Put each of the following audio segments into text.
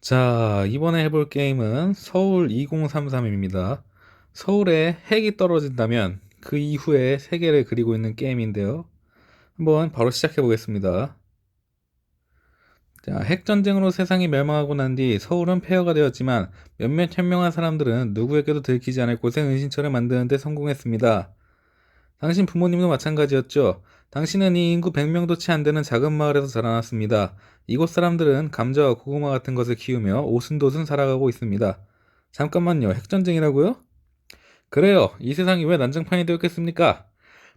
자, 이번에 해볼 게임은 서울 2033입니다. 서울에 핵이 떨어진다면 그 이후에 세계를 그리고 있는 게임인데요. 한번 바로 시작해 보겠습니다. 자, 핵전쟁으로 세상이 멸망하고 난 뒤 서울은 폐허가 되었지만 몇몇 현명한 사람들은 누구에게도 들키지 않을 곳에 은신처를 만드는 데 성공했습니다. 당신 부모님도 마찬가지였죠. 당신은 이 인구 100명도 채 안 되는 작은 마을에서 자라났습니다. 이곳 사람들은 감자와 고구마 같은 것을 키우며 오순도순 살아가고 있습니다. 잠깐만요. 핵전쟁이라고요? 그래요. 이 세상이 왜 난장판이 되었겠습니까?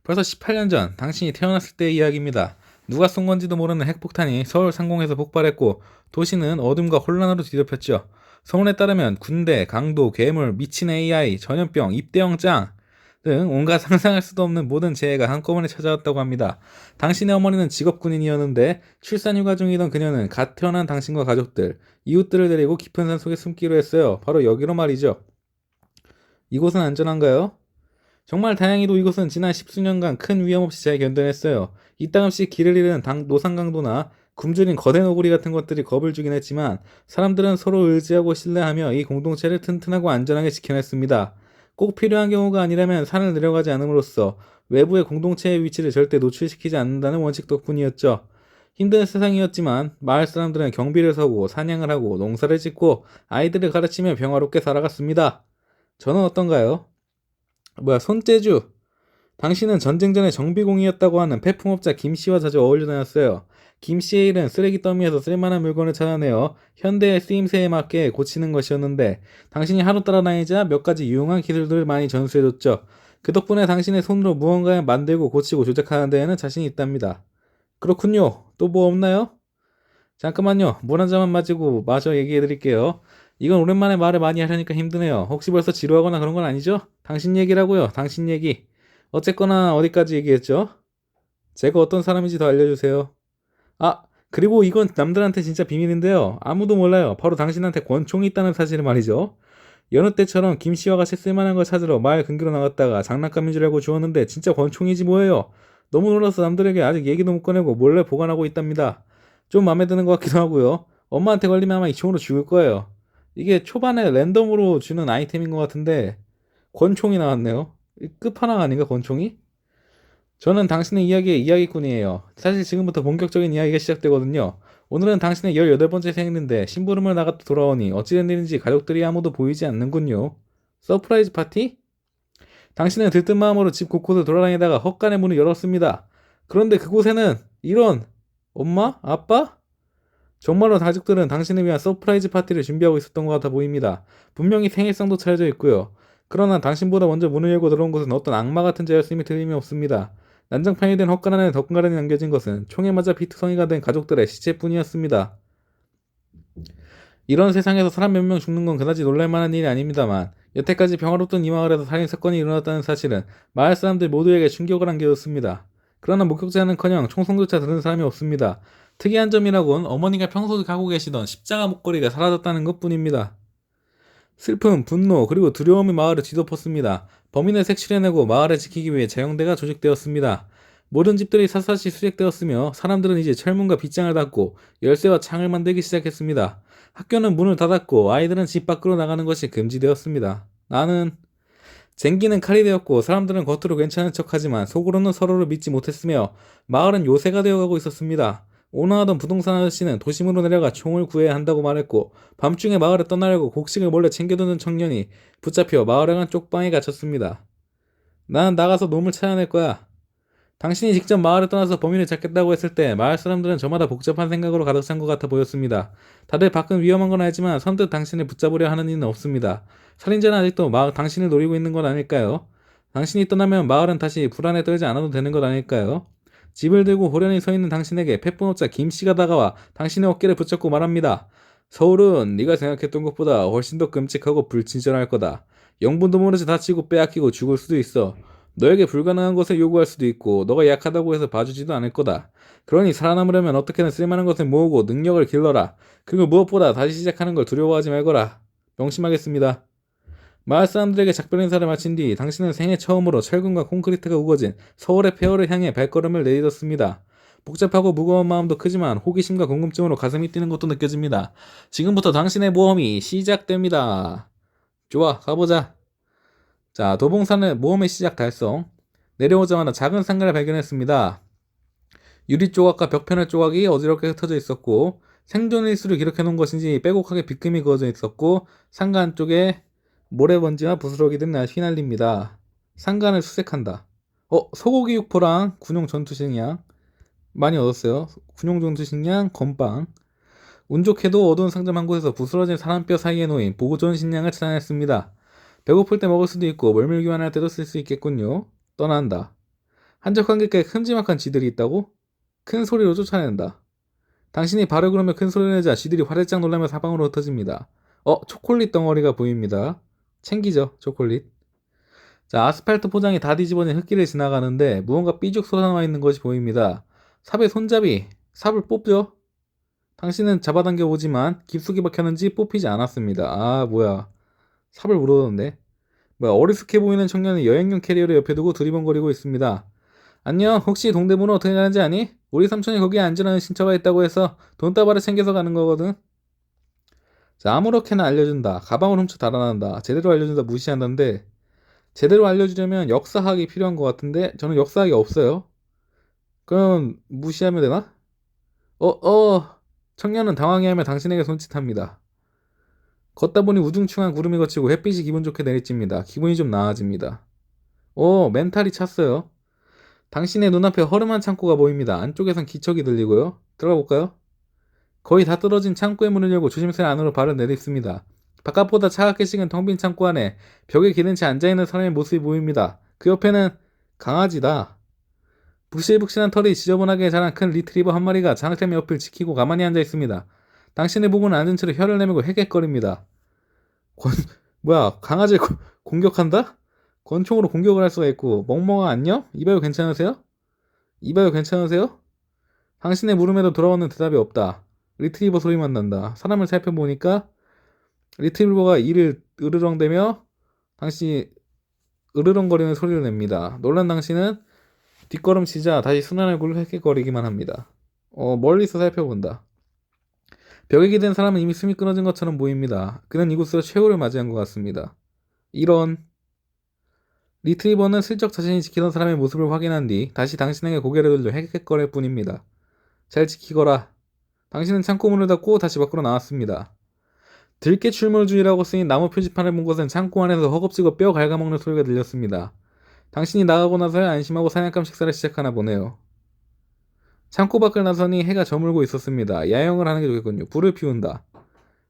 벌써 18년 전 당신이 태어났을 때의 이야기입니다. 누가 쏜 건지도 모르는 핵폭탄이 서울 상공에서 폭발했고 도시는 어둠과 혼란으로 뒤덮였죠. 소문에 따르면 군대, 강도, 괴물, 미친 AI, 전염병, 입대영장 등 온갖 상상할 수도 없는 모든 재해가 한꺼번에 찾아왔다고 합니다. 당신의 어머니는 직업 군인이었는데 출산휴가 중이던 그녀는 갓 태어난 당신과 가족들, 이웃들을 데리고 깊은 산 속에 숨기로 했어요. 바로 여기로 말이죠. 이곳은 안전한가요? 정말 다행히도 이곳은 지난 십수년간 큰 위험 없이 잘 견뎌냈어요. 이따금씩 길을 잃은 노상강도나 굶주린 거대 너구리 같은 것들이 겁을 주긴 했지만 사람들은 서로 의지하고 신뢰하며 이 공동체를 튼튼하고 안전하게 지켜냈습니다. 꼭 필요한 경우가 아니라면 산을 내려가지 않음으로써 외부의 공동체의 위치를 절대 노출시키지 않는다는 원칙 덕분이었죠. 힘든 세상이었지만 마을 사람들은 경비를 서고 사냥을 하고 농사를 짓고 아이들을 가르치며 평화롭게 살아갔습니다. 저는 어떤가요? 손재주. 당신은 전쟁 전에 정비공이었다고 하는 폐품업자 김씨와 자주 어울려 다녔어요. 김씨의 일은 쓰레기 더미에서 쓸만한 물건을 찾아내어 현대의 쓰임새에 맞게 고치는 것이었는데 당신이 하루 따라다니자 몇 가지 유용한 기술들을 많이 전수해줬죠. 그 덕분에 당신의 손으로 무언가를 만들고 고치고 조작하는 데에는 자신이 있답니다. 그렇군요. 또 뭐 없나요? 잠깐만요. 물 한 잔만 마저 얘기해 드릴게요. 이건 오랜만에 말을 많이 하려니까 힘드네요. 혹시 벌써 지루하거나 그런 건 아니죠? 당신 얘기라고요. 당신 얘기. 어쨌거나 어디까지 얘기했죠? 제가 어떤 사람인지 더 알려주세요. 아, 그리고 이건 남들한테 진짜 비밀인데요. 아무도 몰라요. 바로 당신한테 권총이 있다는 사실을 말이죠. 여느 때처럼 김씨와 같이 쓸만한 걸 찾으러 마을 근교로 나갔다가 장난감인 줄 알고 주웠는데 진짜 권총이지 뭐예요. 너무 놀라서 남들에게 아직 얘기도 못 꺼내고 몰래 보관하고 있답니다. 좀 마음에 드는 것 같기도 하고요. 엄마한테 걸리면 아마 이 총으로 죽을 거예요. 이게 초반에 랜덤으로 주는 아이템인 것 같은데 권총이 나왔네요. 끝판왕 아닌가 권총이? 저는 당신의 이야기의 이야기꾼이에요. 사실 지금부터 본격적인 이야기가 시작되거든요. 오늘은 당신의 18번째 생일인데 심부름을 나갔다 돌아오니 어찌된 일인지 가족들이 아무도 보이지 않는군요. 서프라이즈 파티? 당신은 들뜬 마음으로 집 곳곳을 돌아다니다가 헛간의 문을 열었습니다. 그런데 그곳에는 이런 엄마? 아빠? 정말로 가족들은 당신을 위한 서프라이즈 파티를 준비하고 있었던 것 같아 보입니다. 분명히 생일상도 차려져 있고요. 그러나 당신보다 먼저 문을 열고 들어온 것은 어떤 악마 같은 자였음이 틀림이 없습니다. 난장판이 된 헛간 안에 덧가란이 남겨진 것은 총에 맞아 피투성이가 된 가족들의 시체뿐이었습니다. 이런 세상에서 사람 몇 명 죽는 건 그다지 놀랄만한 일이 아닙니다만 여태까지 평화롭던 이 마을에서 살인사건이 일어났다는 사실은 마을 사람들 모두에게 충격을 안겨줬습니다. 그러나 목격자는커녕 총성조차 들은 사람이 없습니다. 특이한 점이라곤 어머니가 평소 갖고 계시던 십자가 목걸이가 사라졌다는 것뿐입니다. 슬픔, 분노, 그리고 두려움이 마을을 뒤덮었습니다. 범인을 색출해내고 마을을 지키기 위해 재형대가 조직되었습니다. 모든 집들이 샅샅이 수색되었으며 사람들은 이제 철문과 빗장을 닫고 열쇠와 창을 만들기 시작했습니다. 학교는 문을 닫았고 아이들은 집 밖으로 나가는 것이 금지되었습니다. 나는 쟁기는 칼이 되었고 사람들은 겉으로 괜찮은 척하지만 속으로는 서로를 믿지 못했으며 마을은 요새가 되어가고 있었습니다. 오너하던 부동산 아저씨는 도심으로 내려가 총을 구해야 한다고 말했고 밤중에 마을을 떠나려고 곡식을 몰래 챙겨두는 청년이 붙잡혀 마을에 간 쪽방에 갇혔습니다. 나는 나가서 놈을 찾아낼 거야. 당신이 직접 마을을 떠나서 범인을 잡겠다고 했을 때 마을 사람들은 저마다 복잡한 생각으로 가득 찬 것 같아 보였습니다. 다들 밖은 위험한 건 알지만 선뜻 당신을 붙잡으려 하는 이는 없습니다. 살인자는 아직도 당신을 노리고 있는 건 아닐까요? 당신이 떠나면 마을은 다시 불안에 떨지 않아도 되는 것 아닐까요? 집을 들고 호련히 서 있는 당신에게 펫분업자 김씨가 다가와 당신의 어깨를 붙잡고 말합니다. 서울은 네가 생각했던 것보다 훨씬 더 끔찍하고 불친절할 거다. 영분도 모르지 다치고 빼앗기고 죽을 수도 있어. 너에게 불가능한 것을 요구할 수도 있고 너가 약하다고 해서 봐주지도 않을 거다. 그러니 살아남으려면 어떻게든 쓸만한 것을 모으고 능력을 길러라. 그리고 무엇보다 다시 시작하는 걸 두려워하지 말거라. 명심하겠습니다. 마을 사람들에게 작별 인사를 마친 뒤 당신은 생애 처음으로 철근과 콘크리트가 우거진 서울의 폐허를 향해 발걸음을 내딛었습니다. 복잡하고 무거운 마음도 크지만 호기심과 궁금증으로 가슴이 뛰는 것도 느껴집니다. 지금부터 당신의 모험이 시작됩니다. 좋아, 가보자. 자, 도봉산의 모험의 시작 달성. 내려오자마자 작은 상가를 발견했습니다. 유리 조각과 벽편의 조각이 어지럽게 흩어져 있었고 생존 일수를 기록해 놓은 것인지 빼곡하게 빗금이 그어져 있었고 상가 안쪽에 모래먼지와 부스러기들이 휘날립니다. 상간을 수색한다. 소고기 육포랑 군용 전투식량 많이 얻었어요. 군용 전투식량, 건빵. 운 좋게도 어두운 상점 한 곳에서 부스러진 사람뼈 사이에 놓인 보존 식량을 찾아냈습니다. 배고플 때 먹을 수도 있고 멀밀기만 할 때도 쓸 수 있겠군요. 떠난다. 한적한 길가에 큼지막한 쥐들이 있다고? 큰 소리로 쫓아낸다. 당신이 바로 그러면 큰 소리를 내자 쥐들이 화들짝 놀라며 사방으로 흩어집니다. 초콜릿 덩어리가 보입니다. 챙기죠, 초콜릿. 자, 아스팔트 포장이 다 뒤집어진 흙길을 지나가는데 무언가 삐죽 솟아나와 있는 것이 보입니다. 삽의 손잡이, 삽을 뽑죠? 당신은 잡아당겨 보지만 깊숙이 박혔는지 뽑히지 않았습니다. 아, 뭐야. 삽을 물어뒀네. 뭐야, 어리숙해 보이는 청년은 여행용 캐리어를 옆에 두고 두리번거리고 있습니다. 안녕, 혹시 동대문은 어떻게 가는지 아니? 우리 삼촌이 거기에 안전한 신처가 있다고 해서 돈다발을 챙겨서 가는 거거든. 자, 아무렇게나 알려준다. 가방을 훔쳐 달아난다. 제대로 알려준다. 무시한다는데 제대로 알려주려면 역사학이 필요한 것 같은데 저는 역사학이 없어요. 그럼 무시하면 되나? 청년은 당황해하며 당신에게 손짓합니다. 걷다 보니 우중충한 구름이 걷히고 햇빛이 기분 좋게 내리쬐니다. 기분이 좀 나아집니다. 멘탈이 찼어요. 당신의 눈앞에 허름한 창고가 보입니다. 안쪽에선 기척이 들리고요. 들어가 볼까요? 거의 다 떨어진 창고의 문을 열고 조심스레 안으로 발을 내딛습니다. 바깥보다 차갑게 식은 텅 빈 창고 안에 벽에 기른 채 앉아있는 사람의 모습이 보입니다. 그 옆에는 강아지다. 북실북실한 털이 지저분하게 자란 큰 리트리버 한 마리가 장학생 옆을 지키고 가만히 앉아 있습니다. 당신의 보고는 앉은 채로 혀를 내밀고 헤헷거립니다. 뭐야, 강아지를 공격한다? 권총으로 공격을 할 수가 있고. 멍멍아 안녕? 이봐요 괜찮으세요? 이봐요 괜찮으세요? 당신의 물음에도 돌아오는 대답이 없다. 리트리버 소리만 난다. 사람을 살펴보니까 리트리버가 이를 으르렁대며 당신이 으르렁거리는 소리를 냅니다. 놀란 당신은 뒷걸음치자 다시 순한 얼굴로 헥헥거리기만 합니다. 멀리서 살펴본다. 벽에 기댄 사람은 이미 숨이 끊어진 것처럼 보입니다. 그는 이곳으로 최후를 맞이한 것 같습니다. 이런. 리트리버는 슬쩍 자신이 지키던 사람의 모습을 확인한 뒤 다시 당신에게 고개를 들려 헥헥거릴 뿐입니다. 잘 지키거라. 당신은 창고문을 닫고 다시 밖으로 나왔습니다. 들깨 출몰주의라고 쓰인 나무 표지판을 본 것은 창고 안에서 허겁지겁 뼈 갉아먹는 소리가 들렸습니다. 당신이 나가고 나서야 안심하고 사냥감 식사를 시작하나 보네요. 창고 밖을 나서니 해가 저물고 있었습니다. 야영을 하는 게 좋겠군요. 불을 피운다.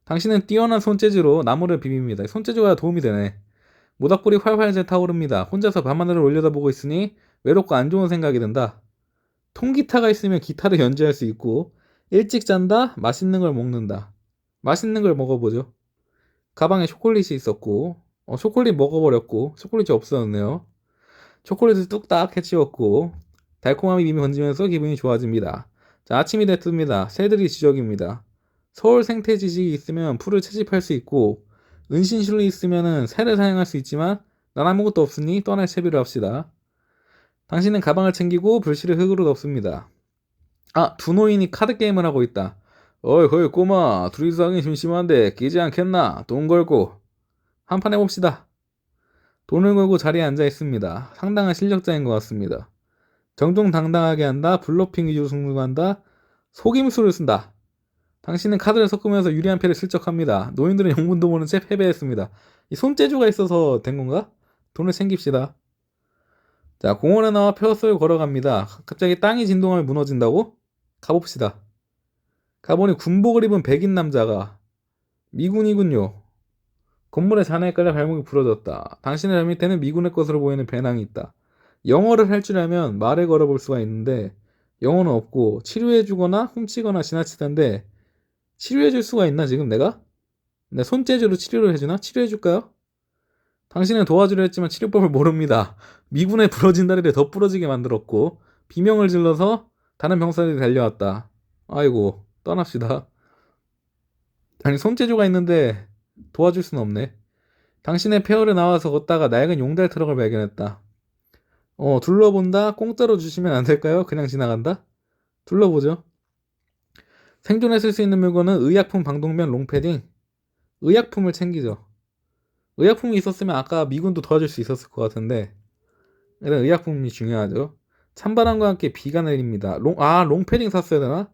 당신은 뛰어난 손재주로 나무를 비빕니다. 손재주가 도움이 되네. 모닥불이 활활 타오릅니다. 혼자서 밤하늘을 올려다보고 있으니 외롭고 안 좋은 생각이 든다. 통기타가 있으면 기타를 연주할 수 있고 일찍 잔다. 맛있는 걸 먹는다. 맛있는 걸 먹어보죠. 가방에 초콜릿이 있었고 초콜릿 먹어버렸고 초콜릿이 없어졌네요. 초콜릿을 뚝딱 해치웠고 달콤함이 이미 번지면서 기분이 좋아집니다. 자, 아침이 됐습니다. 새들이 지적입니다. 서울 생태 지식이 있으면 풀을 채집할 수 있고 은신술이 있으면 새를 사냥할 수 있지만 난 아무것도 없으니 떠날 채비를 합시다. 당신은 가방을 챙기고 불씨를 흙으로 덮습니다. 두 노인이 카드 게임을 하고 있다. 어이 꼬마, 둘이서 하긴 심심한데 끼지 않겠나? 돈 걸고 한판 해봅시다. 돈을 걸고 자리에 앉아 있습니다. 상당한 실력자인 것 같습니다. 정정당당하게 한다. 블러핑 위주로 승부한다. 속임수를 쓴다. 당신은 카드를 섞으면서 유리한 패를 실적합니다. 노인들은 영문도 모르는 채 패배했습니다. 이 손재주가 있어서 된 건가? 돈을 챙깁시다. 자, 공원에 나와 벼슬 걸어갑니다. 갑자기 땅이 진동하며 무너진다고? 가봅시다. 가보니 군복을 입은 백인 남자가 미군이군요. 건물의 잔해에 깔려 발목이 부러졌다. 당신의 발 밑에는 미군의 것으로 보이는 배낭이 있다. 영어를 할 줄 알면 말을 걸어볼 수가 있는데 영어는 없고 치료해주거나 훔치거나 지나치던데 치료해줄 수가 있나 지금 내가? 내 손재주로 치료를 해주나? 치료해줄까요? 당신은 도와주려 했지만 치료법을 모릅니다. 미군의 부러진 다리를 더 부러지게 만들었고 비명을 질러서 다른 병사들이 달려왔다. 아이고 떠납시다. 아니 손재주가 있는데 도와줄 수는 없네. 당신의 폐허를 나와서 걷다가 낡은 용달 트럭을 발견했다. 둘러본다. 공짜로 주시면 안 될까요? 그냥 지나간다. 둘러보죠. 생존에 쓸 수 있는 물건은 의약품, 방독면, 롱패딩. 의약품을 챙기죠. 의약품이 있었으면 아까 미군도 도와줄 수 있었을 것 같은데 일단 의약품이 중요하죠. 찬바람과 함께 비가 내립니다. 롱패딩 샀어야 되나?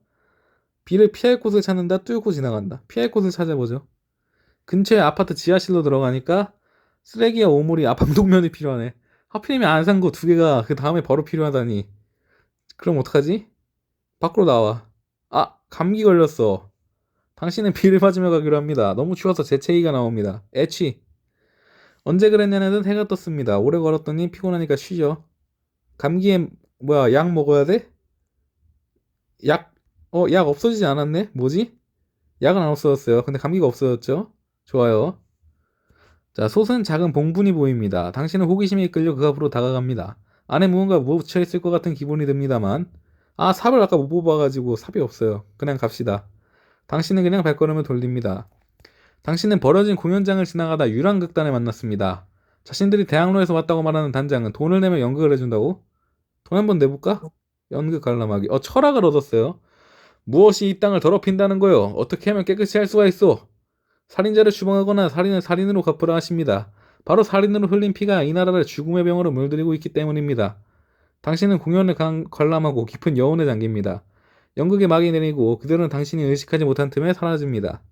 비를 피할 곳을 찾는다. 뚫고 지나간다. 피할 곳을 찾아보죠. 근처에 아파트 지하실로 들어가니까 쓰레기와 오물이 방독면이 필요하네. 하필이면 안 산 거 두 개가 그 다음에 바로 필요하다니. 그럼 어떡하지? 밖으로 나와. 감기 걸렸어. 당신은 비를 맞으며 가기로 합니다. 너무 추워서 재채기가 나옵니다. 애취. 언제 그랬냐는 해가 떴습니다. 오래 걸었더니 피곤하니까 쉬죠. 감기에 약 먹어야 돼? 약, 약 없어지지 않았네? 뭐지? 약은 안 없어졌어요. 근데 감기가 없어졌죠? 좋아요. 자, 솥은 작은 봉분이 보입니다. 당신은 호기심에 이끌려 그 앞으로 다가갑니다. 안에 무언가 묻혀 있을 것 같은 기분이 듭니다만, 삽을 아까 못 뽑아가지고 삽이 없어요. 그냥 갑시다. 당신은 그냥 발걸음을 돌립니다. 당신은 버려진 공연장을 지나가다 유랑극단을 만났습니다. 자신들이 대학로에서 왔다고 말하는 단장은 돈을 내면 연극을 해준다고? 돈 한번 내볼까? 연극 관람하기. 철학을 얻었어요. 무엇이 이 땅을 더럽힌다는 거요? 어떻게 하면 깨끗이 할 수가 있어? 살인자를 추방하거나 살인을 살인으로 갚으라 하십니다. 바로 살인으로 흘린 피가 이 나라를 죽음의 병으로 물들이고 있기 때문입니다. 당신은 공연을 관람하고 깊은 여운에 잠깁니다. 연극의 막이 내리고 그들은 당신이 의식하지 못한 틈에 사라집니다.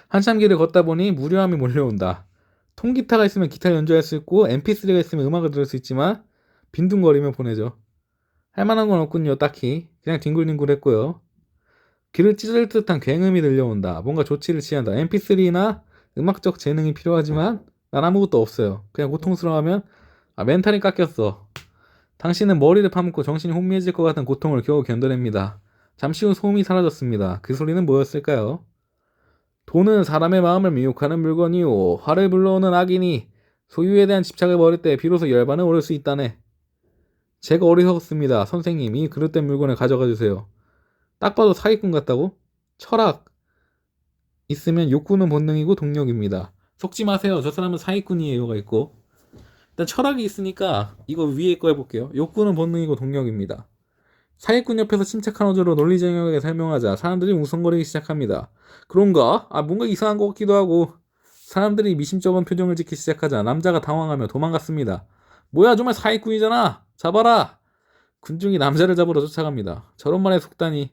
한참 길을 걷다 보니 무료함이 몰려온다. 통기타가 있으면 기타 연주할 수 있고 MP3가 있으면 음악을 들을 수 있지만 빈둥거리며 보내죠. 할 만한 건 없군요. 딱히 그냥 뒹굴뒹굴했고요. 귀를 찢을 듯한 굉음이 들려온다. 뭔가 조치를 취한다. MP3나 음악적 재능이 필요하지만 난 아무것도 없어요. 그냥 고통스러워하면 멘탈이 깎였어. 당신은 머리를 파묻고 정신이 혼미해질 것 같은 고통을 겨우 견뎌냅니다. 잠시 후 소음이 사라졌습니다. 그 소리는 뭐였을까요? 돈은 사람의 마음을 미혹하는 물건이요. 화를 불러오는 악인이 소유에 대한 집착을 버릴 때 비로소 열반을 오를 수 있다네. 제가 어리석었습니다. 선생님, 이 그릇된 물건을 가져가 주세요. 딱 봐도 사기꾼 같다고? 철학 있으면 욕구는 본능이고 동력입니다. 속지 마세요. 저 사람은 사기꾼이에요가 있고. 일단 철학이 있으니까 이거 위에 거 해볼게요. 욕구는 본능이고 동력입니다. 사기꾼 옆에서 침착한 어조로 논리정연하게 설명하자 사람들이 웅성거리기 시작합니다. 그런가? 뭔가 이상한 것 같기도 하고. 사람들이 미심쩍은 표정을 짓기 시작하자 남자가 당황하며 도망갔습니다. 뭐야, 정말 사기꾼이잖아. 잡아라. 군중이 남자를 잡으러 쫓아갑니다. 저런 말에 속다니.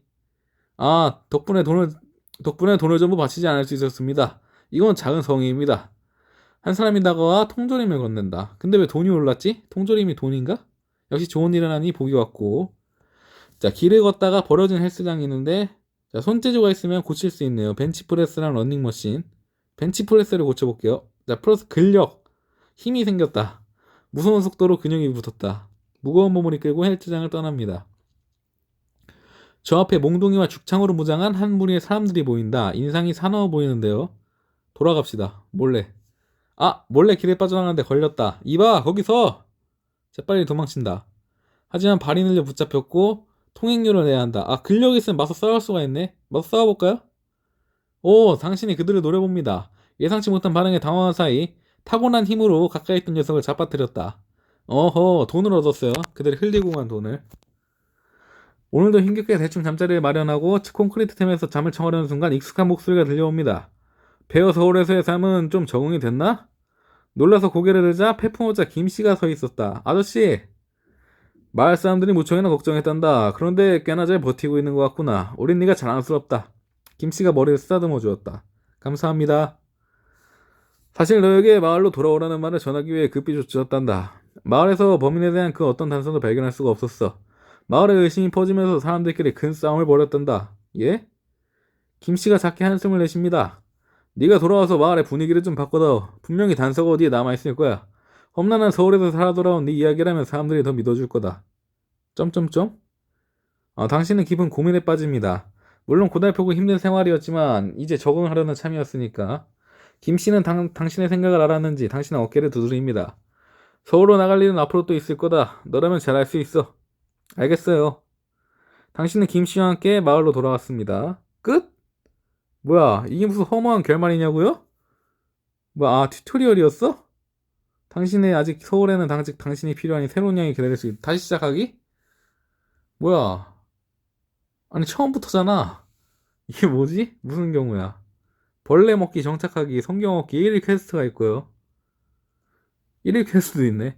덕분에 돈을 전부 바치지 않을 수 있었습니다. 이건 작은 성의입니다. 한 사람이 다가와 통조림을 건넨다. 근데 왜 돈이 올랐지? 통조림이 돈인가? 역시 좋은 일을 하니 복이 왔고. 자, 길을 걷다가 버려진 헬스장이 있는데, 자, 손재주가 있으면 고칠 수 있네요. 벤치프레스랑 러닝머신. 벤치프레스를 고쳐볼게요. 자, 플러스 근력. 힘이 생겼다. 무서운 속도로 근육이 붙었다. 무거운 몸을 이끌고 헬스장을 떠납니다. 저 앞에 몽둥이와 죽창으로 무장한 한 무리의 사람들이 보인다. 인상이 사나워 보이는데요. 돌아갑시다. 몰래. 몰래 길에 빠져나가는데 걸렸다. 이봐, 거기서! 재빨리 도망친다. 하지만 발이 늘려 붙잡혔고 통행료를 내야 한다. 근력 있으면 맞서 싸울 수가 있네. 맞서 싸워볼까요? 당신이 그들을 노려봅니다. 예상치 못한 반응에 당황한 사이 타고난 힘으로 가까이 있던 녀석을 잡아뜨렸다. 돈을 얻었어요. 그들이 흘리고 간 돈을. 오늘도 힘겹게 대충 잠자리를 마련하고 콘크리트 템에서 잠을 청하려는 순간 익숙한 목소리가 들려옵니다. 베어 서울에서의 삶은 좀 적응이 됐나? 놀라서 고개를 들자 페풍호자 김씨가 서 있었다. 아저씨! 마을 사람들이 무척이나 걱정했단다. 그런데 꽤나 잘 버티고 있는 것 같구나. 우린 네가 자랑스럽다. 김씨가 머리를 쓰다듬어 주었다. 감사합니다. 사실 너에게 마을로 돌아오라는 말을 전하기 위해 급히 조치했단다. 마을에서 범인에 대한 그 어떤 단서도 발견할 수가 없었어. 마을에 의심이 퍼지면서 사람들끼리 큰 싸움을 벌였단다. 예? 김씨가 작게 한숨을 내쉽니다. 네가 돌아와서 마을의 분위기를 좀 바꿔다오. 분명히 단서가 어디에 남아있을 거야. 험난한 서울에서 살아 돌아온 네 이야기라면 사람들이 더 믿어줄 거다. 점점점? 당신은 깊은 고민에 빠집니다. 물론 고달프고 힘든 생활이었지만 이제 적응하려는 참이었으니까. 김씨는 당신의 생각을 알았는지 당신의 어깨를 두드립니다. 서울로 나갈 일은 앞으로 또 있을 거다. 너라면 잘 알 수 있어. 알겠어요. 당신은 김씨와 함께 마을로 돌아왔습니다. 끝? 뭐야, 이게 무슨 허무한 결말이냐고요? 튜토리얼이었어? 당신의 아직 서울에는 당신이 필요하니 새로운 양이 기다릴 수 있다. 다시 시작하기? 뭐야, 아니 처음부터잖아. 이게 뭐지? 무슨 경우야? 벌레 먹기 정착하기 성경 얻기 1일 퀘스트가 있고요. 1일 퀘스트도 있네.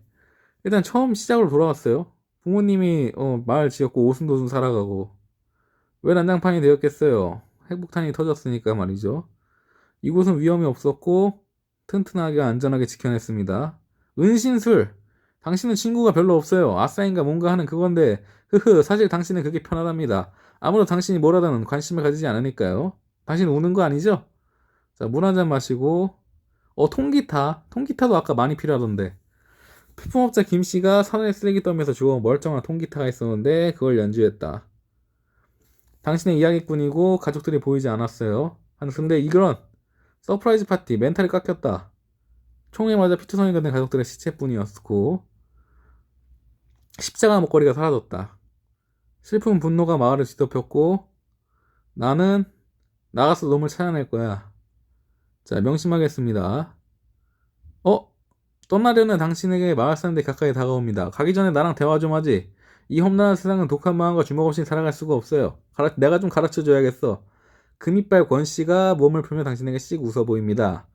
일단 처음 시작으로 돌아왔어요. 부모님이 마을 지었고 오순도순 살아가고 왜 난장판이 되었겠어요? 핵폭탄이 터졌으니까 말이죠. 이곳은 위험이 없었고 튼튼하게 안전하게 지켜냈습니다. 은신술. 당신은 친구가 별로 없어요. 아싸인가 뭔가 하는 그건데 흐흐 사실 당신은 그게 편하답니다. 아무도 당신이 뭐라든 관심을 가지지 않으니까요. 당신 우는 거 아니죠? 자, 물 한 잔 마시고 통기타. 통기타도 아까 많이 필요하던데. 피품업자 김씨가 산의 쓰레기 더미에서 주워 멀쩡한 통기타가 있었는데 그걸 연주했다. 당신의 이야기꾼이고 가족들이 보이지 않았어요. 근데 이런 서프라이즈 파티 멘탈이 깎였다. 총에 맞아 피투성이가 된 가족들의 시체뿐이었고 십자가 목걸이가 사라졌다. 슬픈 분노가 마을을 뒤덮였고 나는 나가서 놈을 찾아낼 거야. 자, 명심하겠습니다. 떠나려는 당신에게 마을 사람들이 가까이 다가옵니다. 가기 전에 나랑 대화 좀 하지. 이 험난한 세상은 독한 마음과 주먹 없이 살아갈 수가 없어요. 내가 좀 가르쳐줘야겠어. 금이빨 권씨가 몸을 풀며 당신에게 씩 웃어 보입니다.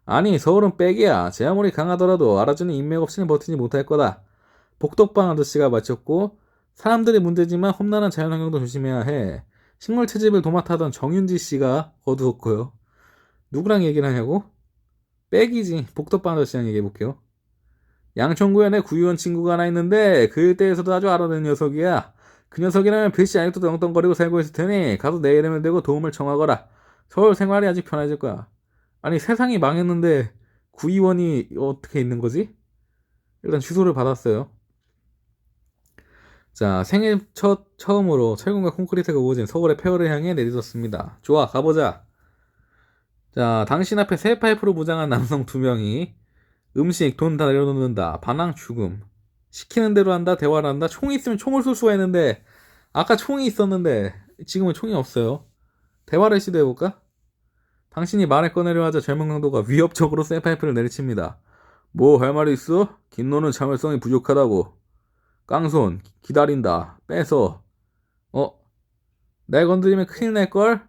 아니 서울은 백이야. 제 아무리 강하더라도 알아주는 인맥 없이는 버티지 못할 거다. 복덕방 아저씨가 마쳤고 사람들이 문제지만 험난한 자연환경도 조심해야 해. 식물 채집을 도맡아던 정윤지 씨가 거두었고요. 누구랑 얘기를 하냐고? 백이지. 복덕방 아저씨랑 얘기해볼게요. 양천구에 내 구의원 친구가 하나 있는데 그 일대에서도 아주 알아듣는 녀석이야. 그 녀석이라면 글씨 아직도 떵떵거리고 살고 있을 테니 가서 내 이름을 대고 도움을 청하거라. 서울 생활이 아직 편해질 거야. 아니 세상이 망했는데 구의원이 어떻게 있는 거지? 일단 주소를 받았어요. 자, 생애 처음으로 철근과 콘크리트가 우거진 서울의 폐허를 향해 내딛었습니다. 좋아, 가보자. 자, 당신 앞에 새 파이프로 무장한 남성 2명이 음식, 돈 다 내려놓는다. 반항 죽음. 시키는 대로 한다. 대화를 한다. 총이 있으면 총을 쏠 수가 있는데 아까 총이 있었는데 지금은 총이 없어요. 대화를 시도해볼까? 당신이 말을 꺼내려 하자 젊은 강도가 위협적으로 새 파이프를 내리칩니다. 뭐 할 말이 있어? 김노는 참을성이 부족하다고. 깡손 기다린다. 뺏어. 어? 날 건드리면 큰일 날걸?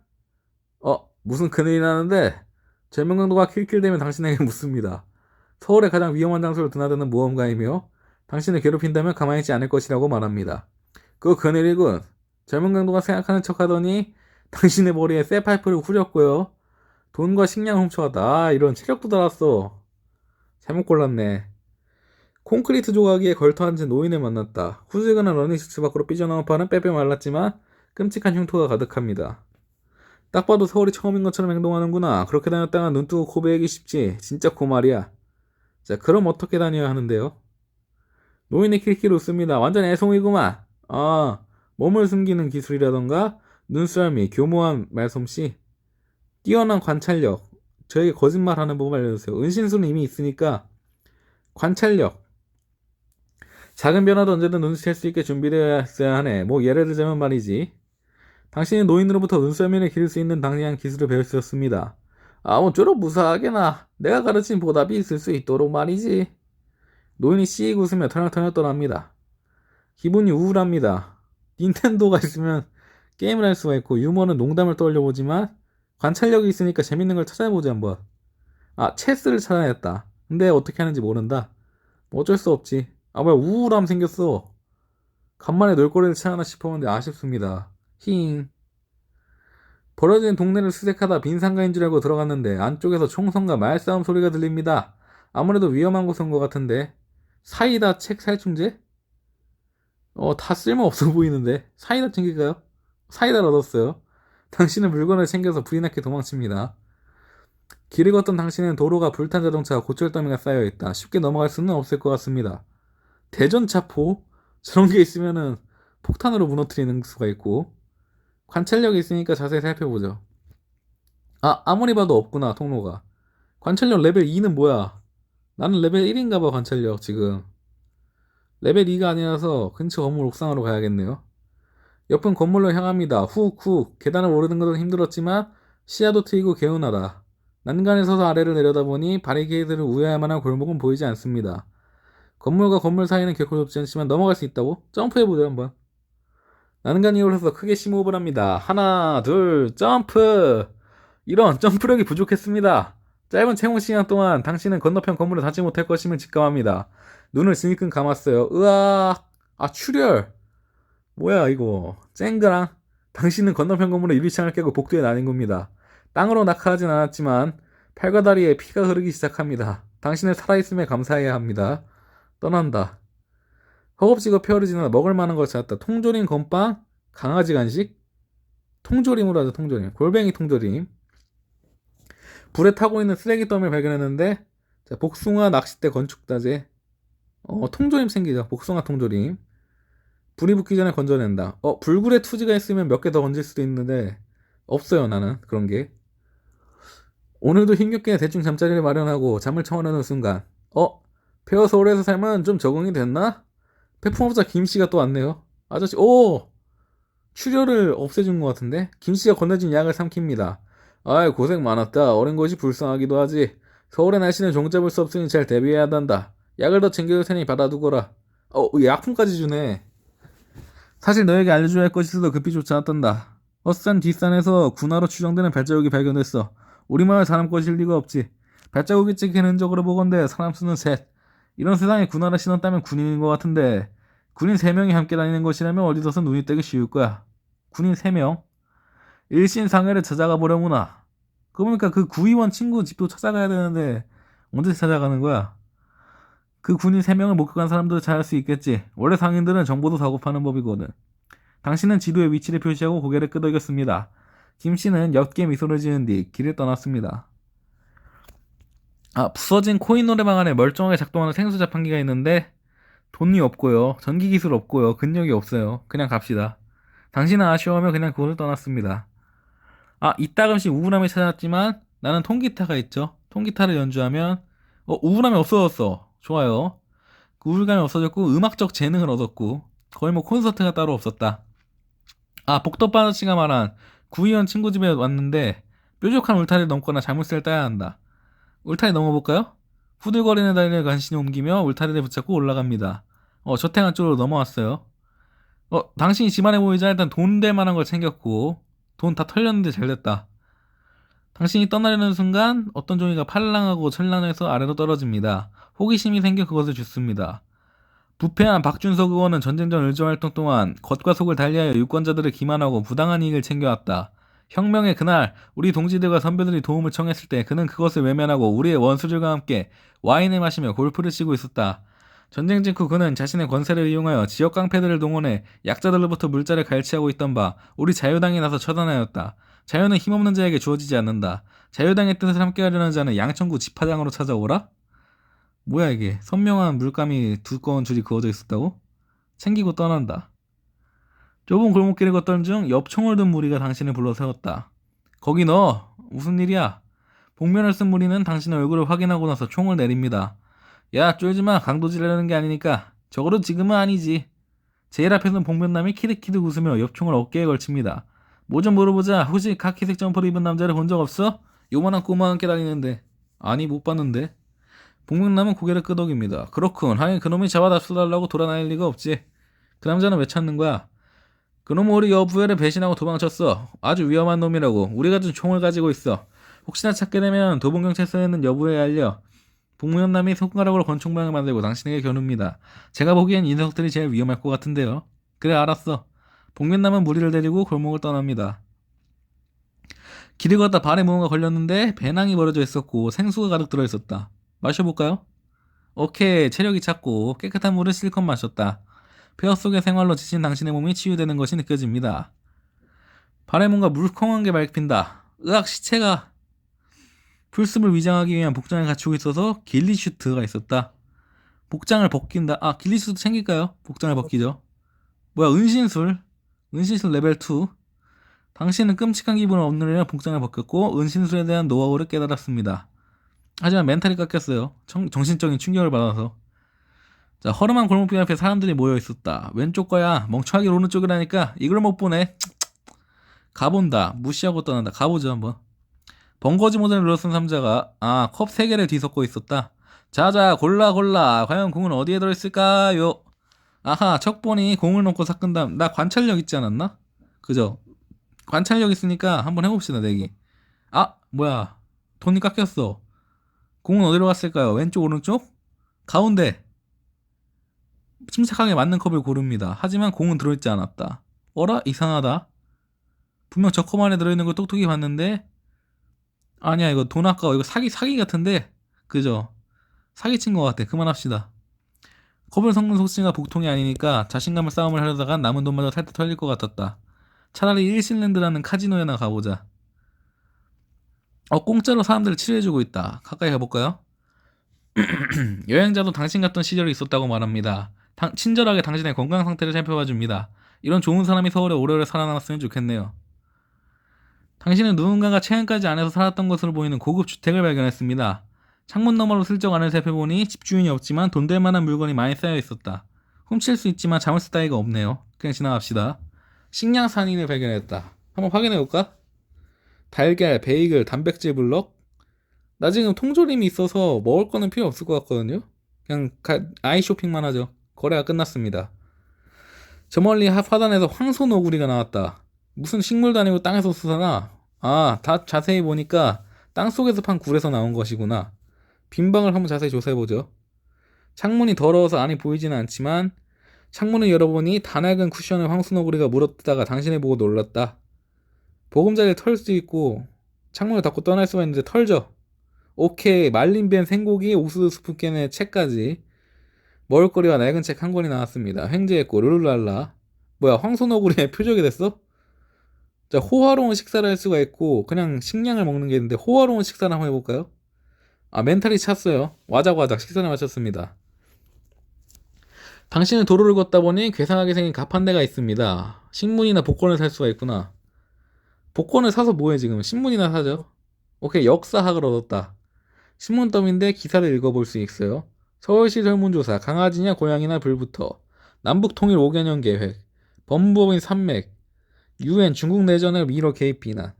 무슨 큰일이 나는데? 젊은 강도가 킬킬대면 당신에게 묻습니다. 서울의 가장 위험한 장소를 드나드는 모험가이며 당신을 괴롭힌다면 가만히 있지 않을 것이라고 말합니다. 그 큰일이군. 젊은 강도가 생각하는 척하더니 당신의 머리에 쇠 파이프를 후렸고요. 돈과 식량을 훔쳐갔다. 이런 체력도 달았어. 잘못 골랐네. 콘크리트 조각위에 걸터앉은 노인을 만났다. 후지근한 러닝시트 밖으로 삐져나온 팔은 빼빼 말랐지만 끔찍한 흉터가 가득합니다. 딱 봐도 서울이 처음인 것처럼 행동하는구나. 그렇게 다녔다가 눈 뜨고 고백하기 쉽지. 진짜 고말이야. 자, 그럼 어떻게 다녀야 하는데요? 노인의 킬킬 웃습니다. 완전 애송이구만. 몸을 숨기는 기술이라던가 눈썰미, 교모한 말솜씨, 뛰어난 관찰력. 저에게 거짓말하는 법을 알려주세요. 은신술은 이미 있으니까 관찰력. 작은 변화도 언제든 눈치챌 수 있게 준비되어야 하네. 뭐 예를 들자면 말이지. 당신이 노인으로부터 눈썰미를 기를 수 있는 당연한 기술을 배울 수 있습니다. 모쪼록 무사하게나 내가 가르친 보답이 있을 수 있도록 말이지. 노인이 씩 웃으며 터널터널 떠납니다. 기분이 우울합니다. 닌텐도가 있으면 게임을 할 수가 있고 유머는 농담을 떠올려보지만 관찰력이 있으니까 재밌는 걸 찾아보지 한번. 체스를 찾아냈다. 근데 어떻게 하는지 모른다. 뭐 어쩔 수 없지. 뭐야 우울함 생겼어. 간만에 놀거리를 찾아나 싶었는데 아쉽습니다. 힝. 버려진 동네를 수색하다 빈 상가인 줄 알고 들어갔는데 안쪽에서 총성과 말싸움 소리가 들립니다. 아무래도 위험한 곳인 것 같은데. 사이다 책 살충제? 다 쓸모없어 보이는데. 사이다 챙길까요? 사이다를 얻었어요. 당신은 물건을 챙겨서 불이 나게 도망칩니다. 길을 걷던 당신은 도로가 불탄 자동차와 고철 더미가 쌓여있다. 쉽게 넘어갈 수는 없을 것 같습니다. 대전차포? 저런 게 있으면은 폭탄으로 무너뜨리는 수가 있고. 관찰력이 있으니까 자세히 살펴보죠. 아무리 봐도 없구나, 통로가. 관찰력 레벨 2는 뭐야? 나는 레벨 1인가 봐, 관찰력, 지금. 레벨 2가 아니라서 근처 건물 옥상으로 가야겠네요. 옆은 건물로 향합니다. 훅훅. 계단을 오르는 것은 힘들었지만 시야도 트이고 개운하다. 난간에 서서 아래를 내려다보니 바리케이드를 우회할 만한 골목은 보이지 않습니다. 건물과 건물 사이는 결코 좁지 않지만 넘어갈 수 있다고? 점프해보죠, 한번. 나는간 이올라서 크게 심호흡을 합니다. 하나, 둘, 점프! 이런 점프력이 부족했습니다. 짧은 채용 시간 동안 당신은 건너편 건물을 닿지 못할 것임을 직감합니다. 눈을 질끈 감았어요. 으악! 아, 출혈! 뭐야, 이거. 쨍그랑. 당신은 건너편 건물의 유리창을 깨고 복도에 나는 겁니다. 땅으로 낙하하진 않았지만 팔과 다리에 피가 흐르기 시작합니다. 당신을 살아있음에 감사해야 합니다. 떠난다. 허겁지겁 폐허를 지나 먹을 만한 걸 찾았다. 통조림 건빵? 강아지 간식? 통조림으로 하자, 통조림. 골뱅이 통조림. 불에 타고 있는 쓰레기 더미를 발견했는데, 자, 복숭아 낚싯대 건축다제. 통조림 생기죠. 복숭아 통조림. 불이 붙기 전에 건져낸다. 불굴의 투지가 있으면 몇 개 더 건질 수도 있는데, 없어요, 나는. 그런 게. 오늘도 힘겹게 대충 잠자리를 마련하고 잠을 청하려는 순간, 폐허 서울에서 살면 좀 적응이 됐나? 백풍업자 김씨가 또 왔네요. 아저씨, 출혈을 없애준 것 같은데? 김씨가 건네준 약을 삼킵니다. 아이, 고생 많았다. 어린 것이 불쌍하기도 하지. 서울의 날씨는 종잡을 수 없으니 잘 대비해야 한다. 약을 더 챙겨줄 테니 받아두거라. 약품까지 주네. 사실 너에게 알려줘야 할 것이 있어도 급히 쫓아 왔단다. 헛산 뒷산에서 군화로 추정되는 발자국이 발견됐어. 우리 마을 사람 것일 리가 없지. 발자국이 찍힌 흔적으로 보건대 사람 수는 셋. 이런 세상에 군화를 신었다면 군인인 것 같은데 군인 3명이 함께 다니는 것이라면 어디서든 눈이 떼기 쉬울 거야. 군인 3명? 일신상회를 찾아가 보려구나. 그러니까 그 구의원 친구 집도 찾아가야 되는데 언제 찾아가는 거야? 그 군인 3명을 목격한 사람도 잘 알 수 있겠지. 원래 상인들은 정보도 다급하는 법이거든. 당신은 지도에 위치를 표시하고 고개를 끄덕였습니다. 김씨는 옅게 미소를 지은 뒤 길을 떠났습니다. 부서진 코인 노래방 안에 멀쩡하게 작동하는 생수 자판기가 있는데 돈이 없고요. 전기 기술 없고요. 근력이 없어요. 그냥 갑시다. 당신은 아쉬워하며 그냥 그곳을 떠났습니다. 이따금씩 우울함이 찾아왔지만 나는 통기타가 있죠. 통기타를 연주하면 우울함이 없어졌어. 좋아요. 그 우울감이 없어졌고 음악적 재능을 얻었고 거의 뭐 콘서트가 따로 없었다. 복덕반 아저씨가 말한 구의원 친구 집에 왔는데 뾰족한 울타리를 넘거나 자물쇠를 따야 한다. 울타리 넘어볼까요? 후들거리는 다리를 간신히 옮기며 울타리를 붙잡고 올라갑니다. 저탱한 쪽으로 넘어왔어요. 당신이 집안에 보이자 일단 돈 될 만한 걸 챙겼고 돈 다 털렸는데 잘 됐다. 당신이 떠나려는 순간 어떤 종이가 팔랑하고 철랑해서 아래로 떨어집니다. 호기심이 생겨 그것을 줍습니다. 부패한 박준석 의원은 전쟁 전 의정 활동 동안 겉과 속을 달리하여 유권자들을 기만하고 부당한 이익을 챙겨왔다. 혁명의 그날 우리 동지들과 선배들이 도움을 청했을 때 그는 그것을 외면하고 우리의 원수들과 함께 와인을 마시며 골프를 치고 있었다. 전쟁 직후 그는 자신의 권세를 이용하여 지역 깡패들을 동원해 약자들로부터 물자를 갈취하고 있던 바 우리 자유당이 나서 처단하였다. 자유는 힘없는 자에게 주어지지 않는다. 자유당의 뜻을 함께하려는 자는 양천구 집화장으로 찾아오라? 뭐야 이게, 선명한 물감이 두꺼운 줄이 그어져 있었다고? 챙기고 떠난다. 좁은 골목길을 걷던 중 옆 총을 든 무리가 당신을 불러 세웠다. 거기 너 무슨 일이야? 복면을 쓴 무리는 당신의 얼굴을 확인하고 나서 총을 내립니다. 야, 쫄지마. 강도질하려는 게 아니니까. 적어도 지금은 아니지. 제일 앞에선 복면남이 키득키득 웃으며 옆총을 어깨에 걸칩니다. 뭐 좀 물어보자. 혹시 카키색 점퍼를 입은 남자를 본 적 없어? 요만한 꼬마와 함께 다니는데. 아니, 못 봤는데. 복면남은 고개를 끄덕입니다. 그렇군. 하긴 그놈이 잡아다 쏘달라고 돌아다닐 리가 없지. 그 남자는 왜 찾는 거야? 그놈은 우리 여부회를 배신하고 도망쳤어. 아주 위험한 놈이라고. 우리가 준 총을 가지고 있어. 혹시나 찾게 되면 도봉경찰서에 있는 여부회에 알려. 복면남이 손가락으로 권총 모양을 만들고 당신에게 겨눕니다. 제가 보기엔 이 녀석들이 제일 위험할 것 같은데요. 그래, 알았어. 복면남은 무리를 데리고 골목을 떠납니다. 길을 걷다 발에 무언가 걸렸는데 배낭이 버려져 있었고 생수가 가득 들어있었다. 마셔볼까요? 오케이, 체력이 찼고 깨끗한 물을 실컷 마셨다. 폐허 속의 생활로 지친 당신의 몸이 치유되는 것이 느껴집니다. 발에 뭔가 물컹한 게 밟힌다. 으악, 시체가. 풀숲을 위장하기 위한 복장을 갖추고 있어서 길리슈트가 있었다. 복장을 벗긴다. 길리슈트 챙길까요? 복장을 벗기죠. 뭐야, 은신술. 은신술 레벨 2. 당신은 끔찍한 기분을 얻느려 복장을 벗겼고 은신술에 대한 노하우를 깨달았습니다. 하지만 멘탈이 깎였어요. 정신적인 충격을 받아서. 자, 허름한 골목길 앞에 사람들이 모여 있었다. 왼쪽 거야. 멍청하게 오른쪽이라니까 이걸 못 보네. 가본다. 무시하고 떠난다. 가보죠 한번. 번거지 모델을 눌러쓴 삼자가 컵 3개를 뒤섞고 있었다. 자자, 골라. 과연 공은 어디에 들어있을까요? 아하, 척보니 공을 넣고 삭은 다음 나 관찰력 있지 않았나? 그죠? 관찰력 있으니까 한번 해봅시다 내기. 아 뭐야, 돈이 깎였어. 공은 어디로 갔을까요? 왼쪽 오른쪽? 가운데. 침착하게 맞는 컵을 고릅니다. 하지만 공은 들어있지 않았다. 어라? 이상하다. 분명 저 컵 안에 들어있는 걸 똑똑히 봤는데 아니야, 이거 돈 아까워. 이거 사기 같은데. 그죠? 사기친 것 같아. 그만합시다. 컵을 섞는 속칭가 복통이 아니니까 자신감을 싸움을 하려다가 남은 돈마저 탈탈 털릴 것 같았다. 차라리 일신랜드라는 카지노에나 가보자. 공짜로 사람들을 치료해주고 있다. 가까이 가볼까요? 여행자도 당신 같던 시절이 있었다고 말합니다. 친절하게 당신의 건강 상태를 살펴봐 줍니다. 이런 좋은 사람이 서울에 오래오래 살아남았으면 좋겠네요. 당신은 누군가가 최근까지 안에서 살았던 것으로 보이는 고급 주택을 발견했습니다. 창문 너머로 슬쩍 안을 살펴보니 집주인이 없지만 돈 될 만한 물건이 많이 쌓여 있었다. 훔칠 수 있지만 자물쇠 따위가 없네요. 그냥 지나갑시다. 식량 산인을 발견했다. 한번 확인해볼까? 달걀, 베이글, 단백질 블럭? 나 지금 통조림이 있어서 먹을 거는 필요 없을 것 같거든요? 그냥 아이 쇼핑만 하죠. 거래가 끝났습니다. 저 멀리 화단에서 황소너구리가 나왔다. 무슨 식물도 아니고 땅에서 솟아나? 다 자세히 보니까 땅속에서 판 굴에서 나온 것이구나. 빈방을 한번 자세히 조사해보죠. 창문이 더러워서 안이 보이지는 않지만 창문을 열어보니 다 낡은 쿠션을 황소너구리가 물어뜯다가 당신을 보고 놀랐다. 보금자리를 털 수 있고 창문을 닫고 떠날 수가 있는데 털죠. 오케이, 말린 뱀 생고기 옥수수 스프 캔에 책까지 먹을거리와 낡은 책 한 권이 나왔습니다. 횡재했고 룰루랄라. 뭐야, 황소너구리의 표적이 됐어? 자, 호화로운 식사를 할 수가 있고 그냥 식량을 먹는 게 있는데 호화로운 식사를 한번 해볼까요? 멘탈이 찼어요. 와작와작 식사를 마쳤습니다. 당신은 도로를 걷다 보니 괴상하게 생긴 갑 한 대가 있습니다. 신문이나 복권을 살 수가 있구나. 복권을 사서 뭐해 지금? 신문이나 사죠. 오케이, 역사학을 얻었다. 신문 더미인데 기사를 읽어볼 수 있어요. 서울시 설문조사, 강아지냐 고양이나 불부터, 남북 통일 5개년 계획, 법무법인 산맥, UN 중국 내전을 미러 개입 비난.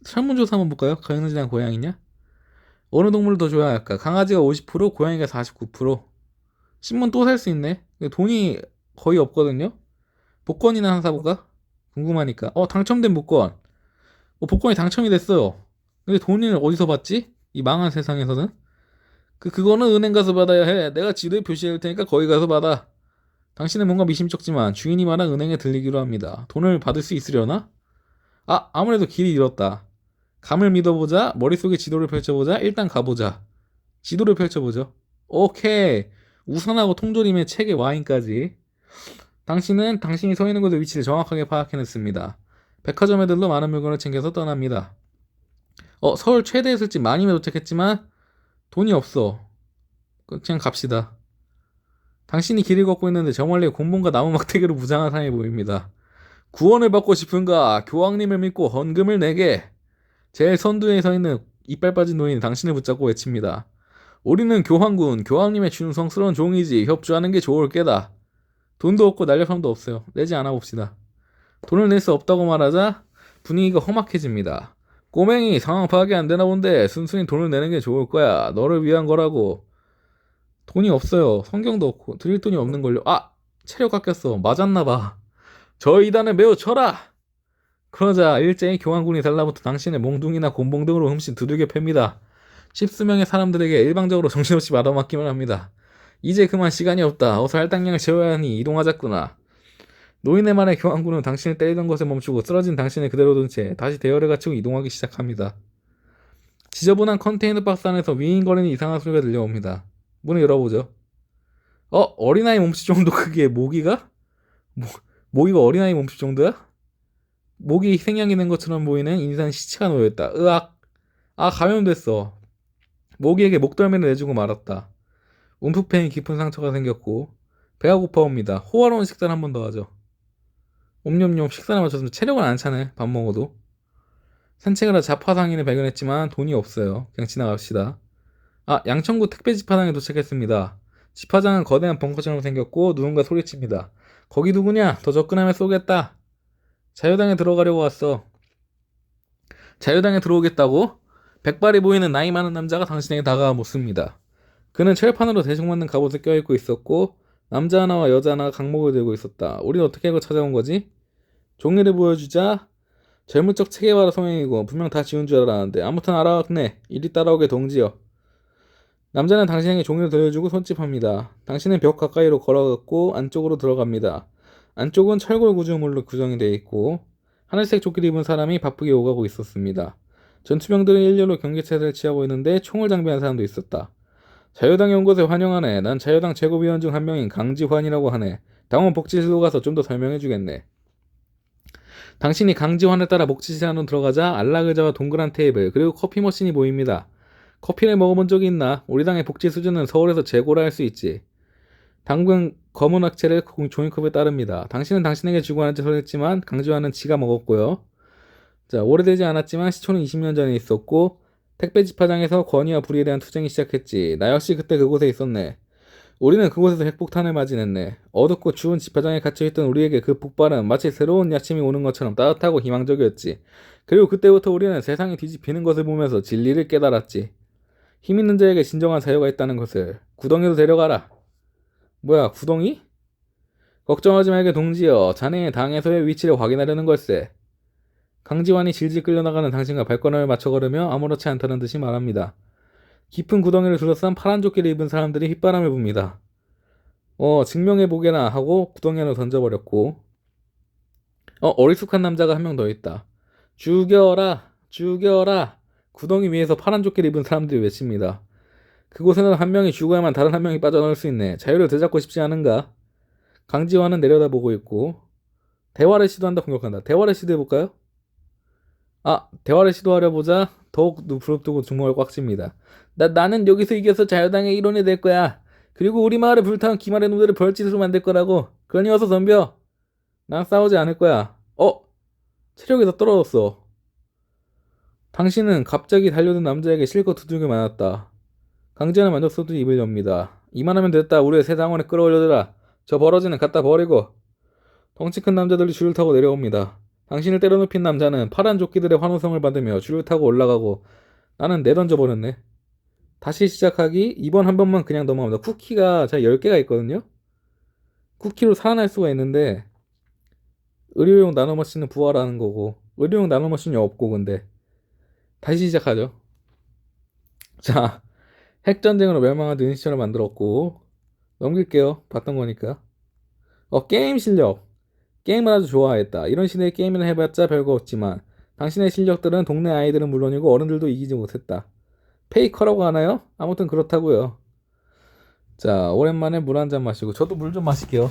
설문조사 한번 볼까요? 강아지냐 고양이냐? 어느 동물을 더 좋아할까? 강아지가 50%, 고양이가 49%. 신문 또 살 수 있네. 돈이 거의 없거든요. 복권이나 하나 사볼까? 궁금하니까. 당첨된 복권. 복권이 당첨이 됐어요. 근데 돈을 어디서 받지? 이 망한 세상에서는. 그거는 은행 가서 받아야 해. 내가 지도에 표시할 테니까 거기 가서 받아. 당신은 뭔가 미심쩍지만 주인이 말한 은행에 들리기로 합니다. 돈을 받을 수 있으려나? 아무래도 길이 잃었다. 감을 믿어보자. 머릿속에 지도를 펼쳐보자. 일단 가보자. 지도를 펼쳐보죠. 오케이. 우산하고 통조림에 책에 와인까지. 당신은 당신이 서 있는 곳의 위치를 정확하게 파악해냈습니다. 백화점에 들러 많은 물건을 챙겨서 떠납니다. 서울 최대의 술집 마님에 도착했지만 돈이 없어. 그냥 갑시다. 당신이 길을 걷고 있는데 저 멀리 곤봉과 나무 막대기로 무장한 사람이 보입니다. 구원을 받고 싶은가? 교황님을 믿고 헌금을 내게. 제일 선두에 서 있는 이빨 빠진 노인이 당신을 붙잡고 외칩니다. 우리는 교황군, 교황님의 충성스러운 종이지. 협조하는 게 좋을 게다. 돈도 없고 날렵함도 없어요. 내지 않아 봅시다. 돈을 낼 수 없다고 말하자 분위기가 험악해집니다. 꼬맹이, 상황 파악이 안 되나 본데 순순히 돈을 내는 게 좋을 거야. 너를 위한 거라고. 돈이 없어요. 성경도 없고 드릴 돈이 없는걸요. 체력 깎였어. 맞았나봐. 저 이단을 매우 쳐라. 그러자 일제히 교황군이 달라붙어 당신의 몽둥이나 곤봉 등으로 흠씬 두들겨 팹니다. 십수명의 사람들에게 일방적으로 정신없이 받아맞기만 합니다. 이제 그만 시간이 없다. 어서 할당량을 채워야 하니 이동하자꾸나. 노인의 말에 교황군은 당신을 때리던 것에 멈추고 쓰러진 당신을 그대로 둔 채 다시 대열을 갖추고 이동하기 시작합니다. 지저분한 컨테이너 박스 안에서 윙윙거리는 이상한 소리가 들려옵니다. 문을 열어보죠. 어린아이 몸집 정도 크기의 모기가? 모기가 어린아이 몸집 정도야? 모기 생양이 된 것처럼 보이는 인산 시체가 놓여있다. 으악! 감염됐어. 모기에게 목덜미를 내주고 말았다. 움푹 패인 깊은 상처가 생겼고 배가 고파옵니다. 호화로운 식사를 한 번 더 하죠. 옴뇸뇸 식사를 마쳤으면 체력은 안 차네. 밥 먹어도. 산책을 하다 자파상인을 발견했지만 돈이 없어요. 그냥 지나갑시다. 양천구 택배 집화장에 도착했습니다. 집화장은 거대한 벙커처럼 생겼고 누군가 소리칩니다. 거기 누구냐? 더 접근하면 쏘겠다. 자유당에 들어가려고 왔어. 자유당에 들어오겠다고? 백발이 보이는 나이 많은 남자가 당신에게 다가와 묻습니다. 그는 철판으로 대충 만든 갑옷을 껴입고 있었고 남자 하나와 여자 하나가 강목을 들고 있었다. 우린 어떻게 알고 찾아온 거지? 종이를 보여주자. 젊은 척 체계바라 성행이고 분명 다 지운 줄 알았는데 아무튼 알아왔네. 이리 따라오게 동지여. 남자는 당신에게 종이를 돌려주고 손짓합니다. 당신은 벽 가까이로 걸어갔고 안쪽으로 들어갑니다. 안쪽은 철골 구조물로 구성이 되어 있고 하늘색 조끼를 입은 사람이 바쁘게 오가고 있었습니다. 전투병들은 일렬로 경계체를 취하고 있는데 총을 장비한 사람도 있었다. 자유당에 온 것에 환영하네. 난 자유당 최고위원 중 한 명인 강지환이라고 하네. 당원 복지실로 가서 좀 더 설명해주겠네. 당신이 강지환을 따라 복지실 안으로 들어가자 안락의자와 동그란 테이블 그리고 커피 머신이 보입니다. 커피를 먹어본 적이 있나? 우리 당의 복지 수준은 서울에서 최고라 할 수 있지. 당근 검은 액체를 종이컵에 따릅니다. 당신은 당신에게 주고 하는 짓을 했지만 강지환은 지가 먹었고요. 자, 오래되지 않았지만 시초는 20년 전에 있었고 택배 집화장에서 권위와 불의에 대한 투쟁이 시작했지. 나 역시 그때 그곳에 있었네. 우리는 그곳에서 핵폭탄을 맞이했네. 어둡고 추운 집화장에 갇혀있던 우리에게 그 폭발은 마치 새로운 아침이 오는 것처럼 따뜻하고 희망적이었지. 그리고 그때부터 우리는 세상이 뒤집히는 것을 보면서 진리를 깨달았지. 힘 있는 자에게 진정한 자유가 있다는 것을. 구덩이로 데려가라. 뭐야, 구덩이? 걱정하지 말게 동지여. 자네의 당에서의 위치를 확인하려는 걸세. 강지환이 질질 끌려나가는 당신과 발걸음을 맞춰 걸으며 아무렇지 않다는 듯이 말합니다. 깊은 구덩이를 둘러싼 파란 조끼를 입은 사람들이 휘바람을 붑니다. 증명해보게나 하고 구덩이 안으로 던져버렸고 어리숙한 남자가 한 명 더 있다. 죽여라 죽여라. 구덩이 위에서 파란 조끼를 입은 사람들이 외칩니다. 그곳에는 한 명이 죽어야만 다른 한 명이 빠져나올 수 있네. 자유를 되찾고 싶지 않은가? 강지환은 내려다보고 있고 대화를 시도한다. 공격한다. 대화를 시도해볼까요? 대화를 시도하려 보자 더욱 부릅뜨고 주먹을 꽉 쥡니다. 나는 여기서 이겨서 자유당의 일원이 될 거야. 그리고 우리 마을을 불타온 기말의 놈들을 벌짓으로 만들 거라고. 그러니 어서 덤벼. 난 싸우지 않을 거야. 체력이 더 떨어졌어. 당신은 갑자기 달려든 남자에게 실컷 두들겨 맞았다. 강지현은 만족스럽게 입을 엽니다. 이만하면 됐다. 우리의 새 당원에 끌어올려들아. 저 버러지는 갖다 버리고. 덩치 큰 남자들이 줄을 타고 내려옵니다. 당신을 때려눕힌 남자는 파란 조끼들의 환호성을 받으며 줄을 타고 올라가고 나는 내던져버렸네. 다시 시작하기. 이번 한 번만 그냥 넘어갑니다. 쿠키가 제가 10개가 있거든요. 쿠키로 살아날 수가 있는데 의료용 나노머신은 부활하는 거고 의료용 나노머신이 없고 근데 다시 시작하죠. 자, 핵전쟁으로 멸망한 드니시처를 만들었고 넘길게요. 봤던 거니까. 게임 실력. 게임을 아주 좋아했다. 이런 시대의 게임이나 해봤자 별거 없지만 당신의 실력들은 동네 아이들은 물론이고 어른들도 이기지 못했다. 페이커라고 하나요? 아무튼 그렇다고요. 자, 오랜만에 물 한 잔 마시고 저도 물 좀 마실게요.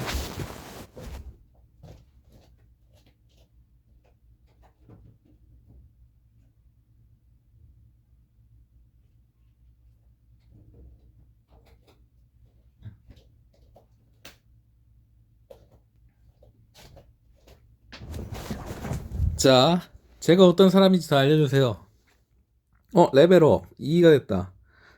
자, 제가 어떤 사람인지 다 알려주세요. 레벨업 2가 됐다.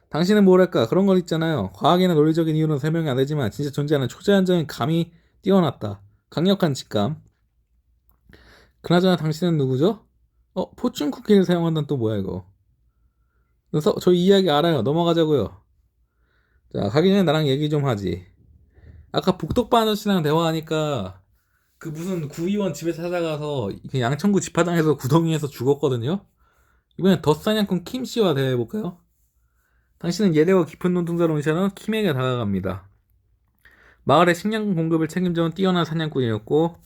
당신은 뭐랄까 그런 걸 있잖아요. 과학이나 논리적인 이유는 설명이 안 되지만 진짜 존재하는 초자연적인 감이 뛰어났다. 강력한 직감. 그나저나 당신은 누구죠? 포춘 쿠키를 사용한다는 또 뭐야 이거. 그래서 저 이야기 알아요. 넘어가자고요. 자, 가기 전에 나랑 얘기 좀 하지. 아까 복덕바 아저씨랑 대화하니까 그 무슨 구의원 집에 찾아가서 그 양천구 집화장에서 구덩이에서 죽었거든요. 이번엔 더 사냥꾼 킴 씨와 대화해볼까요? 당신은 예대와 깊은 눈동자로 운시하는 킴에게 다가갑니다. 마을의 식량 공급을 책임져온 뛰어난 사냥꾼이었고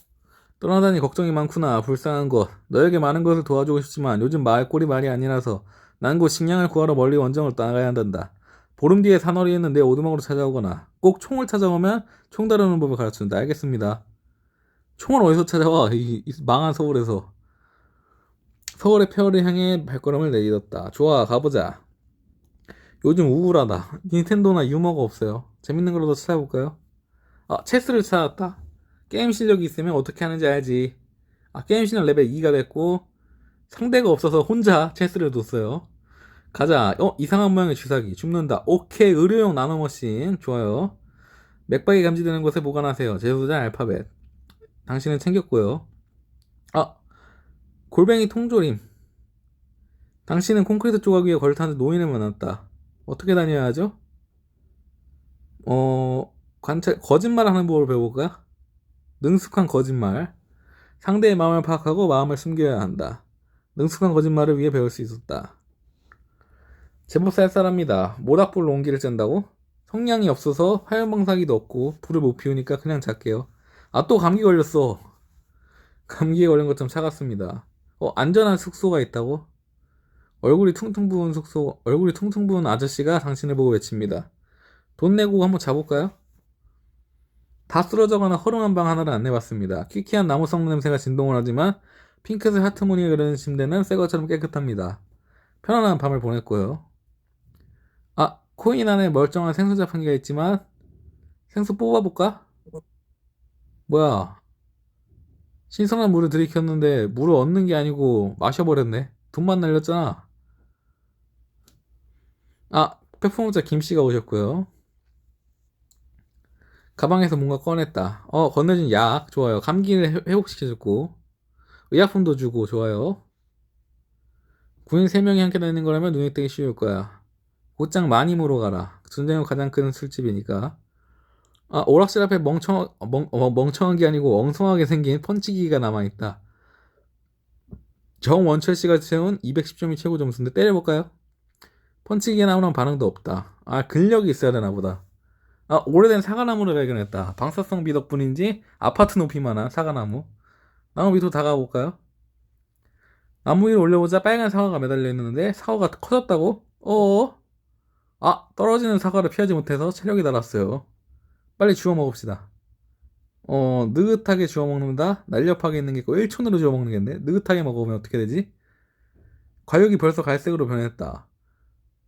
떠나다니 걱정이 많구나. 불쌍한 것. 너에게 많은 것을 도와주고 싶지만 요즘 마을 꼴이 말이 아니라서 난 곧 식량을 구하러 멀리 원정을 나가야 한단다. 보름 뒤에 사너리에 있는 내 오두막으로 찾아오거나 꼭 총을 찾아오면 총 다루는 법을 가르쳐준다. 알겠습니다. 총을 어디서 찾아와? 이 망한 서울에서. 서울의 폐허를 향해 발걸음을 내딛었다. 좋아, 가보자. 요즘 우울하다. 닌텐도나 유머가 없어요. 재밌는 거라도 찾아볼까요? 체스를 찾았다. 게임 실력이 있으면 어떻게 하는지 알지. 게임 실력 레벨 2가 됐고 상대가 없어서 혼자 체스를 뒀어요. 가자. 이상한 모양의 주사기. 죽는다. 오케이. 의료용 나노머신. 좋아요. 맥박이 감지되는 곳에 보관하세요. 제조자 알파벳. 당신은 챙겼고요. 골뱅이 통조림. 당신은 콘크리트 조각 위에 걸타는 노인을 만났다. 어떻게 다녀야 하죠? 거짓말하는 법을 배워볼까? 능숙한 거짓말. 상대의 마음을 파악하고 마음을 숨겨야 한다. 능숙한 거짓말을 위해 배울 수 있었다. 제법 쌀쌀합니다. 모닥불로 온기를 짠다고? 성냥이 없어서 화염방사기도 없고 불을 못 피우니까 그냥 잘게요. 아, 또 감기 걸렸어. 감기에 걸린 것처럼 차갑습니다. 안전한 숙소가 있다고? 얼굴이 퉁퉁 부은 아저씨가 당신을 보고 외칩니다. 돈 내고 한번 자볼까요? 다 쓰러져가는 허름한 방 하나를 안내받습니다. 퀴퀴한 나무성 냄새가 진동을 하지만 핑크색 하트 무늬가 그려진 침대는 새 것처럼 깨끗합니다. 편안한 밤을 보냈고요. 아, 코인 안에 멀쩡한 생수 자판기가 있지만 생수 뽑아볼까? 뭐야, 신선한 물을 들이켰는데 물을 얻는 게 아니고 마셔버렸네. 돈만 날렸잖아. 아, 페퍼모자 김씨가 오셨고요. 가방에서 뭔가 꺼냈다. 건네준 약 좋아요. 감기를 회복시켜줬고 의약품도 주고 좋아요. 군인 3명이 함께 다니는 거라면 눈에 띄기 쉬울 거야. 곧장 많이 물어 가라. 전쟁 후 가장 큰 술집이니까. 아, 오락실 앞에 멍청한 게 아니고 엉성하게 생긴 펀치기가 남아있다. 정원철 씨가 채운 210점이 최고 점수인데 때려볼까요? 펀치기가 나오는 반응도 없다. 아, 근력이 있어야 되나 보다. 아, 오래된 사과나무를 발견했다. 방사성 비 덕분인지 아파트 높이만한 사과나무. 나무 밑으로 다가볼까요? 나무 위로 올려보자 빨간 사과가 매달려 있는데 사과가 커졌다고? 어어? 아, 떨어지는 사과를 피하지 못해서 체력이 달았어요. 빨리 주워 먹읍시다. 느긋하게 주워 먹는다? 날렵하게 있는 게 있고 1촌으로 주워 먹는 게 있는데 느긋하게 먹으면 어떻게 되지? 과육이 벌써 갈색으로 변했다.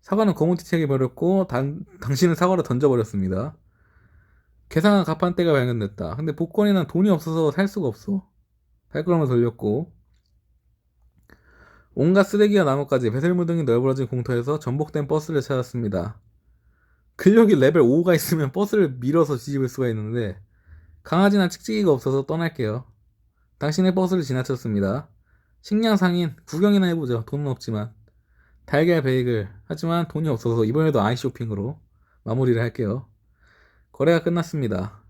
사과는 거무튀하게 버렸고 당신은 사과를 던져버렸습니다. 계산한 가판대가 발견됐다. 근데 복권이난 돈이 없어서 살 수가 없어. 발걸음을 돌렸고 온갖 쓰레기와 나무까지 배설물등이 널브러진 공터에서 전복된 버스를 찾았습니다. 근력이 레벨 5가 있으면 버스를 밀어서 뒤집을 수가 있는데 강아지나 찍찍이가 없어서 떠날게요. 당신의 버스를 지나쳤습니다. 식량 상인 구경이나 해보죠. 돈은 없지만. 달걀 베이글 하지만 돈이 없어서 이번에도 아이쇼핑으로 마무리를 할게요. 거래가 끝났습니다.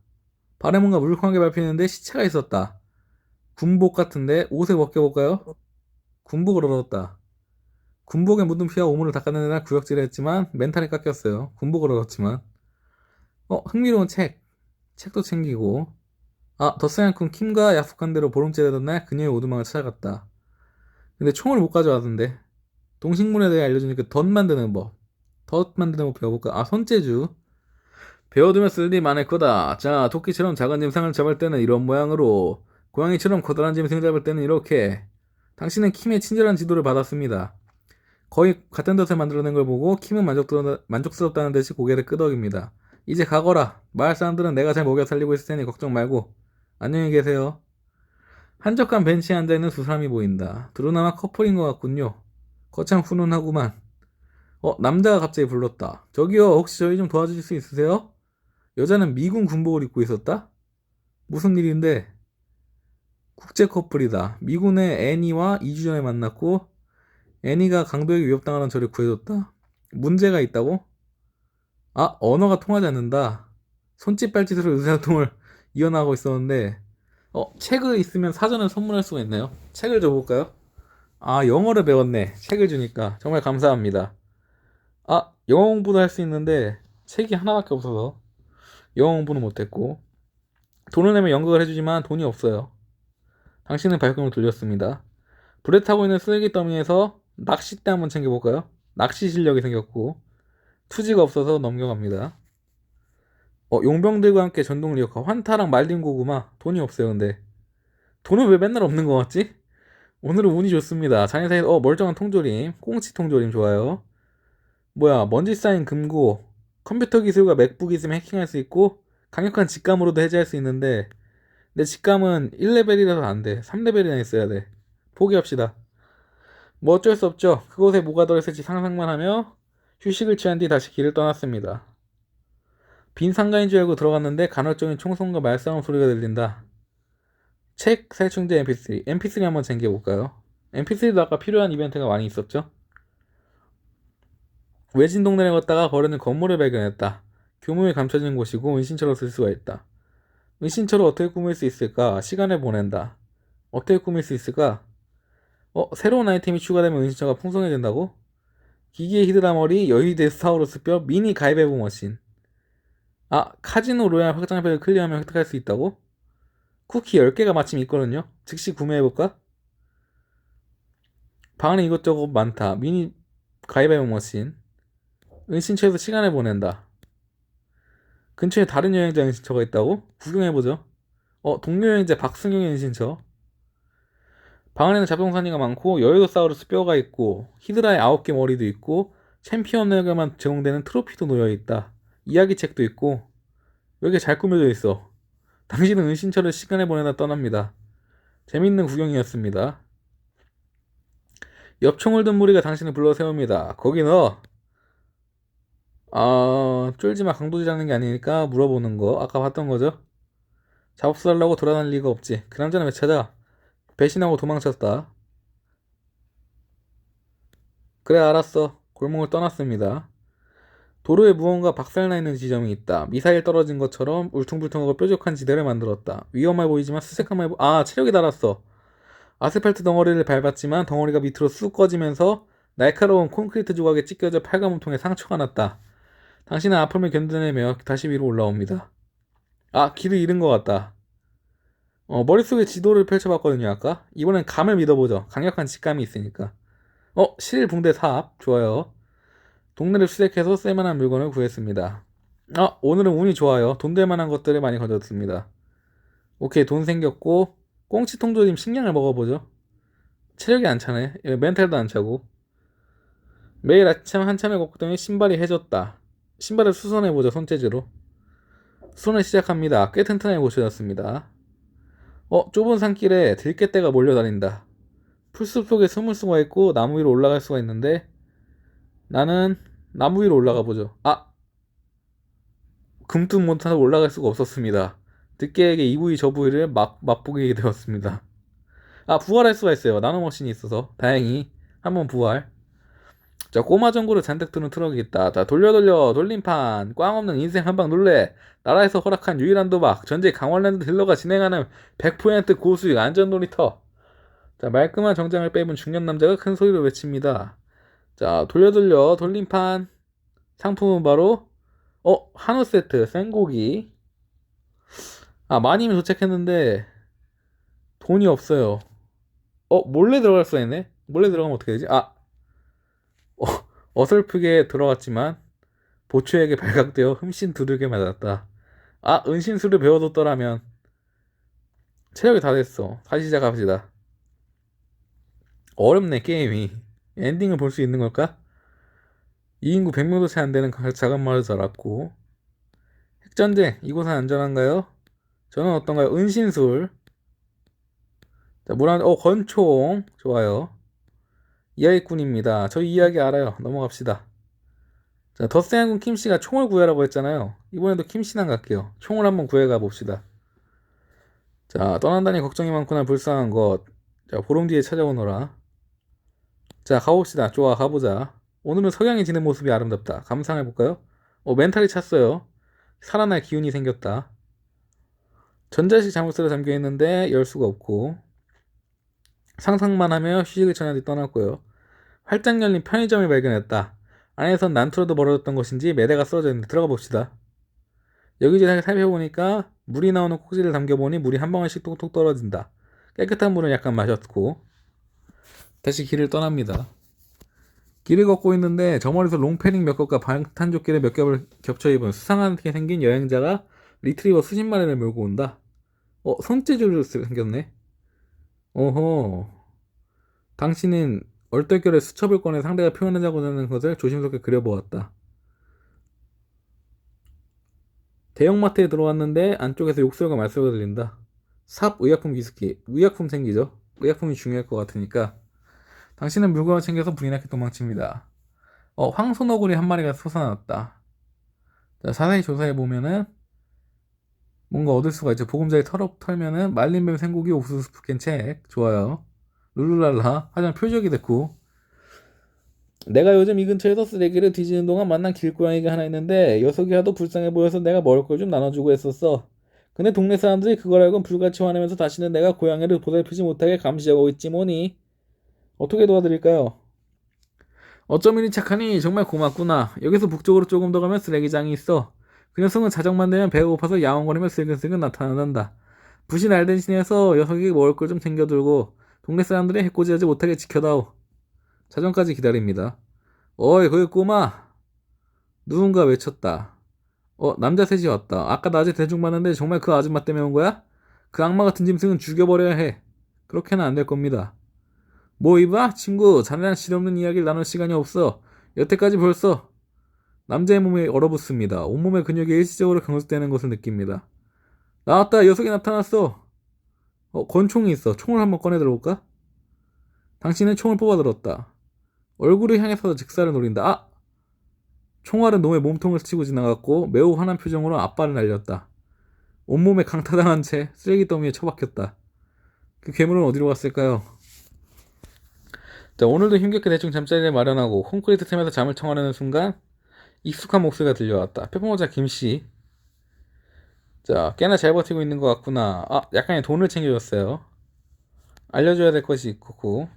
발에 뭔가 물컹하게 밟히는데 시체가 있었다. 군복 같은데 옷에 벗겨볼까요? 군복을 얻었다. 군복에 묻은 피와 오물을 닦아내느라 구역질을 했지만 멘탈이 깎였어요. 군복을 얻었지만. 흥미로운 책도 챙기고. 아, 더스양쿤 킴과 약속한 대로 보름째 되던 날 그녀의 오두막을 찾아갔다. 근데 총을 못 가져왔는데. 동식물에 대해 알려주는 그 덫 만드는 법. 덫 만드는 법 배워볼까? 아, 손재주. 배워두면 쓸 일이 많을 거다. 자, 토끼처럼 작은 짐승을 잡을 때는 이런 모양으로, 고양이처럼 커다란 짐승을 잡을 때는 이렇게. 당신은 킴의 친절한 지도를 받았습니다. 거의 같은 덫을 만들어낸 걸 보고 킴은 만족스럽다는 듯이 고개를 끄덕입니다. 이제 가거라. 마을 사람들은 내가 잘 먹여 살리고 있을 테니 걱정 말고. 안녕히 계세요. 한적한 벤치에 앉아있는 두 사람이 보인다. 두루나마 커플인 것 같군요. 거참 훈훈하구만. 남자가 갑자기 불렀다. 저기요, 혹시 저희 좀 도와주실 수 있으세요? 여자는 미군 군복을 입고 있었다? 무슨 일인데? 국제 커플이다. 미군의 애니와 2주 전에 만났고 애니가 강도에게 위협당하는 저를 구해줬다. 문제가 있다고? 아, 언어가 통하지 않는다. 손짓 발짓으로 의사소통을 이어나가고 있었는데 책을 있으면 사전을 선물할 수가 있나요? 책을 줘볼까요? 아, 영어를 배웠네. 책을 주니까 정말 감사합니다. 아, 영어 공부도 할 수 있는데 책이 하나밖에 없어서 영어 공부는 못했고 돈을 내면 연극을 해주지만 돈이 없어요. 당신은 발걸음을 돌렸습니다. 불에 타고 있는 쓰레기 더미에서 낚싯대 한번 챙겨볼까요? 낚시 실력이 생겼고 투지가 없어서 넘겨갑니다. 용병들과 함께 전동을 이어가 환타랑 말린 고구마 돈이 없어요. 근데 돈은 왜 맨날 없는 것 같지? 오늘은 운이 좋습니다. 장애사에서 멀쩡한 통조림 꽁치 통조림 좋아요. 뭐야, 먼지 쌓인 금고 컴퓨터 기술과 맥북 있으면 해킹할 수 있고 강력한 직감으로도 해제할 수 있는데 내 직감은 1레벨이라서 안돼. 3레벨이나 있어야 돼. 포기합시다. 뭐 어쩔 수 없죠. 그곳에 뭐가 들어있을지 상상만 하며 휴식을 취한 뒤 다시 길을 떠났습니다. 빈 상가인 줄 알고 들어갔는데 간헐적인 총성과 말싸움 소리가 들린다. 책 살충제 mp3 mp3 한번 챙겨볼까요? mp3도 아까 필요한 이벤트가 많이 있었죠. 외진 동네를 걷다가 버려진 건물을 발견했다. 교무에 감춰진 곳이고 은신처로 쓸 수가 있다. 은신처를 어떻게 꾸밀 수 있을까? 시간을 보낸다. 어떻게 꾸밀 수 있을까? 새로운 아이템이 추가되면 은신처가 풍성해진다고? 기기의 히드라 머리, 여의대 스타우루스 뼈, 미니 가위바위보 머신. 카지노 로얄 확장팩을 클리어하면 획득할 수 있다고? 쿠키 10개가 마침 있거든요. 즉시 구매해볼까? 방 안에 이것저것 많다. 미니 가위바위보 머신. 은신처에서 시간을 보낸다. 근처에 다른 여행자 은신처가 있다고? 구경해보죠. 동료 여행자 박승용의 은신처. 방 안에는 잡동사니가 많고 여의도사우루스 뼈가 있고 히드라의 9개 머리도 있고 챔피언에게만 제공되는 트로피도 놓여있다. 이야기책도 있고 여기 잘 꾸며져 있어. 당신은 은신처를 시간에 보내다 떠납니다. 재밌는 구경이었습니다. 엽총을 든 무리가 당신을 불러 세웁니다. 거기 너 쫄지마. 강도지 잡는 게 아니니까 물어보는 거. 아까 봤던 거죠? 잡업수달라고 돌아다닐 리가 없지. 그 남자는 왜 찾아? 배신하고 도망쳤다. 그래 알았어. 골목을 떠났습니다. 도로에 무언가 박살나 있는 지점이 있다. 미사일 떨어진 것처럼 울퉁불퉁하고 뾰족한 지대를 만들었다. 위험해 보이지만 수색함에 체력이 달았어. 아스팔트 덩어리를 밟았지만 덩어리가 밑으로 쑥 꺼지면서 날카로운 콘크리트 조각에 찢겨져 팔가문통에 상처가 났다. 당신은 아픔을 견뎌내며 다시 위로 올라옵니다. 길을 잃은 것 같다. 머릿속에 지도를 펼쳐봤거든요 아까. 이번엔 감을 믿어보죠. 강력한 직감이 있으니까. 실붕대 삽 좋아요. 동네를 수색해서 쓸만한 물건을 구했습니다. 오늘은 운이 좋아요. 돈 될 만한 것들을 많이 가졌습니다. 오케이, 돈 생겼고 꽁치통조림 식량을 먹어보죠. 체력이 안 차네. 멘탈도 안 차고. 매일 아침 한참을 걷더니 신발이 해졌다. 신발을 수선해보죠. 손재주로. 수선을 시작합니다. 꽤 튼튼하게 고쳐졌습니다. 좁은 산길에 들깨떼가 몰려다닌다. 풀숲 속에 숨을 수가 있고 나무 위로 올라갈 수가 있는데 나는 나무 위로 올라가 보죠. 금뚝 못하고 올라갈 수가 없었습니다. 들깨에게 이 부위 저 부위를 맛보게 되었습니다. 부활할 수가 있어요. 나노머신이 있어서 다행히 한번 부활. 자, 꼬마 전구를 잔뜩 두는 트럭이 있다. 자, 돌려 돌림판 꽝 없는 인생 한방 놀래. 나라에서 허락한 유일한 도박 전제 강원랜드 딜러가 진행하는 100% 고수익 안전 놀이터. 자, 말끔한 정장을 빼입은 중년 남자가 큰 소리로 외칩니다. 자, 돌려 돌림판 상품은 바로 한우 세트 생고기. 많이면 도착했는데 돈이 없어요. 몰래 들어갈 수가 있네. 몰래 들어가면 어떻게 되지? 어설프게 들어갔지만 보초에게 발각되어 흠씬 두들겨 맞았다. 은신술을 배워뒀더라면. 체력이 다 됐어. 다시 시작합시다. 어렵네 게임이. 엔딩을 볼 수 있는 걸까? 이 인구 100명도 채 안 되는 작은 마을을 살았고. 핵전쟁 이곳은 안전한가요? 저는 어떤가요? 은신술. 자, 권총 좋아요. 이야기꾼입니다. 저 이야기 알아요. 넘어갑시다. 자, 덧세한군 김씨가 총을 구해라고 했잖아요. 이번에도 김씨나 갈게요. 총을 한번 구해가 봅시다. 자, 떠난다니 걱정이 많구나. 불쌍한 것. 자, 보름 뒤에 찾아오너라. 자, 가봅시다. 좋아, 가보자. 오늘은 석양이 지는 모습이 아름답다. 감상해볼까요? 멘탈이 찼어요. 살아날 기운이 생겼다. 전자식 자물쇠로 잠겨있는데 열 수가 없고. 상상만 하며 휴식을 취한 뒤 떠났고요. 활짝 열린 편의점을 발견했다. 안에선 난투로도 벌어졌던 것인지 매대가 쓰러져 있는데 들어가 봅시다. 여기저기 살펴보니까 물이 나오는 콕지를 담겨보니 물이 한 방울씩 톡톡 떨어진다. 깨끗한 물은 약간 마셨고 다시 길을 떠납니다. 길을 걷고 있는데 저 멀리서 롱패딩 몇 겹과 방탄조끼를 몇 겹을 겹쳐 입은 수상하게 생긴 여행자가 리트리버 수십 마리를 몰고 온다. 손재주로 생겼네. 어허. 당신은 얼떨결에 수첩을 꺼내 상대가 표현하자고 하는 것을 조심스럽게 그려보았다. 대형마트에 들어왔는데 안쪽에서 욕설과 말소리가 들린다. 삽 의약품 기습기. 의약품 생기죠. 의약품이 중요할 것 같으니까. 당신은 물건을 챙겨서 불이 나게 도망칩니다. 황소너구리 한 마리가 솟아났다. 자, 자세히 조사해보면은 뭔가 얻을 수가 있죠. 보금자리 털면은 말린뱀 생고기 옥수수 캔 책. 좋아요. 룰루랄라. 하지만 표적이 됐고. 내가 요즘 이 근처에서 쓰레기를 뒤지는 동안 만난 길고양이가 하나 있는데 녀석이 하도 불쌍해 보여서 내가 먹을 걸 좀 나눠주고 했었어. 근데 동네 사람들이 그걸 알고 불같이 화내면서 다시는 내가 고양이를 보살피지 못하게 감시하고 있지 뭐니. 어떻게 도와드릴까요? 어쩜 이리 착하니 정말 고맙구나. 여기서 북쪽으로 조금 더 가면 쓰레기장이 있어. 그 녀석은 자정만 되면 배가 고파서 야옹거리며 슬근슬근 나타난다. 부시 날 대신해서 녀석이 먹을 걸 좀 챙겨들고 동네 사람들이 해코지하지 못하게 지켜다오. 자정까지 기다립니다. 어이 거기 꼬마. 누군가 외쳤다. 남자 셋이 왔다. 아까 낮에 대충 봤는데 정말 그 아줌마 때문에 온 거야? 그 악마 같은 짐승은 죽여버려야 해. 그렇게는 안 될 겁니다. 뭐 이봐 친구 자네랑 실없는 이야기를 나눌 시간이 없어. 여태까지 벌써 남자의 몸에 얼어붙습니다. 온몸의 근육이 일시적으로 경직되는 것을 느낍니다. 나왔다 녀석이 나타났어. 권총이 있어. 총을 한번 꺼내 들어볼까? 당신은 총을 뽑아 들었다. 얼굴을 향해서 직사를 노린다. 총알은 놈의 몸통을 치고 지나갔고 매우 화난 표정으로 앞발을 날렸다. 온몸에 강타당한 채 쓰레기 더미에 처박혔다. 그 괴물은 어디로 갔을까요? 자, 오늘도 힘겹게 대충 잠자리를 마련하고 콘크리트 틈에서 잠을 청하려는 순간 익숙한 목소리가 들려왔다. 페퍼모자 김씨. 자, 꽤나 잘 버티고 있는 것 같구나. 약간의 돈을 챙겨줬어요. 알려줘야 될 것이 있고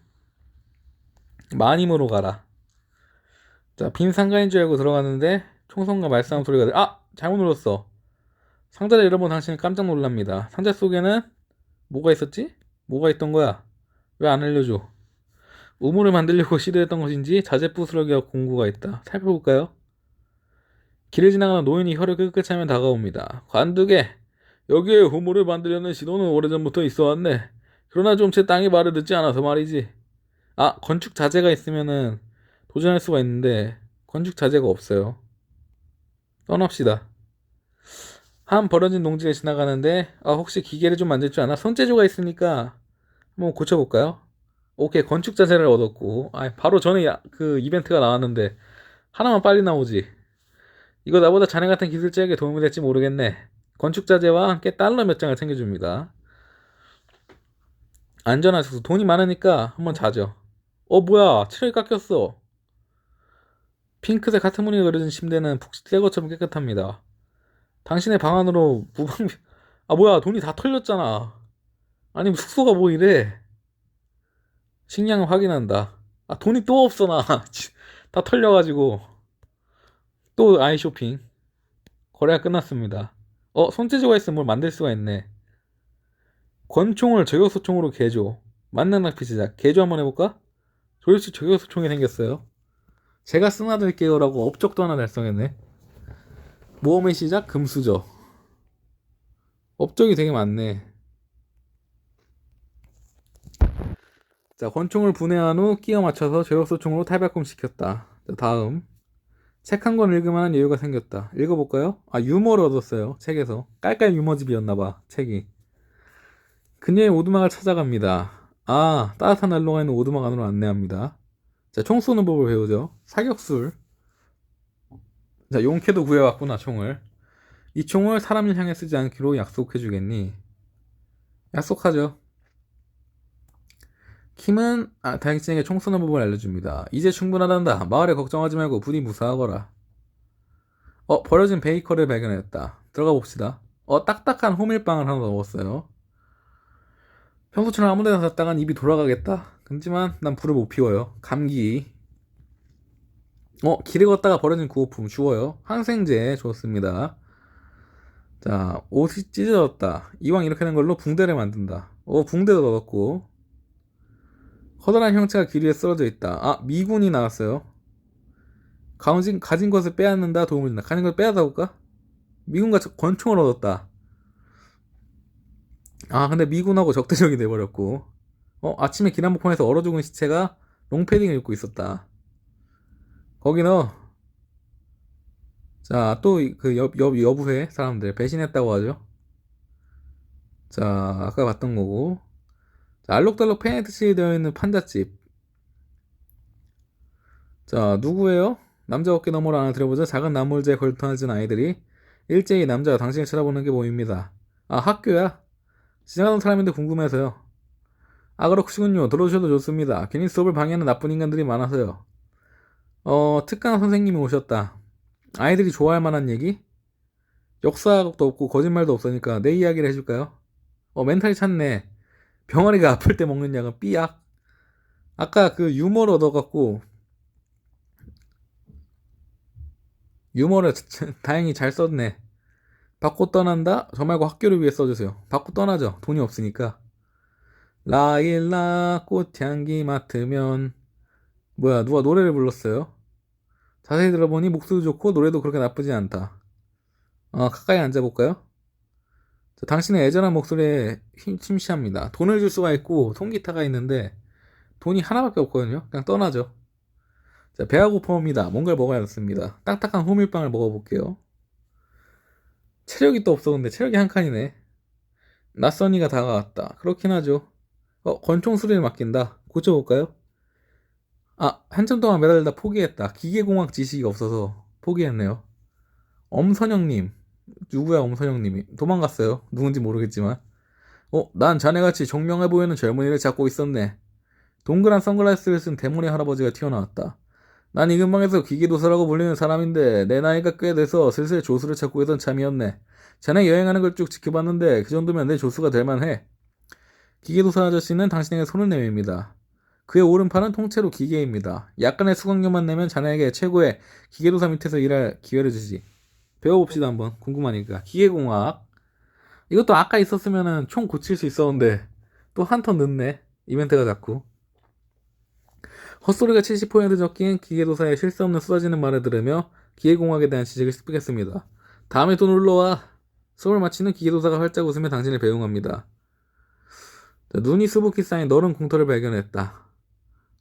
마님으로 가라. 자, 빈 상자인 줄 알고 들어갔는데 총성과 말싸움 소리가 잘못 눌렀어. 상자를 열어본 당신은 깜짝 놀랍니다. 상자 속에는 뭐가 있었지? 뭐가 있던 거야? 왜 안 알려줘? 우물을 만들려고 시도했던 것인지 자재부스러기와 공구가 있다. 살펴볼까요? 길을 지나가는 노인이 혀를 끌끌 차며 다가옵니다. 관두게! 여기에 우물을 만들려는 시도는 오래전부터 있어왔네. 그러나 좀 제 땅의 말을 듣지 않아서 말이지. 건축 자재가 있으면은 도전할 수가 있는데 건축 자재가 없어요. 떠납시다. 한 버려진 농지를 지나가는데 혹시 기계를 좀 만질 줄 아나? 손재주가 있으니까 한번 고쳐볼까요? 오케이 건축 자재를 얻었고 바로 전에 그 이벤트가 나왔는데 하나만 빨리 나오지. 이거 나보다 자네 같은 기술자에게 도움이 될지 모르겠네. 건축 자재와 함께 달러 몇 장을 챙겨줍니다. 안전하셔서 돈이 많으니까 한번 자죠. 뭐야 칠을 깎였어. 핑크색 하트 무늬가 그려진 침대는 푹 새 것처럼 깨끗합니다. 당신의 방 안으로 무방비 뭐야 돈이 다 털렸잖아. 아니 숙소가 뭐 이래. 식량을 확인한다. 돈이 또 없어 나. 다 털려가지고 또 아이 쇼핑. 거래가 끝났습니다. 손재주가 있으면 뭘 만들 수가 있네. 권총을 저격수총으로 개조. 만능 낚시 제작. 개조 한번 해볼까? 조립식 저격수총이 생겼어요. 제가 쓰나들게요라고 업적도 하나 달성했네. 모험의 시작 금수저. 업적이 되게 많네. 자, 권총을 분해한 후 끼워 맞춰서 저격수총으로 탈바꿈시켰다. 자, 다음. 책 한 권 읽을만한 여유가 생겼다. 읽어볼까요? 유머를 얻었어요. 책에서. 깔깔 유머집이었나봐. 책이. 그녀의 오두막을 찾아갑니다. 따뜻한 난로가 있는 오두막 안으로 안내합니다. 자, 총 쏘는 법을 배우죠. 사격술. 자, 용케도 구해왔구나, 총을. 이 총을 사람을 향해 쓰지 않기로 약속해주겠니? 약속하죠. 킴은 다행신에게 총 쏘는 법을 알려줍니다. 이제 충분하단다. 마을에 걱정하지 말고 부디 무사하거라. 버려진 베이커를 발견했다. 들어가 봅시다. 딱딱한 호밀빵을 하나 넣었어요. 평소처럼 아무데나 샀다간 입이 돌아가겠다. 하지만 난 불을 못 피워요. 감기. 길을 걷다가 버려진 구호품 주워요. 항생제 좋습니다. 자, 옷이 찢어졌다. 이왕 이렇게 하는 걸로 붕대를 만든다. 붕대도 얻었고. 커다란 형체가 길 위에 쓰러져 있다. 미군이 나왔어요. 가진 것을 빼앗는다. 도움을 준다. 가진 것을 빼앗아 볼까? 미군과 권총을 얻었다. 근데 미군하고 적대적이 돼버렸고. 아침에 기남복판에서 얼어 죽은 시체가 롱패딩을 입고 있었다. 거기 넣어. 자, 또 그 여부의 사람들 배신했다고 하죠. 자, 아까 봤던 거고. 자, 알록달록 페인트 칠되어 있는 판잣집. 자, 누구예요? 남자 어깨 너머로 안을 들여보자 작은 나물재에 걸터앉은 아이들이 일제히 남자가 당신을 쳐다보는 게 보입니다. 학교야? 지나가던 사람인데 궁금해서요. 그렇군요. 들어오셔도 좋습니다. 괜히 수업을 방해하는 나쁜 인간들이 많아서요. 특강 선생님이 오셨다. 아이들이 좋아할 만한 얘기? 역사도 없고 거짓말도 없으니까 내 이야기를 해줄까요? 멘탈이 찼네. 병아리가 아플 때 먹는 약은 삐약. 아까 그 유머를 얻어갖고 유머를 다행히 잘 썼네. 받고 떠난다? 저 말고 학교를 위해 써주세요. 받고 떠나죠. 돈이 없으니까. 라일락 꽃향기 맡으면 뭐야 누가 노래를 불렀어요? 자세히 들어보니 목소리 좋고 노래도 그렇게 나쁘지 않다. 가까이 앉아볼까요? 자, 당신의 애절한 목소리에 심취합니다. 돈을 줄 수가 있고 통기타가 있는데 돈이 하나밖에 없거든요. 그냥 떠나죠. 자, 배가 고파옵니다. 뭔가를 먹어야겠습니다. 딱딱한 호밀빵을 먹어볼게요. 체력이 또 없어. 근데 체력이 한 칸이네. 낯선이가 다가왔다. 그렇긴 하죠. 권총 수리를 맡긴다. 고쳐볼까요? 한참 동안 매달리다 포기했다. 기계공학 지식이 없어서 포기했네요. 엄선영님. 누구야, 엄선영님이? 도망갔어요. 누군지 모르겠지만. 난 자네같이 정명해 보이는 젊은이를 찾고 있었네. 동그란 선글라스를 쓴 대머리 할아버지가 튀어나왔다. 난 이 근방에서 기계도사라고 불리는 사람인데 내 나이가 꽤 돼서 슬슬 조수를 찾고 있던 참이었네. 자네 여행하는 걸 쭉 지켜봤는데 그 정도면 내 조수가 될 만해. 기계도사 아저씨는 당신에게 손을 내밉니다. 그의 오른팔은 통째로 기계입니다. 약간의 수강료만 내면 자네에게 최고의 기계도사 밑에서 일할 기회를 주지. 배워봅시다 한번. 궁금하니까. 기계공학. 이것도 아까 있었으면 총 고칠 수 있었는데 또 한 턴 늦네. 이벤트가 자꾸. 헛소리가 70% 적긴 기계도사의 실수 없는 쏟아지는 말을 들으며 기계공학에 대한 지식을 습득했습니다. 다음에 또 놀러와. 수업을 마치는 기계도사가 활짝 웃으며 당신을 배웅합니다. 자, 눈이 수북히 쌓인 너른 공터를 발견했다.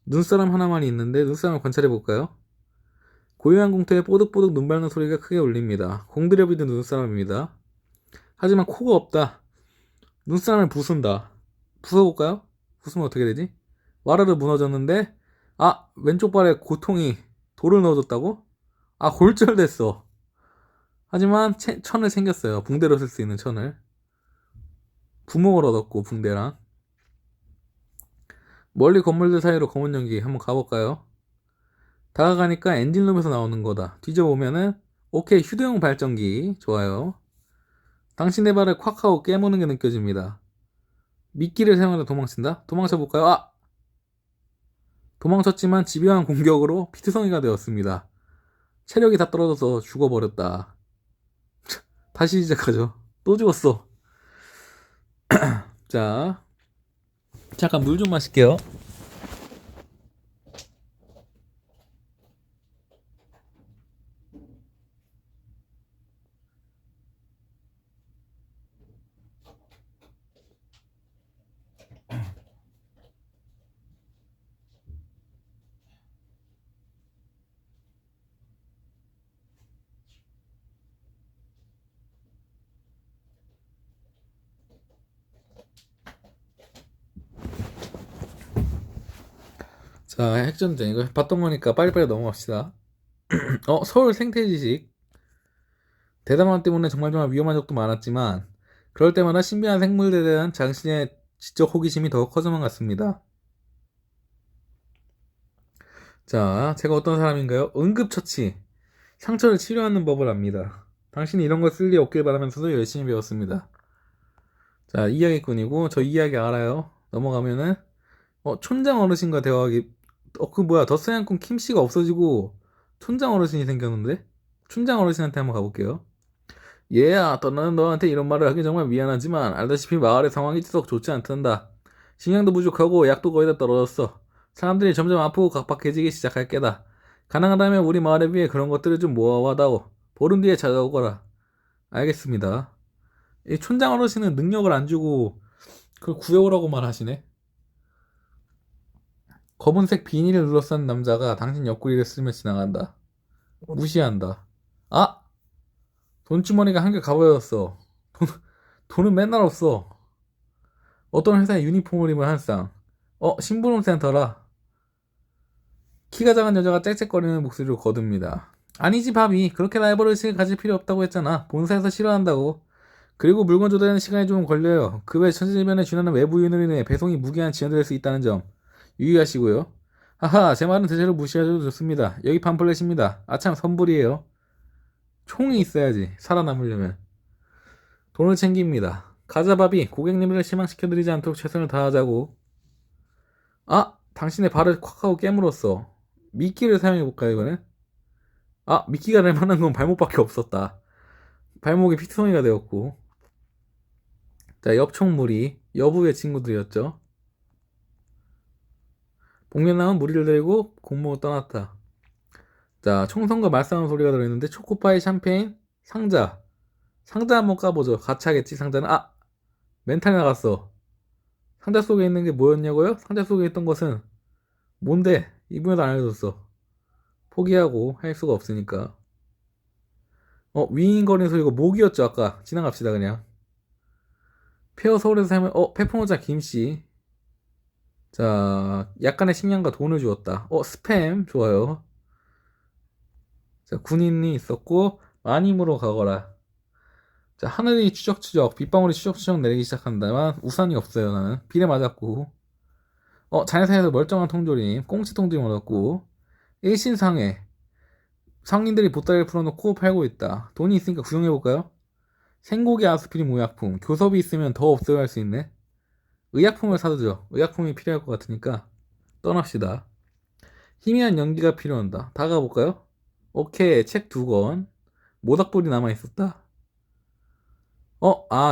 눈사람 하나만 있는데 눈사람을 관찰해볼까요? 고요한 공터에 뽀득뽀득 눈 밟는 소리가 크게 울립니다. 공들여 비든 눈사람입니다. 하지만 코가 없다. 눈사람을 부순다. 부숴볼까요? 부수면 어떻게 되지? 와르르 무너졌는데 왼쪽 발에 고통이 돌을 넣어줬다고? 골절됐어. 하지만 천을 챙겼어요. 붕대로 쓸 수 있는 천을. 구멍을 얻었고 붕대랑. 멀리 건물들 사이로 검은 연기 한번 가볼까요? 다가가니까 엔진룸에서 나오는 거다. 뒤져보면은 오케이 휴대용 발전기 좋아요. 당신의 발을 콱 하고 깨무는 게 느껴집니다. 미끼를 사용하다 도망친다? 도망쳐볼까요? 도망쳤지만 집요한 공격으로 피투성이가 되었습니다. 체력이 다 떨어져서 죽어버렸다. 다시 시작하죠. 또 죽었어. 자, 잠깐 물 좀 마실게요. 자, 핵전쟁 이거 봤던 거니까 빨리빨리 넘어갑시다. 서울 생태지식. 대담함 때문에 정말 위험한 적도 많았지만 그럴 때마다 신비한 생물들에 대한 당신의 지적 호기심이 더욱 커져만 갔습니다. 자, 제가 어떤 사람인가요? 응급처치. 상처를 치료하는 법을 압니다. 당신이 이런 걸 쓸 리 없길 바라면서도 열심히 배웠습니다. 자, 이야기꾼이고 저 이야기 알아요. 넘어가면은 촌장 어르신과 대화하기. 더스양꾼 킴씨가 없어지고 촌장 어르신이 생겼는데? 촌장 어르신한테 한번 가볼게요. 얘야, 떠나는 너한테 이런 말을 하기 정말 미안하지만 알다시피 마을의 상황이 썩 좋지 않단다. 식량도 부족하고 약도 거의 다 떨어졌어. 사람들이 점점 아프고 각박해지기 시작할 게다. 가능하다면 우리 마을에 비해 그런 것들을 좀 모아와다오. 보름 뒤에 찾아오거라. 알겠습니다. 이 촌장 어르신은 능력을 안 주고 그걸 구해오라고만 하시네. 검은색 비닐을 둘러싼 남자가 당신 옆구리를 쓸며 지나간다. 무시한다. 돈주머니가 한결 가버렸어. 돈은 맨날 없어. 어떤 회사에 유니폼을 입은 한 쌍. 심부름 센터라. 키가 작은 여자가 짹짹거리는 목소리로 거듭니다. 아니지 바비. 그렇게 라이벌의식을 가질 필요 없다고 했잖아. 본사에서 싫어한다고. 그리고 물건 조달하는 시간이 좀 걸려요. 그 외 천재지변에 준하는 외부 요인으로 인해 배송이 무기한 지연될 수 있다는 점 유의하시고요. 아하, 제 말은 대체로 무시하셔도 좋습니다. 여기 팜플렛입니다. 아참, 선불이에요. 총이 있어야지, 살아남으려면. 돈을 챙깁니다. 가자밥이 고객님을 실망시켜드리지 않도록 최선을 다하자고. 아, 당신의 발을 콱 하고 깨물었어. 미끼를 사용해볼까요, 이번엔? 아, 미끼가 될 만한 건 발목밖에 없었다. 발목이 피투성이가 되었고. 자, 엽총무리, 여부의 친구들이었죠. 복면나무 무리를 들고 공목을 떠났다. 자, 총성과 말싸움 소리가 들어있는데 초코파이, 샴페인, 상자. 상자 한번 까보죠. 가차겠지, 상자는. 아! 멘탈 나갔어. 상자 속에 있는 게 뭐였냐고요? 상자 속에 있던 것은 뭔데? 이분에도 안 알려줬어. 포기하고 할 수가 없으니까. 윙윙거리는 소리가 목이었죠, 아까. 지나갑시다, 그냥. 페어 서울에서 살면, 페퍼모자 김씨. 자, 약간의 식량과 돈을 주었다. 스팸. 좋아요. 자, 군인이 있었고, 마님으로 가거라. 자, 하늘이 추적추적, 빗방울이 추적추적 내리기 시작한다만, 우산이 없어요, 나는. 비에 맞았고. 자연사에서 멀쩡한 통조림, 꽁치 통조림 얻었고, 일신상해. 상인들이 보따리를 풀어놓고 팔고 있다. 돈이 있으니까 구경해볼까요? 생고기 아스피린 모약품. 교섭이 있으면 더 없어야 할 수 있네. 의약품을 사두죠. 의약품이 필요할 것 같으니까 떠납시다. 희미한 연기가 필요한다. 다가볼까요? 오케이, 책 2권. 모닥불이 남아있었다.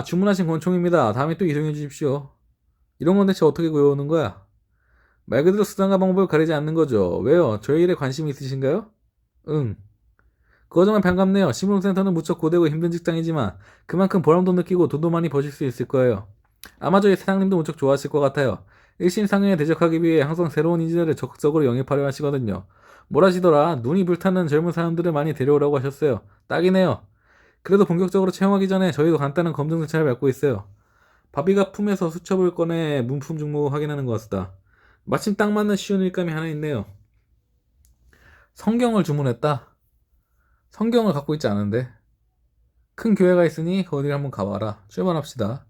주문하신 권총입니다. 다음에 또 이동해 주십시오. 이런 건 대체 어떻게 구해오는 거야? 말 그대로 수단과 방법을 가리지 않는 거죠. 왜요? 저희 일에 관심 있으신가요? 응. 그거 정말 반갑네요. 신문센터는 무척 고되고 힘든 직장이지만 그만큼 보람도 느끼고 돈도 많이 버실 수 있을 거예요. 아마 저희 사장님도 무척 좋아하실 것 같아요. 일신상회에 대적하기 위해 항상 새로운 인재들을 적극적으로 영입하려 하시거든요. 뭘 하시더라? 눈이 불타는 젊은 사람들을 많이 데려오라고 하셨어요. 딱이네요. 그래도 본격적으로 채용하기 전에 저희도 간단한 검증 절차를 밟고 있어요. 바비가 품에서 수첩을 꺼내 문품 중목 확인하는 것 같다. 마침 딱 맞는 쉬운 일감이 하나 있네요. 성경을 주문했다. 성경을 갖고 있지 않은데. 큰 교회가 있으니 거기 한번 가봐라. 출발합시다.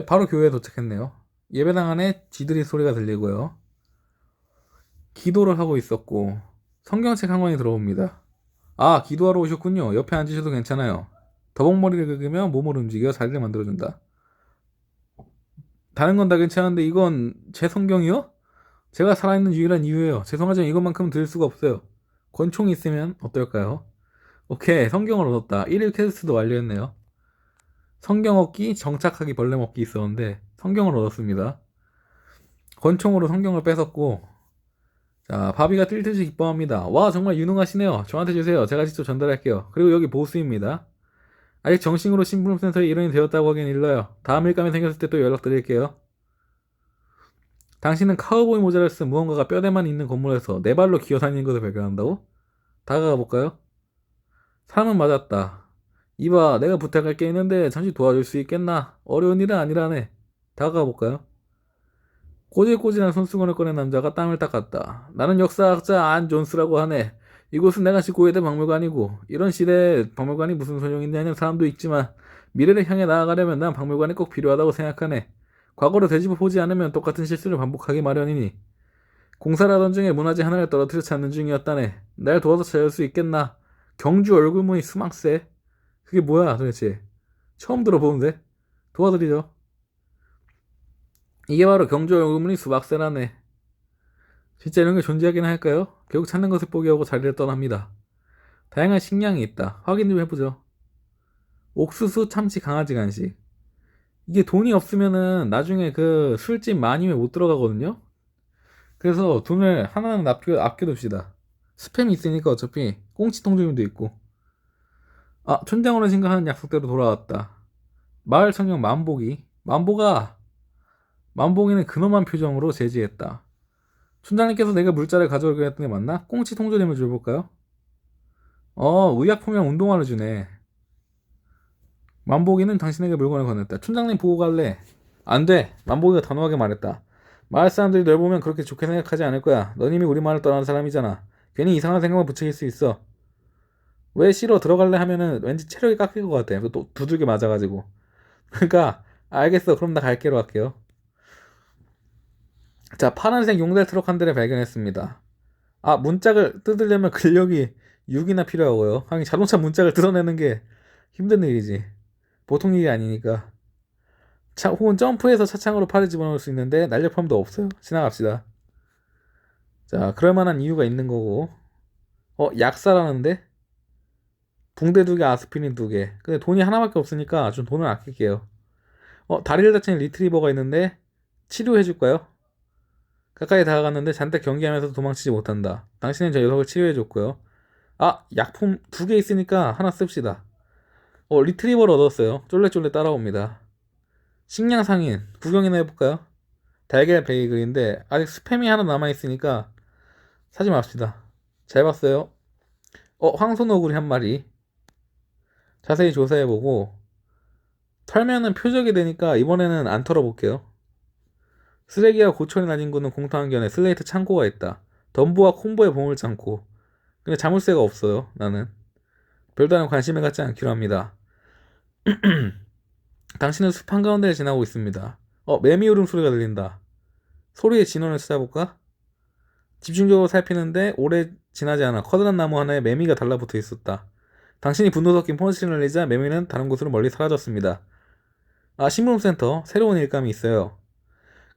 바로 교회에 도착했네요. 예배당 안에 쥐들이 소리가 들리고요. 기도를 하고 있었고, 성경책 한 권이 들어옵니다. 아, 기도하러 오셨군요. 옆에 앉으셔도 괜찮아요. 더벅머리를 긁으며 몸을 움직여 자리를 만들어준다. 다른 건 다 괜찮은데 이건 제 성경이요? 제가 살아있는 유일한 이유예요. 죄송하지만 이것만큼은 드릴 수가 없어요. 권총이 있으면 어떨까요? 오케이, 성경을 얻었다. 1일 퀘스트도 완료했네요. 성경 얻기, 정착하기, 벌레 먹기 있었는데 성경을 얻었습니다. 권총으로 성경을 뺏었고, 자, 바비가 뛸 듯이 기뻐합니다. 와, 정말 유능하시네요. 저한테 주세요. 제가 직접 전달할게요. 그리고 여기 보수입니다. 아직 정식으로 신분센터에 일원이 되었다고 하긴 일러요. 다음 일감이 생겼을 때 또 연락드릴게요. 당신은 카우보이 모자를 쓴 무언가가 뼈대만 있는 건물에서 네 발로 기어다니는 것을 발견한다고? 다가가 볼까요? 사람은 맞았다. 이봐, 내가 부탁할 게 있는데 잠시 도와줄 수 있겠나? 어려운 일은 아니라네. 다가가 볼까요? 꼬질꼬질한 손수건을 꺼낸 남자가 땀을 닦았다. 나는 역사학자 안 존스라고 하네. 이곳은 내가 고해된 박물관이고 이런 시대에 박물관이 무슨 소용이 있냐는 사람도 있지만 미래를 향해 나아가려면 난 박물관이 꼭 필요하다고 생각하네. 과거를 되짚어 보지 않으면 똑같은 실수를 반복하기 마련이니. 공사를 하던 중에 문화재 하나를 떨어뜨려 찾는 중이었다네. 날 도와서 찾을 수 있겠나? 경주 얼굴무늬 수막새? 그게 뭐야 도대체? 처음 들어보는데? 도와드리죠. 이게 바로 경주 얼굴무늬 수박새라네. 진짜 이런 게 존재하긴 할까요? 결국 찾는 것을 포기하고 자리를 떠납니다. 다양한 식량이 있다. 확인 좀 해보죠. 옥수수, 참치, 강아지 간식. 이게 돈이 없으면은 나중에 그 술집 많이면 못 들어가거든요? 그래서 돈을 하나는 아껴둡시다. 스팸이 있으니까 어차피 꽁치 통조림도 있고. 아, 촌장으로 생각하는 약속대로 돌아왔다. 마을 청년 만복이. 만복이는 근엄한 표정으로 제지했다. 촌장님께서 내가 물자를 가져오기로 했던 게 맞나? 꽁치 통조림을 줘볼까요? 의약품이랑 운동화를 주네. 만복이는 당신에게 물건을 건넸다. 촌장님 보고 갈래? 안 돼. 만복이가 단호하게 말했다. 마을 사람들이 널 보면 그렇게 좋게 생각하지 않을 거야. 넌 이미 우리 마을을 떠난 사람이잖아. 괜히 이상한 생각만 부추길 수 있어. 왜 싫어? 들어갈래 하면은 왠지 체력이 깎일 것 같아. 또 두들겨 맞아가지고. 그러니까 알겠어. 그럼 나 갈게로 할게요. 자, 파란색 용달 트럭 한 대를 발견했습니다. 아, 문짝을 뜯으려면 근력이 6이나 필요하고요. 하긴 자동차 문짝을 뜯어내는 게 힘든 일이지. 보통 일이 아니니까. 차, 혹은 점프해서 차창으로 팔을 집어넣을 수 있는데 날렵함도 없어요. 지나갑시다. 자, 그럴 만한 이유가 있는 거고. 약사라는데? 붕대 2개, 아스피린 2개. 근데 돈이 하나밖에 없으니까 좀 돈을 아낄게요. 다리를 다친 리트리버가 있는데 치료해줄까요? 가까이 다가갔는데 잔뜩 경계하면서 도망치지 못한다. 당신은 저 녀석을 치료해줬고요. 아, 약품 2개 있으니까 하나 씁시다. 리트리버를 얻었어요. 쫄래쫄래 따라옵니다. 식량 상인 구경이나 해볼까요? 달걀 베이글인데 아직 스팸이 하나 남아있으니까 사지 맙시다. 잘 봤어요. 황소너구리 한 마리. 자세히 조사해보고 털면은 표적이 되니까 이번에는 안 털어볼게요. 쓰레기와 고철이 낮은 곳은 공터한견에 슬레이트 창고가 있다. 덤보와 콤보의 보물창고. 근데 자물쇠가 없어요. 나는 별다른 관심을 갖지 않기로 합니다. 당신은 숲 한가운데를 지나고 있습니다. 매미 울음소리가 들린다. 소리의 진원을 찾아볼까? 집중적으로 살피는데 오래 지나지 않아 커다란 나무 하나에 매미가 달라붙어 있었다. 당신이 분노 섞인 펀치를 날리자 매미는 다른 곳으로 멀리 사라졌습니다. 아, 신문센터 새로운 일감이 있어요.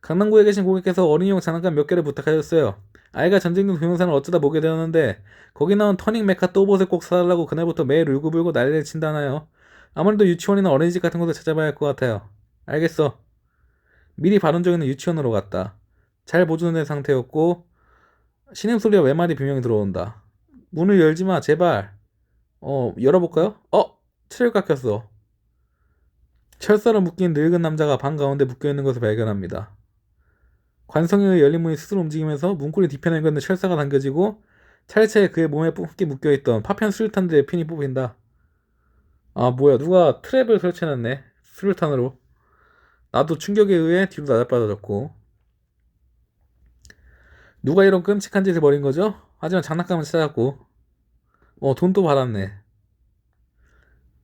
강남구에 계신 고객께서 어린이용 장난감 몇 개를 부탁하셨어요. 아이가 전쟁 중 동영상을 어쩌다 보게 되었는데 거기 나온 터닝 메카 또봇을 꼭 사달라고 그날부터 매일 울고불고 난리를 친다나요. 아무래도 유치원이나 어린이집 같은 곳을 찾아봐야 할 것 같아요. 알겠어. 미리 받은 적있는 유치원으로 갔다. 잘 보존된 상태였고 신음소리와 외마디 비명이 들어온다. 문을 열지마 제발. 열어볼까요? 트를 깎였어. 철사로 묶인 늙은 남자가 방 가운데 묶여있는 것을 발견합니다. 관성에 의해 열린 문이 스스로 움직이면서 문고리 뒤편에 있는 철사가 당겨지고 차례차례 그의 몸에 뿜게 묶여있던 파편 수류탄들의 핀이 뽑힌다. 아, 뭐야, 누가 트랩을 설치해놨네. 수류탄으로. 나도 충격에 의해 뒤로 나자빠졌고. 누가 이런 끔찍한 짓을 벌인 거죠? 하지만 장난감을 찾았고. 돈도 받았네.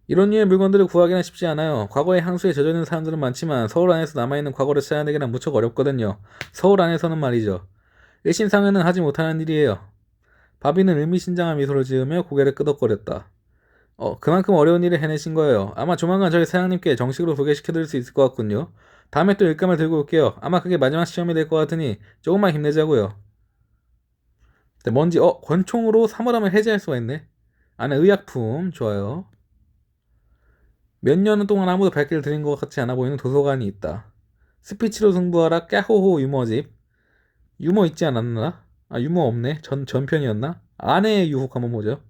이런 류의 물건들을 구하기는 쉽지 않아요. 과거의 향수에 젖어있는 사람들은 많지만 서울 안에서 남아있는 과거를 찾아내기는 무척 어렵거든요. 서울 안에서는 말이죠. 일신상회는 하지 못하는 일이에요. 바비는 의미심장한 미소를 지으며 고개를 끄덕거렸다. 그만큼 어려운 일을 해내신 거예요. 아마 조만간 저희 사장님께 정식으로 소개시켜드릴 수 있을 것 같군요. 다음에 또 일감을 들고 올게요. 아마 그게 마지막 시험이 될 것 같으니 조금만 힘내자고요. 뭔지 권총으로 사물함을 해제할 수가 있네. 안에 의약품 좋아요. 몇 년 동안 아무도 발길을 들인 것 같지 않아 보이는 도서관이 있다. 스피치로 승부하라 깨호호 유머집. 유머 있지 않았나? 아, 유머 없네. 전편이었나? 아내의 유혹 한번 보죠.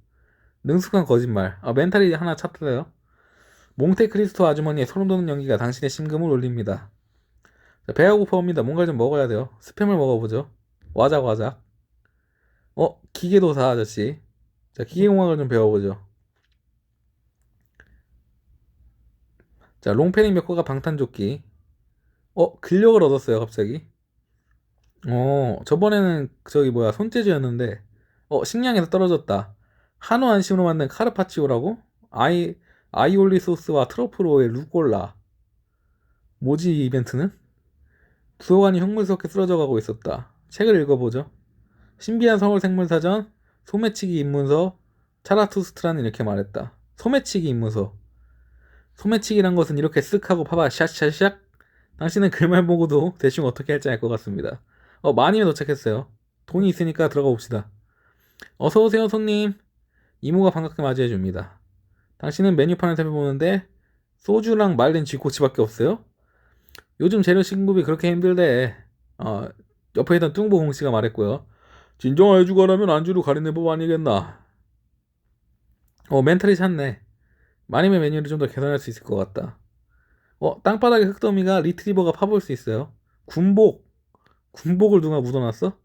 능숙한 거짓말. 멘탈이 하나 찼어요. 몽테크리스토 아주머니의 소름 돋는 연기가 당신의 심금을 울립니다. 자, 배가 고파옵니다. 뭔가 좀 먹어야 돼요. 스팸을 먹어보죠. 와작와작. 기계도사 아저씨. 자, 기계공학을 좀 배워보죠. 자, 롱패딩 몇 개가 방탄조끼. 근력을 얻었어요, 갑자기. 저번에는 저기 뭐야, 손재주였는데, 식량에서 떨어졌다. 한우 안심으로 만든 카르파치오라고? 아이올리 소스와 트러플로의 루꼴라. 뭐지, 이 이벤트는? 도서관이 흉물스럽게 쓰러져 가고 있었다. 책을 읽어보죠. 신비한 서울 생물사전, 소매치기 입문서, 차라투스트라는 이렇게 말했다. 소매치기 입문서. 소매치기란 것은 이렇게 쓱 하고 파봐 샷샷샷. 당신은 글만 보고도 대충 어떻게 할지 알 것 같습니다. 마님에 도착했어요. 돈이 있으니까 들어가 봅시다. 어서오세요 손님. 이모가 반갑게 맞이해줍니다. 당신은 메뉴판을 살펴보는데 소주랑 말린 쥐꼬치밖에 없어요? 요즘 재료 신급이 그렇게 힘들대. 옆에 있던 뚱보 공씨가 말했고요. 진정한 해주가라면 안주로 가리는 법 아니겠나. 멘탈이 찼네. 마님의 메뉴를 좀 더 개선할 수 있을 것 같다. 땅바닥에 흙더미가 리트리버가 파볼 수 있어요. 군복을 누가 묻어놨어?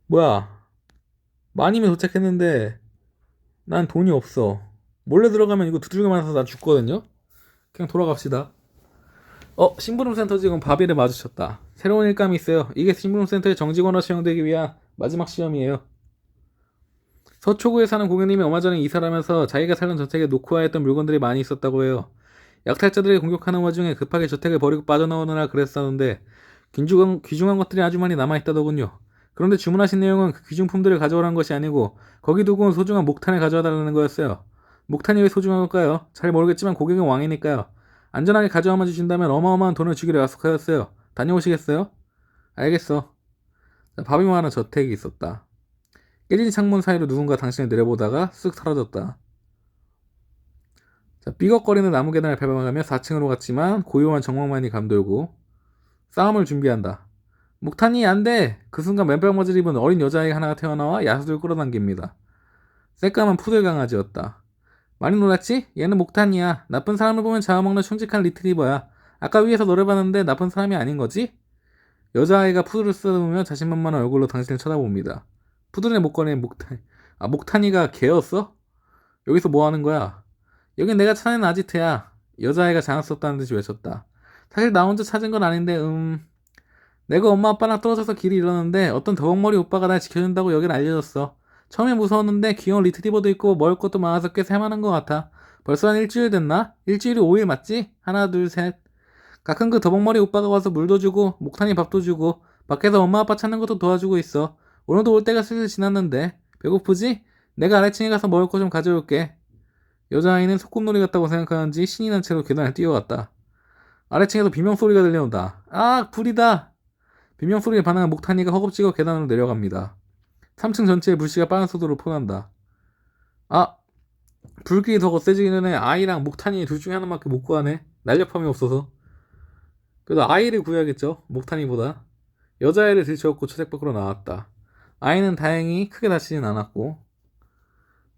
뭐야, 마님이 도착했는데 난 돈이 없어. 몰래 들어가면 이거 두들겨 맞아서 나 죽거든요. 그냥 돌아갑시다. 심부름센터 직원 바비를 마주쳤다. 새로운 일감이 있어요. 이게 심부름센터의 정직원으로 채용되기 위한 마지막 시험이에요. 서초구에 사는 고객님이 얼마 전에 이사를 하면서 자기가 살던 저택에 놓고 했던 물건들이 많이 있었다고 해요. 약탈자들이 공격하는 와중에 급하게 저택을 버리고 빠져나오느라 그랬었는데 귀중한 것들이 아주 많이 남아있다더군요. 그런데 주문하신 내용은 그 귀중품들을 가져오라는 것이 아니고 거기 두고 온 소중한 목탄을 가져와 달라는 거였어요. 목탄이 왜 소중한 걸까요? 잘 모르겠지만 고객은 왕이니까요. 안전하게 가져와만 주신다면 어마어마한 돈을 주기로 약속하였어요. 다녀오시겠어요? 알겠어. 자, 바비모 하는 저택이 있었다. 깨진 창문 사이로 누군가 당신을 내려보다가 쓱 사라졌다. 자, 삐걱거리는 나무 계단을 밟아가며 4층으로 갔지만 고요한 정막만이 감돌고 싸움을 준비한다. 목탄이 안 돼! 그 순간 맨발머리를 입은 어린 여자아이 하나가 태어나와 야수를 끌어당깁니다. 새까만 푸들 강아지였다. 많이 놀랐지? 얘는 목탄이야. 나쁜 사람을 보면 잡아먹는 충직한 리트리버야. 아까 위에서 노래봤는데 나쁜 사람이 아닌 거지? 여자아이가 푸들을 쓰다보며 자신만만한 얼굴로 당신을 쳐다봅니다. 푸들의 목걸이에 목탄이가 개였어? 여기서 뭐 하는 거야? 여긴 내가 찾아낸 아지트야. 여자아이가 장난스럽다는 듯이 외쳤다. 사실 나 혼자 찾은 건 아닌데, 내가 엄마 아빠랑 떨어져서 길을 잃었는데 어떤 더벅머리 오빠가 날 지켜준다고 여길 알려줬어. 처음에 무서웠는데 귀여운 리트리버도 있고 먹을 것도 많아서 꽤 살만한 것 같아. 벌써 한 일주일 됐나? 일주일이 5일 맞지? 하나 둘 셋. 가끔 그 더벅머리 오빠가 와서 물도 주고 목탄이 밥도 주고 밖에서 엄마 아빠 찾는 것도 도와주고 있어. 오늘도 올 때가 슬슬 지났는데 배고프지? 내가 아래층에 가서 먹을 거 좀 가져올게. 여자아이는 소꿉놀이 같다고 생각하는지 신이 난 채로 계단을 뛰어갔다. 아래층에서 비명소리가 들려온다. 아, 불이다! 비명소리에 반응한 목탄이가 허겁지겁 계단으로 내려갑니다. 3층 전체에 불씨가 빠른 속도로 포난다. 아, 불길이 더 거세지기 전에 아이랑 목탄이 둘 중에 하나밖에 못 구하네. 날렵함이 없어서. 그래도 아이를 구해야겠죠. 목탄이보다. 여자아이를 들쳐업고 초색 밖으로 나왔다. 아이는 다행히 크게 다치진 않았고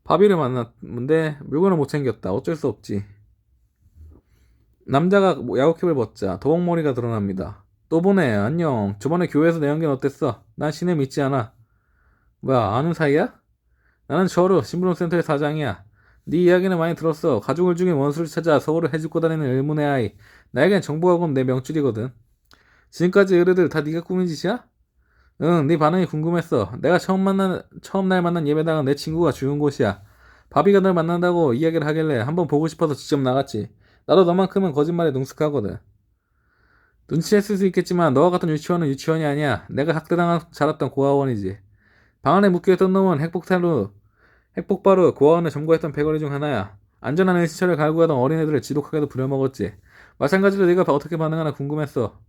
바비를 만났는데 물건을 못 챙겼다. 어쩔 수 없지. 남자가 야구캡을 벗자 더벅머리가 드러납니다. 또 보네. 안녕. 저번에 교회에서 내 연기는 어땠어? 난 신을 믿지 않아. 뭐야, 아는 사이야? 나는 저루 신부름센터의 사장이야. 네 이야기는 많이 들었어. 가족을 죽인 원수를 찾아 서울을 헤집고 다니는 의문의 아이. 나에겐 정보학은 내 명줄이거든. 지금까지 의뢰들 다 네가 꾸민 짓이야? 응, 네 반응이 궁금했어. 내가 처음 날 만난 예배당은 내 친구가 죽은 곳이야. 바비가 널 만난다고 이야기를 하길래 한번 보고 싶어서 직접 나갔지. 나도 너만큼은 거짓말에 능숙하거든. 눈치챘을 수 있겠지만 너와 같은 유치원은 유치원이 아니야. 내가 학대당한 자랐던 고아원이지. 방 안에 묶여있던 놈은 핵폭바로 고아원을 점거했던 패거리 중 하나야. 안전한 의시처를 갈구하던 어린애들을 지독하게도 부려먹었지. 마찬가지로 네가 어떻게 반응하나 궁금했어.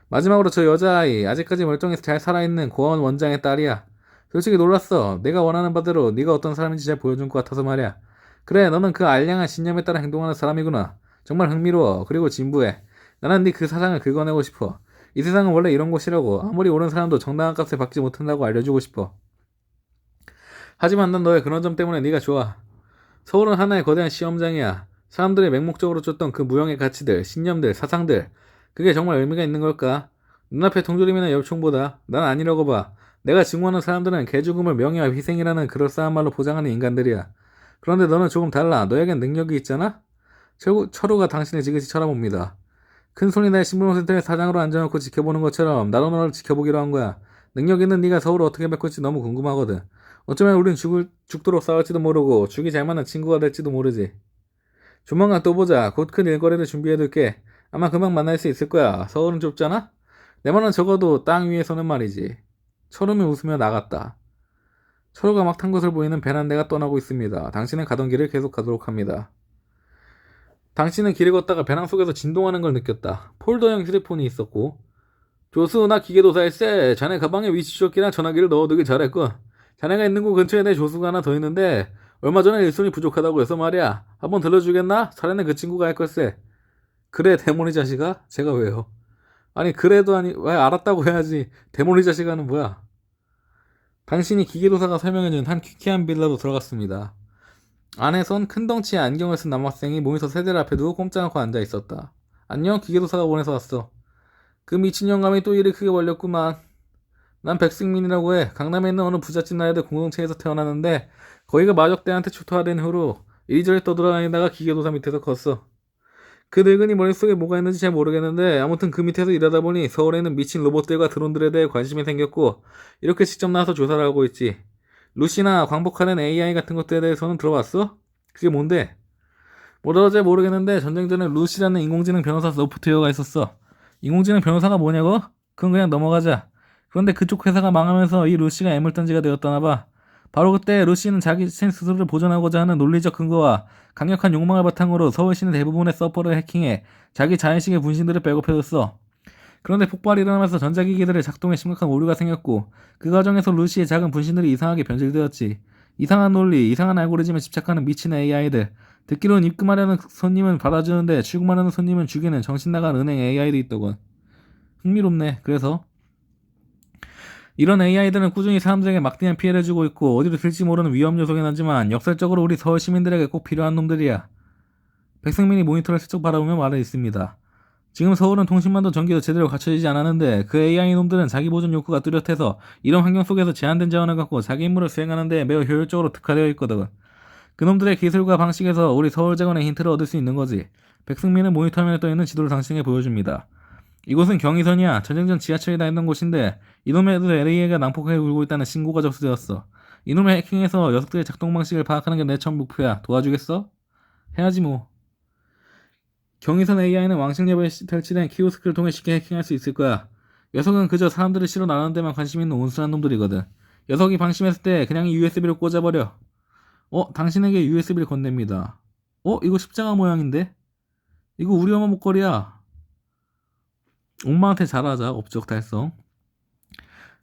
마지막으로 저 여자아이, 아직까지 멀쩡해서 잘 살아있는 고아원 원장의 딸이야. 솔직히 놀랐어. 내가 원하는 바대로 네가 어떤 사람인지 잘 보여준 것 같아서 말이야. 그래, 너는 그 알량한 신념에 따라 행동하는 사람이구나. 정말 흥미로워. 그리고 진부해. 나는 네 그 사상을 긁어내고 싶어. 이 세상은 원래 이런 곳이라고. 아무리 옳은 사람도 정당한 값을 받지 못한다고 알려주고 싶어. 하지만 난 너의 그런 점 때문에 네가 좋아. 서울은 하나의 거대한 시험장이야. 사람들이 맹목적으로 쫓던 그 무형의 가치들, 신념들, 사상들. 그게 정말 의미가 있는 걸까? 눈앞의 통조림이나 엽총보다 난 아니라고 봐. 내가 증오하는 사람들은 개죽음을 명예와 희생이라는 그럴싸한 말로 포장하는 인간들이야. 그런데 너는 조금 달라. 너에겐 능력이 있잖아? 철우가 당신을 지그시 쳐다봅니다. 큰 손이 날 신분센터의 사장으로 앉아놓고 지켜보는 것처럼 나도 너를 지켜보기로 한 거야. 능력 있는 네가 서울을 어떻게 바꿀지 너무 궁금하거든. 어쩌면 우린 죽도록 싸울지도 모르고 죽이 잘 맞는 친구가 될지도 모르지. 조만간 또 보자. 곧 큰 일거리를 준비해둘게. 아마 금방 만날 수 있을 거야. 서울은 좁잖아? 내 말은 적어도 땅 위에서는 말이지. 철음이 웃으며 나갔다. 철우가 막 탄 것을 보이는 베란다가 떠나고 있습니다. 당신은 가던 길을 계속 가도록 합니다. 당신은 길을 걷다가 배낭 속에서 진동하는 걸 느꼈다. 폴더형 휴대폰이 있었고 조수 나 기계도사일세. 자네 가방에 위치조끼랑 전화기를 넣어두길 잘했군. 자네가 있는 곳 근처에 내 조수가 하나 더 있는데 얼마 전에 일손이 부족하다고 해서 말이야. 한번 들려주겠나? 자네는 그 친구가 할 걸세. 그래 대머리 자식아? 제가 왜요? 아니 그래도 아니 왜 알았다고 해야지. 대머리 자식아는 뭐야? 당신이 기계도사가 설명해준 한 퀴퀴한 빌라로 들어갔습니다. 안에선 큰 덩치의 안경을 쓴 남학생이 모니터 세대를 앞에 두고 꼼짝않고 앉아있었다. 안녕, 기계도사가 보내서 왔어. 그 미친 영감이 또 일을 크게 벌렸구만. 난 백승민이라고 해. 강남에 있는 어느 부잣집 나이들 공동체에서 태어났는데 거기가 마적대한테 초토화된 후로 이리저리 떠돌아다니다가 기계도사 밑에서 컸어. 그 늙은이 머릿속에 뭐가 있는지 잘 모르겠는데 아무튼 그 밑에서 일하다 보니 서울에 있는 미친 로봇들과 드론들에 대해 관심이 생겼고 이렇게 직접 나와서 조사를 하고 있지. 루시나 광복하는 AI 같은 것들에 대해서는 들어봤어? 그게 뭔데? 뭐라도 잘 모르겠는데 전쟁 전에 루시라는 인공지능 변호사 소프트웨어가 있었어. 인공지능 변호사가 뭐냐고? 그건 그냥 넘어가자. 그런데 그쪽 회사가 망하면서 이 루시가 애물단지가 되었다나 봐. 바로 그때 루시는 자기 스스로를 보존하고자 하는 논리적 근거와 강력한 욕망을 바탕으로 서울시는 대부분의 서버를 해킹해 자기 자의식의 분신들을 백업해뒀어. 그런데 폭발이 일어나면서 전자기기들의 작동에 심각한 오류가 생겼고 그 과정에서 루시의 작은 분신들이 이상하게 변질되었지. 이상한 논리, 이상한 알고리즘에 집착하는 미친 AI들. 듣기로는 입금하려는 손님은 받아주는데 출금하려는 손님은 죽이는 정신나간 은행 AI도 있더군. 흥미롭네. 그래서 이런 AI들은 꾸준히 사람들에게 막대한 피해를 주고 있고 어디로 튈지 모르는 위험 요소긴 하지만 역설적으로 우리 서울 시민들에게 꼭 필요한 놈들이야. 백승민이 모니터를 슬쩍 바라보며 말을 있습니다. 지금 서울은 통신망도 전기도 제대로 갖춰지지 않았는데 그 AI 놈들은 자기 보존 욕구가 뚜렷해서 이런 환경 속에서 제한된 자원을 갖고 자기 임무를 수행하는 데 매우 효율적으로 특화되어 있거든. 그놈들의 기술과 방식에서 우리 서울 재건의 힌트를 얻을 수 있는 거지. 백승민은 모니터 화면에 떠있는 지도를 당신에게 보여줍니다. 이곳은 경의선이야. 전쟁 전 지하철이 다녔던 곳인데 이놈의 LA가 난폭하게 굴고 있다는 신고가 접수되었어. 이놈의 해킹에서 녀석들의 작동 방식을 파악하는 게 내 첫 목표야. 도와주겠어? 해야지 뭐. 경의선 AI는 왕십리에 설치된 키오스크를 통해 쉽게 해킹할 수 있을 거야. 녀석은 그저 사람들을 실어 나르는 데만 관심 있는 온순한 놈들이거든. 녀석이 방심했을 때 그냥 USB를 꽂아버려. 당신에게 USB를 건넵니다. 이거 십자가 모양인데? 이거 우리 엄마 목걸이야. 엄마한테 잘하자. 업적 달성.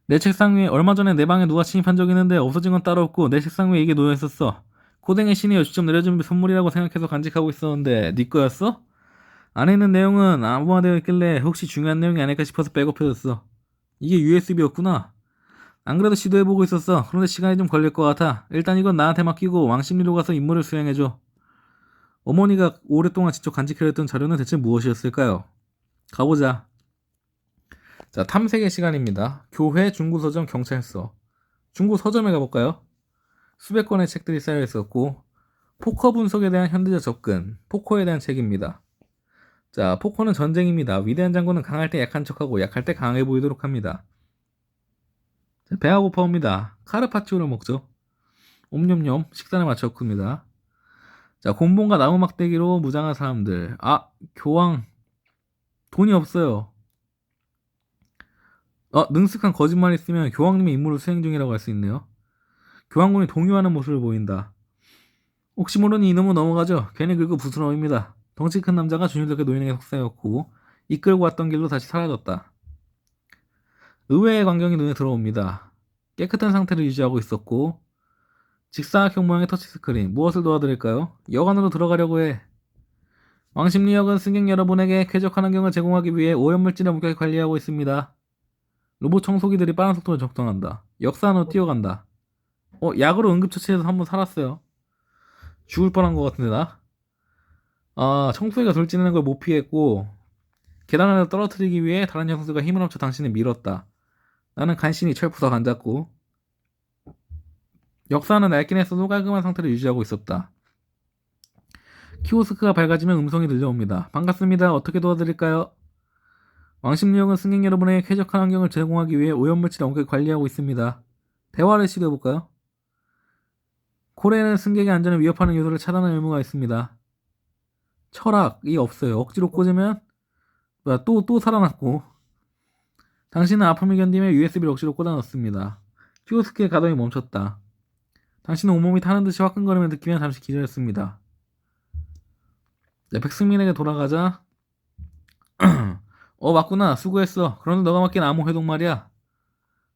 내 책상 위에 얼마 전에 내 방에 누가 침입한 적 있는데 없어진 건 따로 없고 내 책상 위에 이게 놓여있었어. 코댕의 신이 직접 내려준 선물이라고 생각해서 간직하고 있었는데 네 거였어? 안에 있는 내용은 암호화되어 있길래 혹시 중요한 내용이 아닐까 싶어서 백업해뒀어. 이게 USB였구나. 안 그래도 시도해보고 있었어. 그런데 시간이 좀 걸릴 것 같아. 일단 이건 나한테 맡기고 왕십리로 가서 임무를 수행해줘. 어머니가 오랫동안 직접 간직해뒀던 자료는 대체 무엇이었을까요? 가보자. 자, 탐색의 시간입니다. 교회, 중고서점, 경찰서. 중고서점에 가볼까요? 수백 권의 책들이 쌓여 있었고 포커 분석에 대한 현대적 접근, 포커에 대한 책입니다. 자, 포커는 전쟁입니다. 위대한 장군은 강할 때 약한 척하고 약할 때 강해 보이도록 합니다. 자, 배가 고파옵니다. 카르파치오를 먹죠. 옴뇸뇸 식단을 마쳤습니다. 자, 곤봉과 나무 막대기로 무장한 사람들. 교황 돈이 없어요. 능숙한 거짓말이 있으면 교황님의 임무를 수행 중이라고 할 수 있네요. 교황군이 동요하는 모습을 보인다. 혹시 모르니 이놈은 넘어가죠. 괜히 긁고 부스럼입니다. 덩치 큰 남자가 준유덕의 노인에게 속삭였고 이끌고 왔던 길로 다시 사라졌다. 의외의 광경이 눈에 들어옵니다. 깨끗한 상태를 유지하고 있었고 직사각형 모양의 터치스크린. 무엇을 도와드릴까요? 역 안으로 들어가려고 해. 왕십리역은 승객 여러분에게 쾌적한 환경을 제공하기 위해 오염물질을 엄격히 관리하고 있습니다. 로봇 청소기들이 빠른 속도로 적동한다. 역사 안으로 뛰어간다. 약으로 응급처치해서 한번 살았어요. 죽을 뻔한 것 같은데 나? 청소기가 돌진하는 걸 못 피했고 계단을 떨어뜨리기 위해 다른 녀석들과 힘을 합쳐 당신을 밀었다. 나는 간신히 철푸석 앉았고 역사는 낡긴 했어도 깔끔한 상태를 유지하고 있었다. 키오스크가 밝아지면 음성이 들려옵니다. 반갑습니다. 어떻게 도와드릴까요? 왕십리역은 승객 여러분에게 쾌적한 환경을 제공하기 위해 오염물질을 엄격히 관리하고 있습니다. 대화를 시도해볼까요? 고래는 승객의 안전을 위협하는 요소를 차단할 의무가 있습니다. 철학이 없어요. 억지로 꽂으면 또 살아났고 당신은 아픔을 견디며 USB를 억지로 꽂아 넣습니다. 키오스크의 가동이 멈췄다. 당신은 온몸이 타는 듯이 화끈거림을 느끼며 잠시 기절했습니다. 네, 백승민에게 돌아가자. 맞구나. 수고했어. 그런데 너가 맡긴 암호 회동 말이야.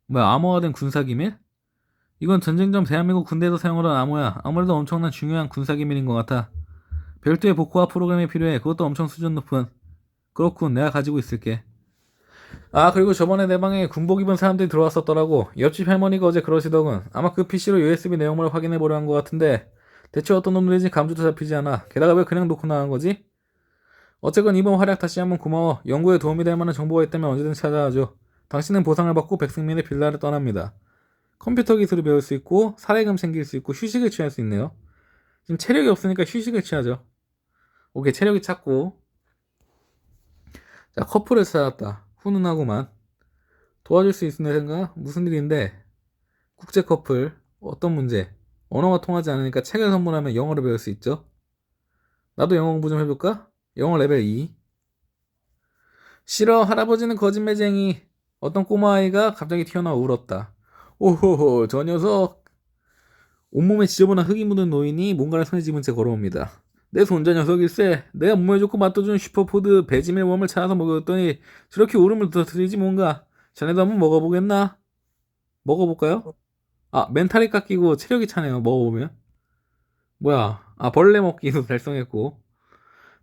뭐야, 암호화 된 군사기밀? 이건 전쟁 전 대한민국 군대에서 사용하던 암호야. 아무래도 엄청난 중요한 군사기밀인 것 같아. 별도의 복호화 프로그램이 필요해. 그것도 엄청 수준 높은. 그렇군. 내가 가지고 있을게. 그리고 저번에 내 방에 군복 입은 사람들이 들어왔었더라고. 옆집 할머니가 어제 그러시더군. 아마 그 PC로 USB 내용물을 확인해보려 한 것 같은데 대체 어떤 놈들인지 감조도 잡히지 않아. 게다가 왜 그냥 놓고 나간 거지? 어쨌건 이번 활약 다시 한번 고마워. 연구에 도움이 될 만한 정보가 있다면 언제든 찾아와줘. 당신은 보상을 받고 백승민의 빌라를 떠납니다. 컴퓨터 기술을 배울 수 있고 사례금 챙길 수 있고 휴식을 취할 수 있네요. 지금 체력이 없으니까 휴식을 취하죠. 오케이, 체력이 찼고. 자, 커플을 찾았다. 훈훈하구만. 도와줄 수 있는 생각? 무슨 일인데? 국제 커플. 어떤 문제? 언어가 통하지 않으니까 책을 선물하면 영어를 배울 수 있죠. 나도 영어 공부 좀 해볼까? 영어 레벨 2. 싫어, 할아버지는 거짓말쟁이. 어떤 꼬마아이가 갑자기 튀어나와 울었다. 오호호, 저 녀석! 온몸에 지저분한 흙이 묻은 노인이 뭔가를 손에 집은 채 걸어옵니다. 내 손자 녀석일세. 내가 몸에 좋고 맛도 좋은 슈퍼푸드 베지밀 웜을 찾아서 먹었더니 저렇게 울음을 터뜨리지 뭔가. 자네도 한번 먹어보겠나? 먹어볼까요? 아, 멘탈이 깎이고 체력이 차네요. 먹어보면. 뭐야? 아, 벌레 먹기도 달성했고.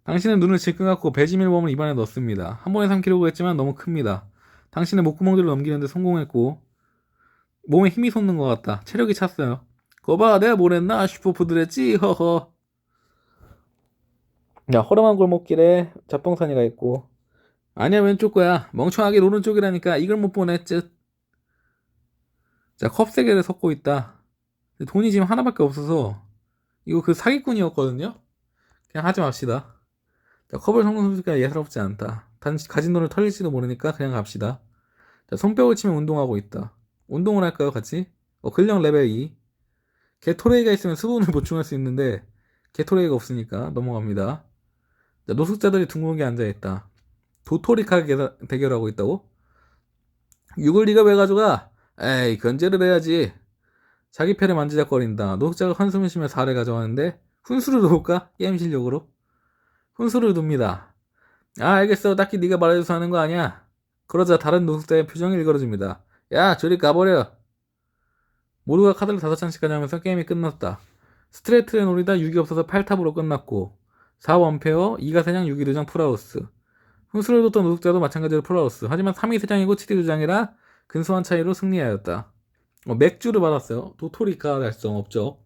당신은 눈을 질끈 감고 베지밀 웜을 입안에 넣습니다. 한 번에 삼키려고 했지만 너무 큽니다. 당신의 목구멍들을 넘기는데 성공했고 몸에 힘이 솟는 것 같다. 체력이 찼어요. 거봐, 내가 뭘 했나? 슈퍼푸드랬지? 허허. 야, 허름한 골목길에 잡동사니가 있고. 아니야, 왼쪽 거야. 멍청하게 오른쪽이라니까 이걸 못 보네, 쯧. 자, 컵 3개를 섞고 있다. 돈이 지금 하나밖에 없어서 이거 그 사기꾼이었거든요? 그냥 하지 맙시다. 자, 컵을 섞는 소리가 예사롭지 않다. 단지 가진 돈을 털릴지도 모르니까 그냥 갑시다. 자, 손뼉을 치며 운동하고 있다. 운동을 할까요, 같이? 근력 레벨 2. 게토레이가 있으면 수분을 보충할 수 있는데 게토레이가 없으니까 넘어갑니다. 자, 노숙자들이 둥글게 앉아있다. 도토리카 대결하고 있다고? 육을 네가 왜 가져가? 에이, 견제를 해야지. 자기 패를 만지작거린다. 노숙자가 한숨을 쉬며 살을 가져가는데 훈수를 놓을까? 게임 실력으로? 훈수를 둡니다. 아, 알겠어. 딱히 네가 말해줘서 하는 거 아니야. 그러자 다른 노숙자의 표정이 일그러집니다. 야, 저리 가버려. 모두가 카드를 5장씩 가져가면서 게임이 끝났다. 스트레이트에 노리다 6이 없어서 8탑으로 끝났고 4 원페어, 2가 3장, 6이 2장 풀하우스. 훈수를 뒀던 노숙자도 마찬가지로 풀하우스. 하지만 3이 3장이고 7이 2장이라 근소한 차이로 승리하였다. 맥주를 받았어요. 도토리카 달성 업적.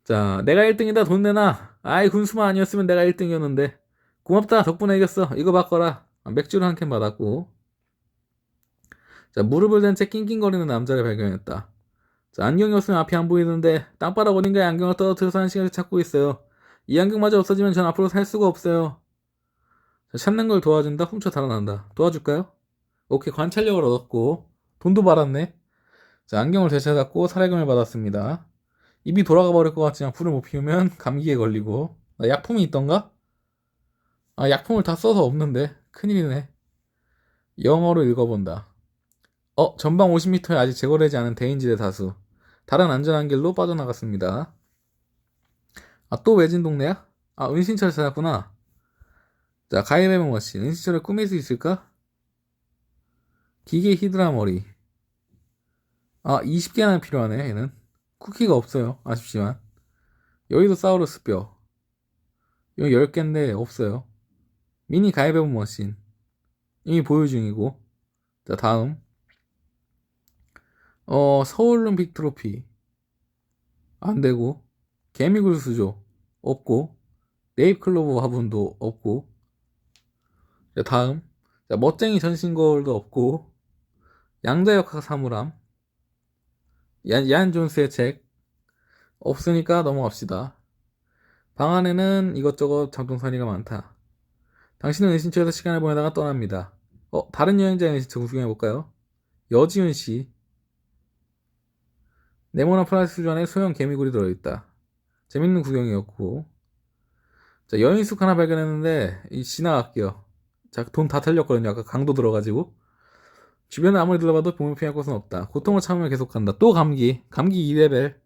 자, 내가 1등이다. 돈 내놔. 아이, 훈수만 아니었으면 내가 1등이었는데. 고맙다. 덕분에 이겼어. 이거 바꿔라. 맥주를 한 캔 받았고. 자, 무릎을 댄 채 낑낑거리는 남자를 발견했다. 자, 안경이 없으면 앞이 안 보이는데 땅바닥 어딘가에 안경을 떨어뜨려서 1시간을 찾고 있어요. 이 안경마저 없어지면 전 앞으로 살 수가 없어요. 자, 찾는 걸 도와준다. 훔쳐 달아난다. 도와줄까요? 오케이, 관찰력을 얻었고 돈도 받았네. 자, 안경을 되찾았고 살해금을 받았습니다. 입이 돌아가 버릴 것 같지만 불을 못 피우면 감기에 걸리고. 약품이 있던가? 아, 약품을 다 써서 없는데 큰일이네. 영어로 읽어본다. 전방 50m에 아직 제거되지 않은 대인지대 다수. 다른 안전한 길로 빠져나갔습니다. 아, 또 외진 동네야? 아, 은신처를 찾았구나. 자, 가위바위보 머신. 은신처를 꾸밀 수 있을까? 기계 히드라 머리. 아, 20개나 필요하네, 얘는. 쿠키가 없어요. 아쉽지만. 여기도 사우루스 뼈. 여기 10개인데 없어요. 미니 가위바위보 머신. 이미 보유 중이고. 자, 다음. 서울올림픽 트로피. 안 되고. 개미굴 수조. 없고. 네잎클로버 화분도 없고. 자, 다음. 자, 멋쟁이 전신 거울도 없고. 양자역학 사물함. 얀 존스의 책. 없으니까 넘어갑시다. 방 안에는 이것저것 잡동사니가 많다. 당신은 은신처에서 시간을 보내다가 떠납니다. 다른 여행자의 은신처 구경해볼까요? 여지훈 씨. 네모난 플라스틱 수조 안에 소형 개미굴이 들어있다. 재밌는 구경이었고. 자, 여인숙 하나 발견했는데 지나갈게요. 자, 돈 다 털렸거든요. 아까 강도 들어가지고. 주변에 아무리 둘러봐도 보물 피할 곳은 없다. 고통을 참으며 계속한다. 또 감기. 감기 2레벨.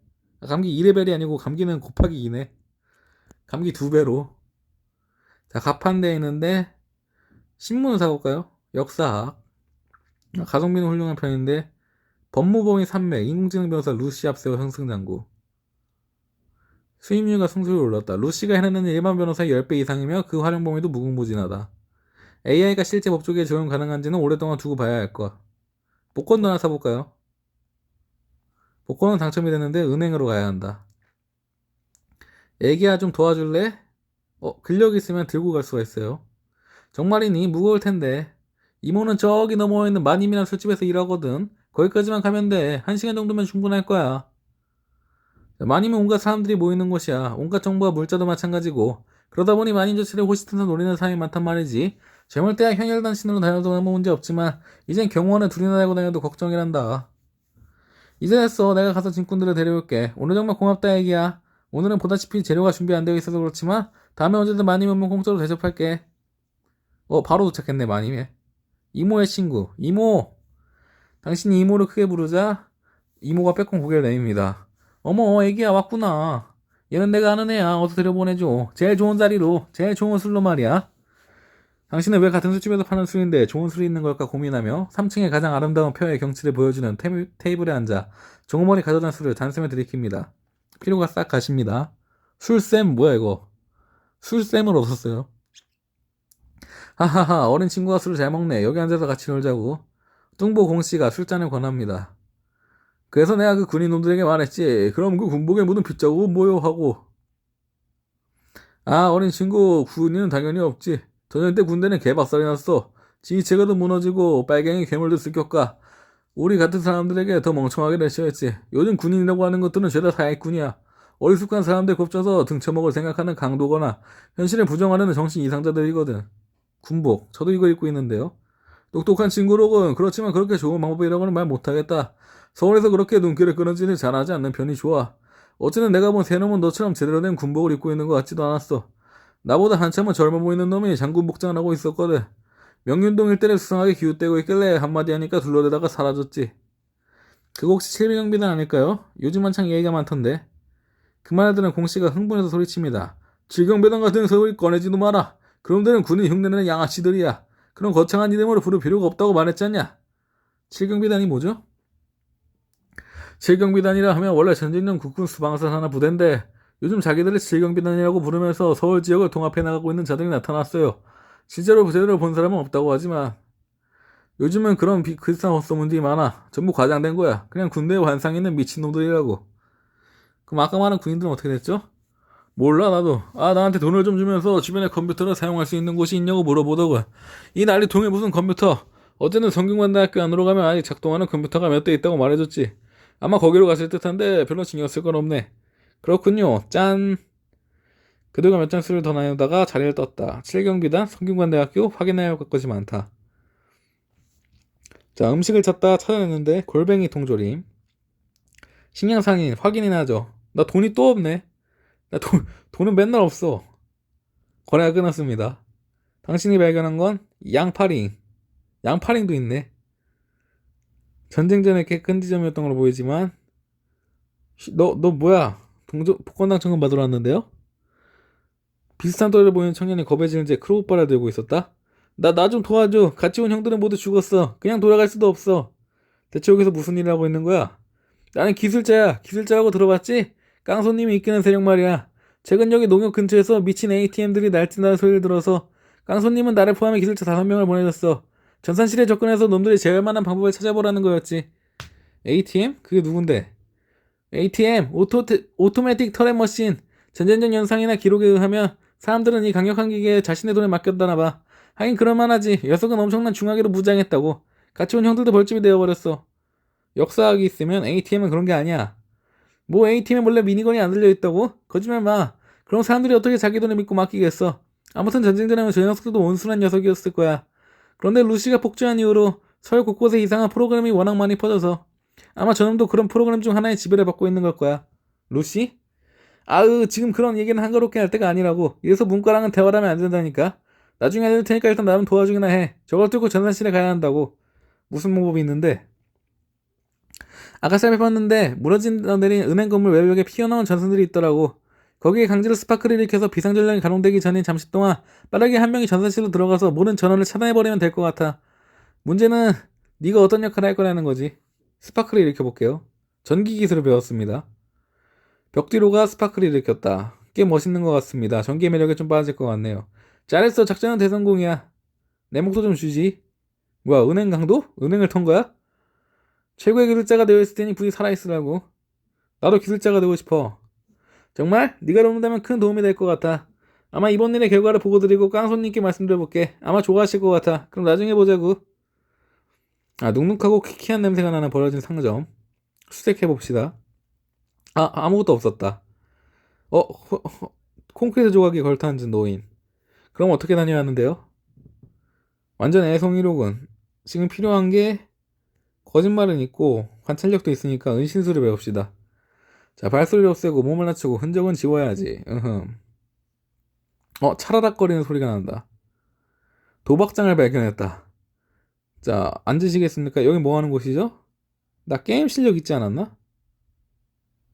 감기 2레벨이 아니고 감기는 곱하기 2네. 감기 2배로. 자, 가판대에 있는데 신문을 사볼까요? 역사학. 가성비는 훌륭한 편인데 법무법인 산맥, 인공지능 변호사 루시 앞세워 형승장구. 수임료가 승수를 올랐다. 루시가 해내는 일반 변호사의 10배 이상이며 그 활용 범위도 무궁무진하다. AI가 실제 법조계에 적용 가능한지는 오랫동안 두고 봐야 할 것. 복권도 하나 사볼까요? 복권은 당첨이 됐는데 은행으로 가야 한다. 애기야, 좀 도와줄래? 근력 있으면 들고 갈 수가 있어요. 정말이니? 무거울 텐데. 이모는 저기 넘어와 있는 마님이란 술집에서 일하거든. 거기까지만 가면 돼. 1시간 정도면 충분할 거야. 마님은 온갖 사람들이 모이는 곳이야. 온갖 정보와 물자도 마찬가지고. 그러다 보니 마님 자체를 호시탐탐 노리는 사람이 많단 말이지. 젊을 때야 현혈단신으로 다녀도 아무 문제 없지만 이젠 경호원에 둘이나 달고 다녀도 걱정이란다. 이제 됐어. 내가 가서 짐꾼들을 데려올게. 오늘 정말 고맙다 애기야. 오늘은 보다시피 재료가 준비 안 되어 있어서 그렇지만 다음에 언제든 마님 오면 공짜로 대접할게. 바로 도착했네 마님이. 이모의 친구. 이모! 당신이 이모를 크게 부르자 이모가 빼꼼 고개를 내밉니다. 어머, 애기야 왔구나. 얘는 내가 아는 애야. 어서 데려보내줘. 제일 좋은 자리로, 제일 좋은 술로 말이야. 당신은 왜 같은 술집에서 파는 술인데 좋은 술이 있는 걸까 고민하며 3층의 가장 아름다운 펴의 경치를 보여주는 테이블에 앉아 종업원이 가져다 술을 잔뜩 들이킵니다. 피로가 싹 가십니다. 술쌤 뭐야 이거. 술쌤을 얻었어요. 하하하, 어린 친구가 술을 잘 먹네. 여기 앉아서 같이 놀자고. 뚱보 공씨가 술잔을 권합니다. 그래서 내가 그 군인 놈들에게 말했지. 그럼 그 군복에 묻은 핏자국은 뭐요? 하고. 아, 어린 친구, 군인은 당연히 없지. 전쟁 때 군대는 개박살이 났어. 지휘체계도 무너지고 빨갱이 괴물도 습격가. 우리 같은 사람들에게 더 멍청하게 내셔야지. 요즘 군인이라고 하는 것들은 죄다 사기꾼이야. 어리숙한 사람들 곱져서 등쳐먹을 생각하는 강도거나 현실을 부정하는 정신 이상자들이거든. 군복, 저도 이거 입고 있는데요. 똑똑한 친구로군. 그렇지만 그렇게 좋은 방법이라고는 말 못하겠다. 서울에서 그렇게 눈길을 끊어지는 잘하지 않는 편이 좋아. 어쨌든 내가 본 새 놈은 너처럼 제대로 된 군복을 입고 있는 것 같지도 않았어. 나보다 한참은 젊어 보이는 놈이 장군 복장을 하고 있었거든. 명륜동 일대를 수상하게 기웃대고 있길래 한마디 하니까 둘러대다가 사라졌지. 그거 혹시 칠비경비단 아닐까요? 요즘 한창 얘기가 많던데. 그 말을 들은 공씨가 흥분해서 소리칩니다. 칠경비단 같은 소리 꺼내지도 마라. 그놈들은 군인 흉내내는 양아치들이야. 그런 거창한 이름으로 부를 필요가 없다고 말했잖냐. 칠경비단이 뭐죠? 칠경비단이라 하면 원래 전직령 국군 수방사 산하 부대인데 요즘 자기들을 칠경비단이라고 부르면서 서울 지역을 통합해 나가고 있는 자들이 나타났어요. 실제로 제대로 본 사람은 없다고 하지만 요즘은 그런 비슷한 헛소문들이 많아. 전부 과장된 거야. 그냥 군대에 환상 있는 미친놈들이라고. 그럼 아까 말한 군인들은 어떻게 됐죠? 몰라 나도. 아, 나한테 돈을 좀 주면서 주변에 컴퓨터를 사용할 수 있는 곳이 있냐고 물어보더군. 이 난리통에 무슨 컴퓨터. 어제는 성균관대학교 안으로 가면 아직 작동하는 컴퓨터가 몇 대 있다고 말해줬지. 아마 거기로 갔을 듯한데 별로 신경 쓸 건 없네. 그렇군요. 짠. 그들과 몇 잔 술을 더 나누다가 자리를 떴다. 7경비단 성균관대학교 확인해야 할 것이 많다. 자, 음식을 찾다 찾아냈는데 골뱅이 통조림. 식량상인 확인이나 하죠. 나 돈이 또 없네. 돈은 맨날 없어. 거래가 끊었습니다. 당신이 발견한 건 양파링. 양파링도 있네. 전쟁 전에 꽤 큰 지점이었던 걸로 보이지만 너 뭐야? 복권 당첨금 받으러 왔는데요? 비슷한 또래를 보이는 청년이 겁에 지는 채 크로우바를 들고 있었다. 나 좀 도와줘. 같이 온 형들은 모두 죽었어. 그냥 돌아갈 수도 없어. 대체 여기서 무슨 일을 하고 있는 거야? 나는 기술자야. 기술자라고 들어봤지? 깡소님이 이끄는 세력 말이야. 최근 여기 농협 근처에서 미친 ATM들이 날뛴다는 소리를 들어서 깡소님은 나를 포함해 기술자 5명을 보내줬어. 전산실에 접근해서 놈들이 제어할 만한 방법을 찾아보라는 거였지. ATM? 그게 누군데? ATM, 오토매틱 터렛 머신. 전쟁적 현상이나 기록에 의하면 사람들은 이 강력한 기계에 자신의 돈을 맡겼다나 봐. 하긴 그럴만하지. 녀석은 엄청난 중화기로 무장했다고. 같이 온 형들도 벌집이 되어버렸어. 역사학이 있으면 ATM은 그런 게 아니야. 뭐 ATM에 몰래 미니건이 안 들려있다고? 거짓말 마. 그럼 사람들이 어떻게 자기 돈을 믿고 맡기겠어? 아무튼 전쟁 전에는 저 녀석들도 온순한 녀석이었을 거야. 그런데 루시가 폭주한 이후로 서울 곳곳에 이상한 프로그램이 워낙 많이 퍼져서 아마 저놈도 그런 프로그램 중 하나의 지배를 받고 있는 걸 거야. 루시? 아으, 지금 그런 얘기는 한가롭게 할 때가 아니라고. 이래서 문과랑은 대화를 하면 안 된다니까. 나중에 알려줄 테니까 일단 나름 도와주기나 해. 저걸 뚫고 전산실에 가야 한다고. 무슨 방법이 있는데? 아까 살펴봤는데 무너진 내린 은행 건물 외벽에 피어나온 전선들이 있더라고. 거기에 강제로 스파크를 일으켜서 비상전력이 가동되기 전인 잠시 동안 빠르게 한 명이 전산실로 들어가서 모든 전원을 차단해버리면 될 것 같아. 문제는 네가 어떤 역할을 할 거라는 거지. 스파크를 일으켜볼게요. 전기 기술을 배웠습니다. 벽 뒤로가 스파크를 일으켰다. 꽤 멋있는 것 같습니다. 전기의 매력에 좀 빠질 것 같네요. 잘했어. 작전은 대성공이야. 내 목도 좀 주지. 뭐야, 은행 강도? 은행을 턴 거야? 최고의 기술자가 되어 있을 테니 부디 살아있으라고. 나도 기술자가 되고 싶어. 정말? 네가 돕는다면 큰 도움이 될 것 같아. 아마 이번 일의 결과를 보고 드리고 깡손님께 말씀드려볼게. 아마 좋아하실 것 같아. 그럼 나중에 보자고. 아, 눅눅하고 키키한 냄새가 나는 버려진 상점. 수색해봅시다. 아, 아무것도 없었다. 콘크리트 조각이 걸터앉은 노인. 그럼 어떻게 다녀야 하는데요? 완전 애송이로군. 지금 필요한 게 거짓말은 있고 관찰력도 있으니까 은신술을 배웁시다. 자, 발소리를 없애고 몸을 낮추고 흔적은 지워야지. 차라락거리는 소리가 난다. 도박장을 발견했다. 자, 앉으시겠습니까? 여기 뭐 하는 곳이죠? 나 게임 실력 있지 않았나?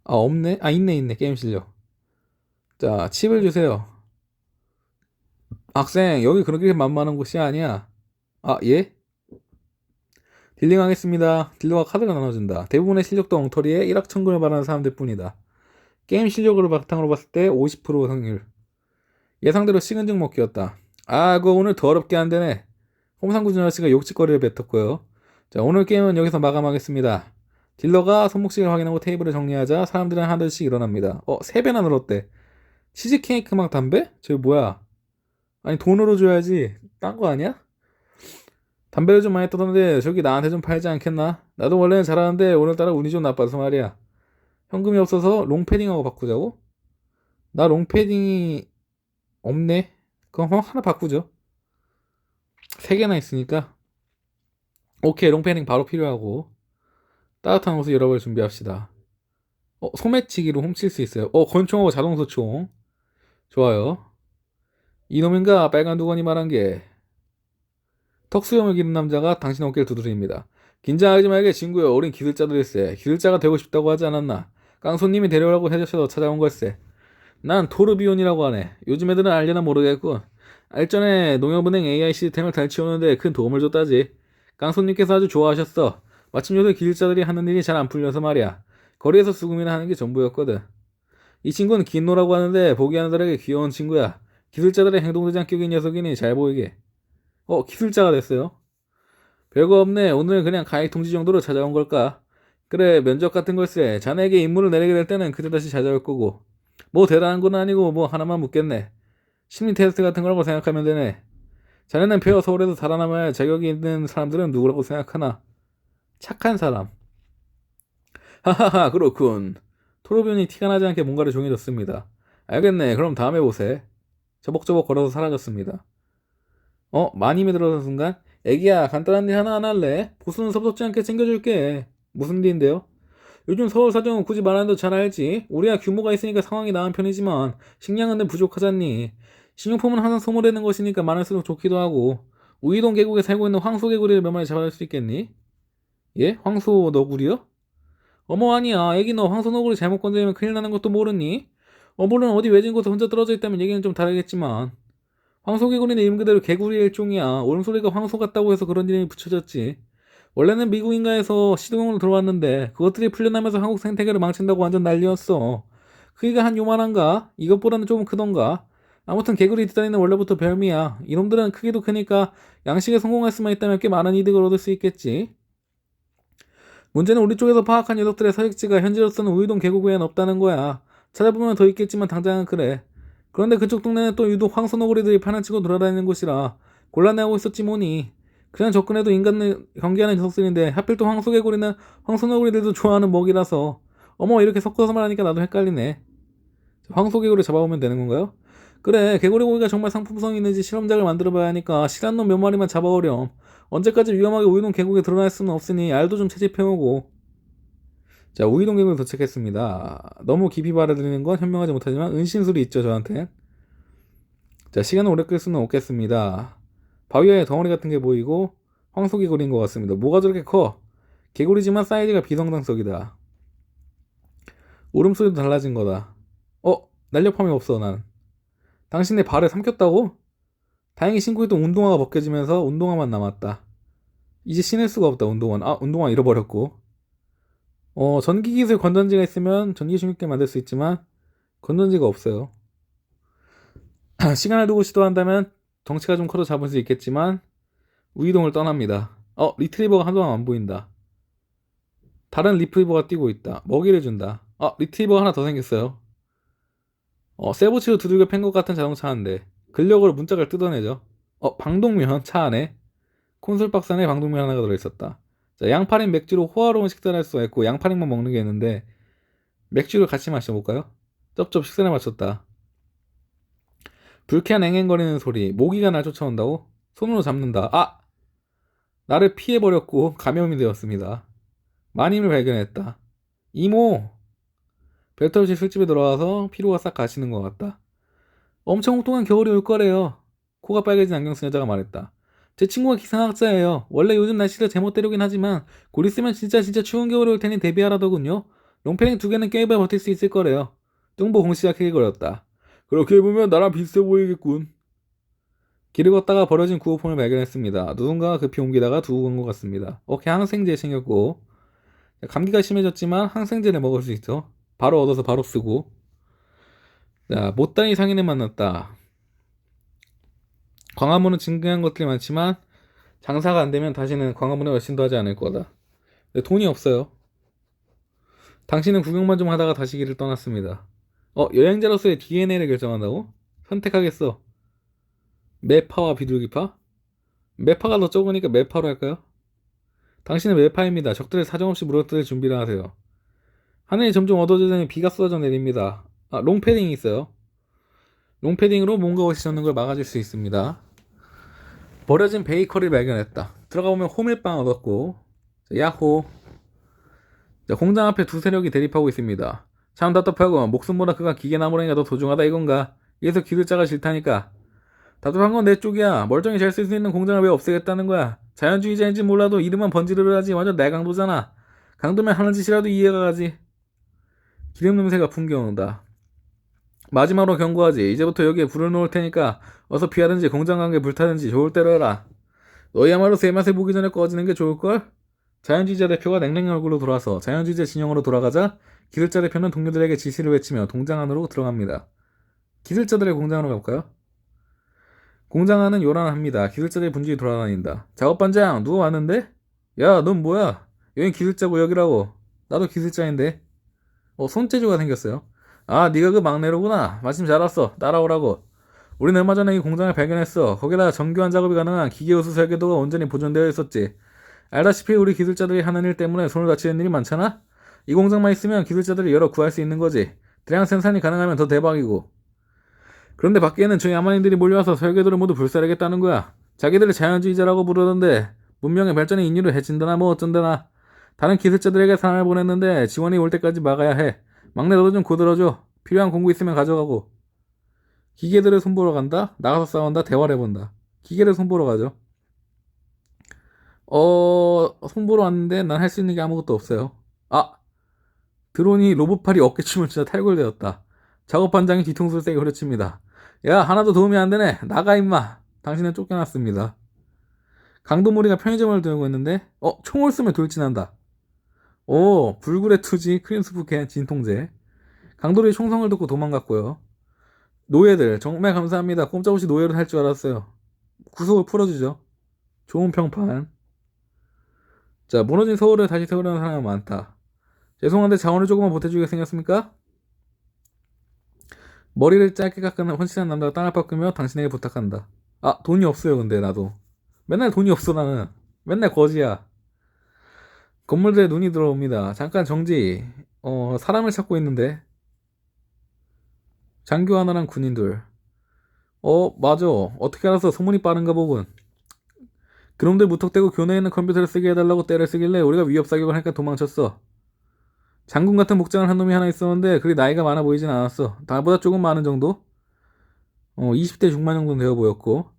아, 없네? 아, 있네. 게임 실력. 자, 칩을 주세요. 학생, 여기 그렇게 만만한 곳이 아니야. 아, 예? 딜링하겠습니다. 딜러가 카드가 나눠준다. 대부분의 실력도 엉터리에 일확천금을 바라는 사람들 뿐이다. 게임 실력으로 바탕으로 봤을 때 50% 확률. 예상대로 식은죽 먹기였다. 아, 그거 오늘 더럽게 안 되네. 홍상구 아저씨가 욕짓거리를 뱉었고요. 자, 오늘 게임은 여기서 마감하겠습니다. 딜러가 손목시계를 확인하고 테이블을 정리하자 사람들은 하나씩 일어납니다. 3배나 늘었대. 치즈케이크 막 담배? 저기 뭐야? 아니, 돈으로 줘야지. 딴 거 아니야? 담배를 좀 많이 떠던데 저기 나한테 좀 팔지 않겠나? 나도 원래는 잘하는데 오늘따라 운이 좀 나빠서 말이야. 현금이 없어서 롱패딩하고 바꾸자고? 나 롱패딩이 없네. 그럼 하나 바꾸죠. 3개나 있으니까. 오케이, 롱패딩 바로 필요하고. 따뜻한 옷을 여러 벌 준비합시다. 소매치기로 훔칠 수 있어요. 권총하고 자동소총. 좋아요. 이놈인가 빨간 두건이 말한 게 턱수염을 기른 남자가 당신 어깨를 두드립니다. 긴장하지 말게 친구여. 우린 기술자들일세. 기술자가 되고 싶다고 하지 않았나? 깡소님이 데려오라고 해주셔서 찾아온 걸세. 난 토르비온이라고 하네. 요즘 애들은 알려나 모르겠군. 알전에 농협은행 AI 시스템을 달치우는데 큰 도움을 줬다지. 깡손님께서 아주 좋아하셨어. 마침 요새 기술자들이 하는 일이 잘 안 풀려서 말이야. 거리에서 수금이나 하는 게 전부였거든. 이 친구는 긴노라고 하는데 보기 하는 사람에게 귀여운 친구야. 기술자들의 행동대장 끼인 녀석이니 잘 보이게. 기술자가 됐어요. 별거 없네. 오늘은 그냥 가입 통지 정도로 찾아온 걸까? 그래, 면접 같은 걸세. 자네에게 임무를 내리게 될 때는 그때 다시 찾아올 거고. 뭐 대단한 건 아니고 뭐 하나만 묻겠네. 심리 테스트 같은 거라고 생각하면 되네. 자네는 폐어 서울에서 살아남아야 할 자격이 있는 사람들은 누구라고 생각하나? 착한 사람. 하하하, 그렇군. 토르비온이 티가 나지 않게 뭔가를 종해줬습니다. 알겠네. 그럼 다음에 보세. 저벅저벅 걸어서 사라졌습니다. 마님이 들어선 순간, 애기야, 간단한 일 하나 안 할래? 보수는 섭섭지 않게 챙겨줄게. 무슨 일인데요? 요즘 서울 사정은 굳이 말안 해도 잘 알지. 우리야 규모가 있으니까 상황이 나은 편이지만 식량은 늘 부족하잖니. 식료품은 항상 소모되는 것이니까 많을수록 좋기도 하고. 우이동 계곡에 살고 있는 황소개구리를 몇 마리 잡아줄 수 있겠니? 예? 황소 너구리요? 어머, 아니야. 애기 너 황소 너구리 잘못 건드리면 큰일 나는 것도 모르니? 물론 어디 외진 곳에 혼자 떨어져 있다면 얘기는 좀 다르겠지만 황소개구리는 이름 그대로 개구리의 일종이야. 울음소리가 황소 같다고 해서 그런 이름이 붙여졌지. 원래는 미국인가에서 시동으로 들어왔는데 그것들이 풀려나면서 한국 생태계를 망친다고 완전 난리였어. 크기가 한 요만한가? 이것보다는 조금 크던가? 아무튼 개구리 뒷다리는 원래부터 별미야. 이놈들은 크기도 크니까 양식에 성공할 수만 있다면 꽤 많은 이득을 얻을 수 있겠지. 문제는 우리 쪽에서 파악한 녀석들의 서식지가 현재로서는 우이동 계곡 외엔 없다는 거야. 찾아보면 더 있겠지만 당장은 그래. 그런데 그쪽 동네는 또 유독 황소너구리들이 파란치고 돌아다니는 곳이라 곤란해하고 있었지 뭐니. 그냥 접근해도 인간을 경계하는 녀석들인데 하필 또 황소개구리는 황소너구리들도 좋아하는 먹이라서 어머, 이렇게 섞어서 말하니까 나도 헷갈리네. 황소개구리 잡아오면 되는 건가요? 그래, 개구리 고기가 정말 상품성이 있는지 실험작을 만들어봐야 하니까 실한 놈 몇 마리만 잡아오렴. 언제까지 위험하게 우유동 계곡에 드러날 수는 없으니 알도 좀 채집해오고. 자, 우이동 계곡에 도착했습니다. 너무 깊이 받아들이는 건 현명하지 못하지만 은신술이 있죠, 저한테. 자, 시간을 오래 끌 수는 없겠습니다. 바위에 덩어리 같은 게 보이고 황소개구리인 것 같습니다. 뭐가 저렇게 커? 개구리지만 사이즈가 비성장석이다. 울음소리도 달라진 거다. 날렵함이 없어, 난. 당신의 발을 삼켰다고? 다행히 신고 있던 운동화가 벗겨지면서 운동화만 남았다. 이제 신을 수가 없다, 운동화는. 운동화 잃어버렸고. 전기기술 건전지가 있으면 전기 충격기 만들 수 있지만 건전지가 없어요. 시간을 두고 시도한다면 덩치가 좀 커도 잡을 수 있겠지만 우이동을 떠납니다. 리트리버가 한동안 안 보인다. 다른 리트리버가 뛰고 있다. 먹이를 준다. 리트리버가 하나 더 생겼어요. 세부치로 두들겨 팬 것 같은 자동차 한대. 근력으로 문짝을 뜯어내죠. 방독면 차 안에 콘솔 박스 안에 방독면 하나가 들어있었다. 자, 양파링 맥주로 호화로운 식사를 할 수가 있고 양파링만 먹는 게 있는데 맥주를 같이 마셔볼까요? 쩝쩝 식사를 마쳤다. 불쾌한 앵앵거리는 소리. 모기가 날 쫓아온다고? 손으로 잡는다. 나를 피해버렸고 감염이 되었습니다. 마님을 발견했다. 이모! 별탈 없이 술집에 들어와서 피로가 싹 가시는 것 같다. 엄청 엉뚱한 겨울이 올 거래요. 코가 빨개진 안경 쓴 여자가 말했다. 제 친구가 기상학자예요. 원래 요즘 날씨가 제멋대로긴 하지만 곧 있으면 진짜 추운 겨울이 올 테니 대비하라더군요. 롱패딩 2개는 껴입어 버틸 수 있을 거래요. 뚱보 공씨가 크게 거렸다. 그렇게 보면 나랑 비슷해 보이겠군. 길을 걷다가 버려진 구호폰을 발견했습니다. 누군가가 급히 옮기다가 두고 간 것 같습니다. 걔 항생제 챙겼고. 감기가 심해졌지만 항생제를 먹을 수 있어. 바로 얻어서 바로 쓰고. 자, 못다니 상인을 만났다. 광화문은 증거한 것들이 많지만 장사가 안 되면 다시는 광화문에 얼씬도 하지 않을 거다. 근데 돈이 없어요. 당신은 구경만 좀 하다가 다시 길을 떠났습니다. 여행자로서의 DNA를 결정한다고? 선택하겠어. 매파와 비둘기파? 매파가 더 적으니까 매파로 할까요? 당신은 매파입니다. 적들을 사정없이 물어뜯을 준비를 하세요. 하늘이 점점 어두워지더니 비가 쏟아져 내립니다. 롱패딩이 있어요. 롱패딩으로 뭔가 옷이 젖는 걸 막아줄 수 있습니다. 버려진 베이커리를 발견했다. 들어가 보면 호밀빵 얻었고, 야호. 자, 공장 앞에 두 세력이 대립하고 있습니다. 참 답답하고 목숨보다 그가 기계나무라니까 더 소중하다 이건가? 이래서 기술자가 싫다니까. 답답한 건 내 쪽이야. 멀쩡히 잘 쓸 수 있는 공장을 왜 없애겠다는 거야? 자연주의자인지 몰라도 이름만 번지르르 하지 완전 내강도잖아. 강도면 하는 짓이라도 이해가 가지. 기름 냄새가 풍겨온다. 마지막으로 경고하지. 이제부터 여기에 불을 놓을 테니까 어서 피하든지 공장 관계 불타든지 좋을 대로 해라. 너희야말로 새 맛을 보기 전에 꺼지는 게 좋을걸? 자연주의자 대표가 냉랭한 얼굴로 돌아서 자연주의자 진영으로 돌아가자 기술자 대표는 동료들에게 지시를 외치며 공장 안으로 들어갑니다. 기술자들의 공장으로 가볼까요? 공장 안은 요란합니다. 기술자들의 분주히 돌아다닌다. 작업반장 누가 왔는데? 야, 넌 뭐야? 여긴 기술자 구역이라고. 나도 기술자인데. 손재주가 생겼어요. 네가 그 막내로구나. 마침 잘 왔어. 따라오라고. 우린 얼마 전에 이 공장을 발견했어. 거기다가 정교한 작업이 가능한 기계우수 설계도가 온전히 보존되어 있었지. 알다시피 우리 기술자들이 하는 일 때문에 손을 다치는 일이 많잖아? 이 공장만 있으면 기술자들이 여러 구할 수 있는 거지. 대량 생산이 가능하면 더 대박이고. 그런데 밖에는 저 야만인들이 몰려와서 설계도를 모두 불사르겠다는 거야. 자기들을 자연주의자라고 부르던데 문명의 발전의 인류를 해친다나 뭐 어쩐다나. 다른 기술자들에게 사람을 보냈는데 지원이 올 때까지 막아야 해. 막내 너도 좀 고들어줘. 필요한 공구 있으면 가져가고. 기계들을 손보러 간다? 나가서 싸운다? 대화를 해본다. 기계를 손보러 가죠. 손보러 왔는데 난 할 수 있는 게 아무것도 없어요. 드론이 로봇팔이 어깨춤을 추자 탈골되었다. 작업반장이 뒤통수를 세게 후려칩니다. 야, 하나도 도움이 안 되네. 나가 임마. 당신은 쫓겨났습니다. 강도무리가 편의점을 들고 있는데 총을 쏘면 돌진한다. 불굴의 투지 크림스프 캔 진통제. 강도리 총성을 듣고 도망갔고요. 노예들 정말 감사합니다. 꼼짝없이 노예를 할 줄 알았어요. 구속을 풀어주죠. 좋은 평판. 자, 무너진 서울을 다시 세우려는 사람이 많다. 죄송한데 자원을 조금만 보태주게 생겼습니까? 머리를 짧게 깎는 헌신한 남자가 땅을 깎으며 당신에게 부탁한다. 돈이 없어요. 근데 나도 맨날 돈이 없어. 나는 맨날 거지야. 건물들에 눈이 들어옵니다. 잠깐 정지. 사람을 찾고 있는데. 장교 하나랑 군인 둘. 맞아. 어떻게 알아서 소문이 빠른가 보군. 그놈들 무턱대고 교내에 있는 컴퓨터를 쓰게 해달라고 떼를 쓰길래 우리가 위협 사격을 하니까 도망쳤어. 장군 같은 복장을 한 놈이 하나 있었는데 그리 나이가 많아 보이진 않았어. 나보다 조금 많은 정도? 20대 중반 정도 되어 보였고.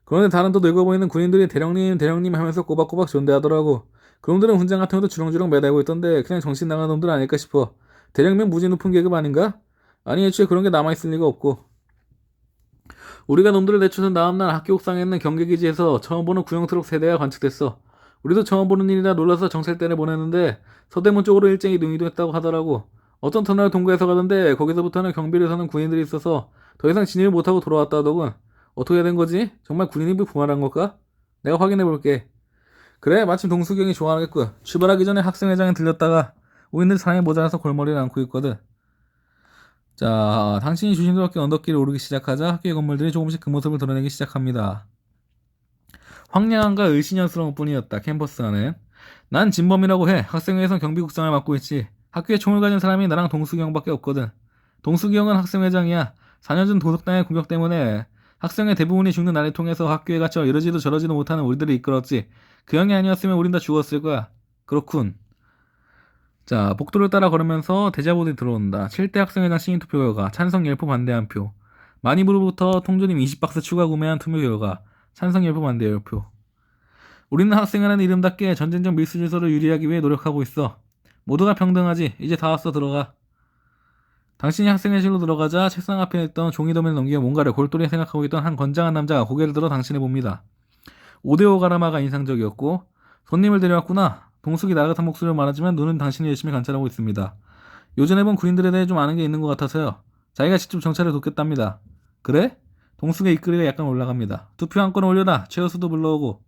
그런데 다른 더 늙어 보이는 군인들이 대령님 하면서 꼬박꼬박 존대하더라고. 그놈들은 훈장 같은 것도 주렁주렁 매달고 있던데 그냥 정신 나간 놈들 아닐까 싶어. 대령면 무지 높은 계급 아닌가? 아니 애초에 그런 게 남아있을 리가 없고. 우리가 놈들을 내쫓은 다음날 학교 옥상에 있는 경계기지에서 처음 보는 구형트럭 세대가 관측됐어. 우리도 처음 보는 일이라 놀라서 정찰대를 보냈는데 서대문 쪽으로 일정이 이동했다고 하더라고. 어떤 터널을 통과해서 가던데 거기서부터는 경비를 서는 군인들이 있어서 더 이상 진입을 못하고 돌아왔다 하더군. 어떻게 된 거지? 정말 군인이 부활한 걸까? 내가 확인해 볼게. 그래, 마침 동수경이 좋아하겠군. 출발하기 전에 학생회장에 들렸다가 우리들 사람이 모자라서 골머리를 앓고 있거든. 자, 당신이 조심스럽게 언덕길을 오르기 시작하자 학교의 건물들이 조금씩 그 모습을 드러내기 시작합니다. 황량함과 을씨년스러운 뿐이었다. 캠퍼스 안엔. 난 진범이라고 해. 학생회에선 경비국장을 맡고 있지. 학교에 총을 가진 사람이 나랑 동수경밖에 없거든. 동수경은 학생회장이야. 4년 전 도덕당의 공격 때문에 학생의 대부분이 죽는 날을 통해서 학교에 갇혀 이러지도 저러지도 못하는 우리들을 이끌었지. 그 형이 아니었으면 우린 다 죽었을 거야. 그렇군. 자, 복도를 따라 걸으면서 대자보들이 들어온다. 7대 학생회장 시민투표 결과 찬성 10표 반대 1표. 마니부로부터 통조림 20박스 추가 구매한 투표 결과 찬성 10표 반대 10표. 우리는 학생이라는 이름답게 전쟁적 밀수 질서를 유지하기 위해 노력하고 있어. 모두가 평등하지. 이제 다 왔어. 들어가. 당신이 학생회실로 들어가자 책상 앞에 있던 종이더미를 넘기며 뭔가를 골똘히 생각하고 있던 한 건장한 남자가 고개를 들어 당신을 봅니다. 5대5 가라마가 인상적이었고 손님을 데려왔구나. 동숙이 나 같은 목소리로 말하지만 눈은 당신을 열심히 관찰하고 있습니다. 요전에 본 군인들에 대해 좀 아는 게 있는 것 같아서요. 자기가 직접 정찰을 돕겠답니다. 그래? 동숙의 입꼬리가 약간 올라갑니다. 투표 한 건 올려라. 최우수도 불러오고.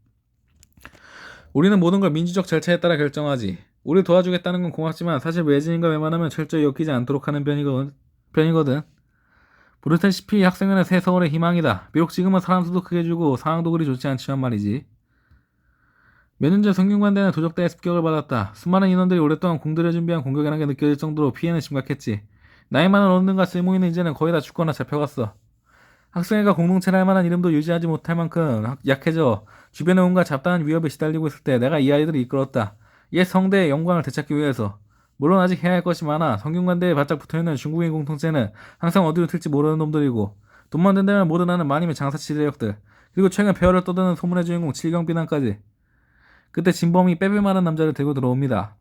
우리는 모든 걸 민주적 절차에 따라 결정하지. 우리 도와주겠다는 건 고맙지만 사실 외진인과 웬만하면 철저히 엮이지 않도록 하는 편이거든. 보르테시피 학생회는 새 서울의 희망이다. 비록 지금은 사람 수도 크게 주고 상황도 그리 좋지 않지만 말이지. 몇 년 전 성균관대는 도적대의 습격을 받았다. 수많은 인원들이 오랫동안 공들여 준비한 공격이라는 게 느껴질 정도로 피해는 심각했지. 나이 많은 어른들과 쓸모있는 이제는 거의 다 죽거나 잡혀갔어. 학생회가 공동체를 할 만한 이름도 유지하지 못할 만큼 약해져 주변에 온갖 잡다한 위협에 시달리고 있을 때 내가 이 아이들을 이끌었다. 옛 성대의 영광을 되찾기 위해서. 물론 아직 해야 할 것이 많아. 성균관대에 바짝 붙어있는 중국인 공통체는 항상 어디로 튈지 모르는 놈들이고 돈만 된다면 뭐든 하는 마님의 장사치 대역들. 그리고 최근 폐허를 떠드는 소문의 주인공 칠경비난까지. 그때 진범이 빼빼마른 남자를 데리고 들어옵니다.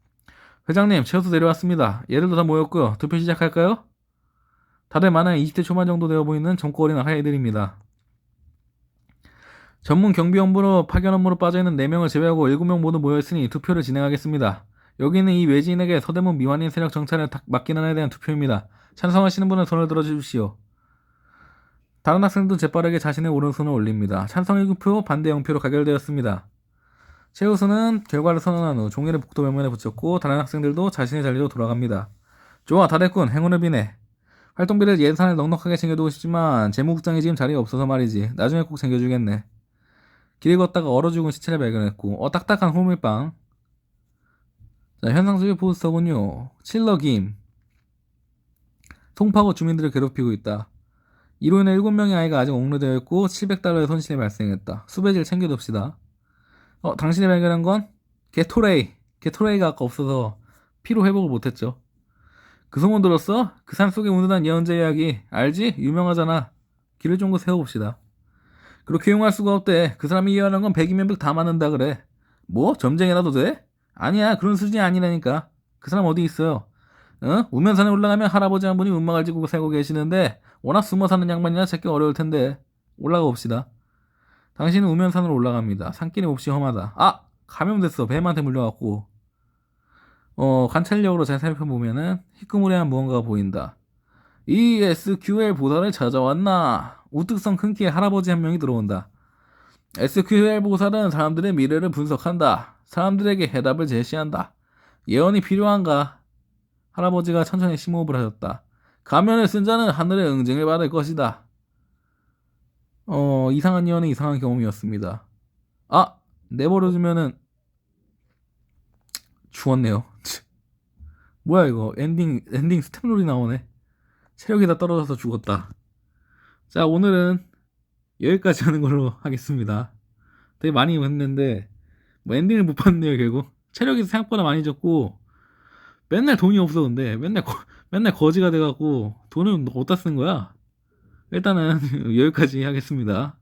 회장님, 최우수 데려왔습니다. 얘들도 다 모였고요. 투표 시작할까요? 다들 만화의 20대 초반 정도 되어 보이는 젊고 어린 아이들입니다. 전문 경비원부로 파견 업무로 빠져있는 4명을 제외하고 7명 모두 모여있으니 투표를 진행하겠습니다. 여기는 이 외지인에게 서대문 미완인 세력 정찰을 맡기는 한에 대한 투표입니다. 찬성하시는 분은 손을 들어주십시오. 다른 학생들도 재빠르게 자신의 오른손을 올립니다. 찬성 1표, 반대 0표로 가결되었습니다. 최우수는 결과를 선언한 후 종이를 복도 벽면에 붙였고 다른 학생들도 자신의 자리로 돌아갑니다. 좋아, 다 됐군. 행운을 비네. 활동비를 예산에 넉넉하게 챙겨두고 싶지만 재무국장이 지금 자리가 없어서 말이지. 나중에 꼭 챙겨주겠네. 길을 걷다가 얼어 죽은 시체를 발견했고 딱딱한 호밀빵. 자, 현상수의 포스터군요. 칠러 김. 송파구 주민들을 괴롭히고 있다. 이로 인해 7명의 아이가 아직 옥루되어 있고 700달러의 손실이 발생했다. 수배지를 챙겨둡시다. 당신이 발견한 건? 게토레이. 게토레이가 아까 없어서 피로 회복을 못했죠. 그 소문 들었어? 그 산속에 운운한 예언자 이야기 알지? 유명하잖아. 길을 좀 더 세워봅시다. 그렇게 용할 수가 없대. 그 사람이 이해하는 건 100이면 100 다 맞는다 그래. 뭐? 점쟁이라도 돼? 아니야, 그런 수준이 아니라니까. 그 사람 어디 있어요? 우면산에 올라가면 할아버지 한 분이 운막을 지고 살고 계시는데 워낙 숨어 사는 양반이라 찾기 어려울 텐데 올라가 봅시다. 당신은 우면산으로 올라갑니다. 산길이 몹시 험하다. 감염됐어. 뱀한테 물려갖고. 관찰력으로 잘 살펴보면은 희끄무레한 무언가가 보인다. SQL 보살을 찾아왔나? 우뚝성 큰 키의 할아버지 한 명이 들어온다. SQL 보살은 사람들의 미래를 분석한다. 사람들에게 해답을 제시한다. 예언이 필요한가? 할아버지가 천천히 심호흡을 하셨다. 가면을 쓴 자는 하늘의 응징을 받을 것이다. 이상한 예언은 이상한 경험이었습니다. 내버려두면은 죽었네요. 뭐야 이거 엔딩 스텝롤이 나오네. 체력이 다 떨어져서 죽었다. 자, 오늘은 여기까지 하는 걸로 하겠습니다. 되게 많이 했는데 뭐 엔딩을 못 봤네요. 결국 체력이 생각보다 많이 졌고 맨날 돈이 없어. 근데 맨날 거지가 돼갖고 돈을 어디다 쓴 거야. 일단은 여기까지 하겠습니다.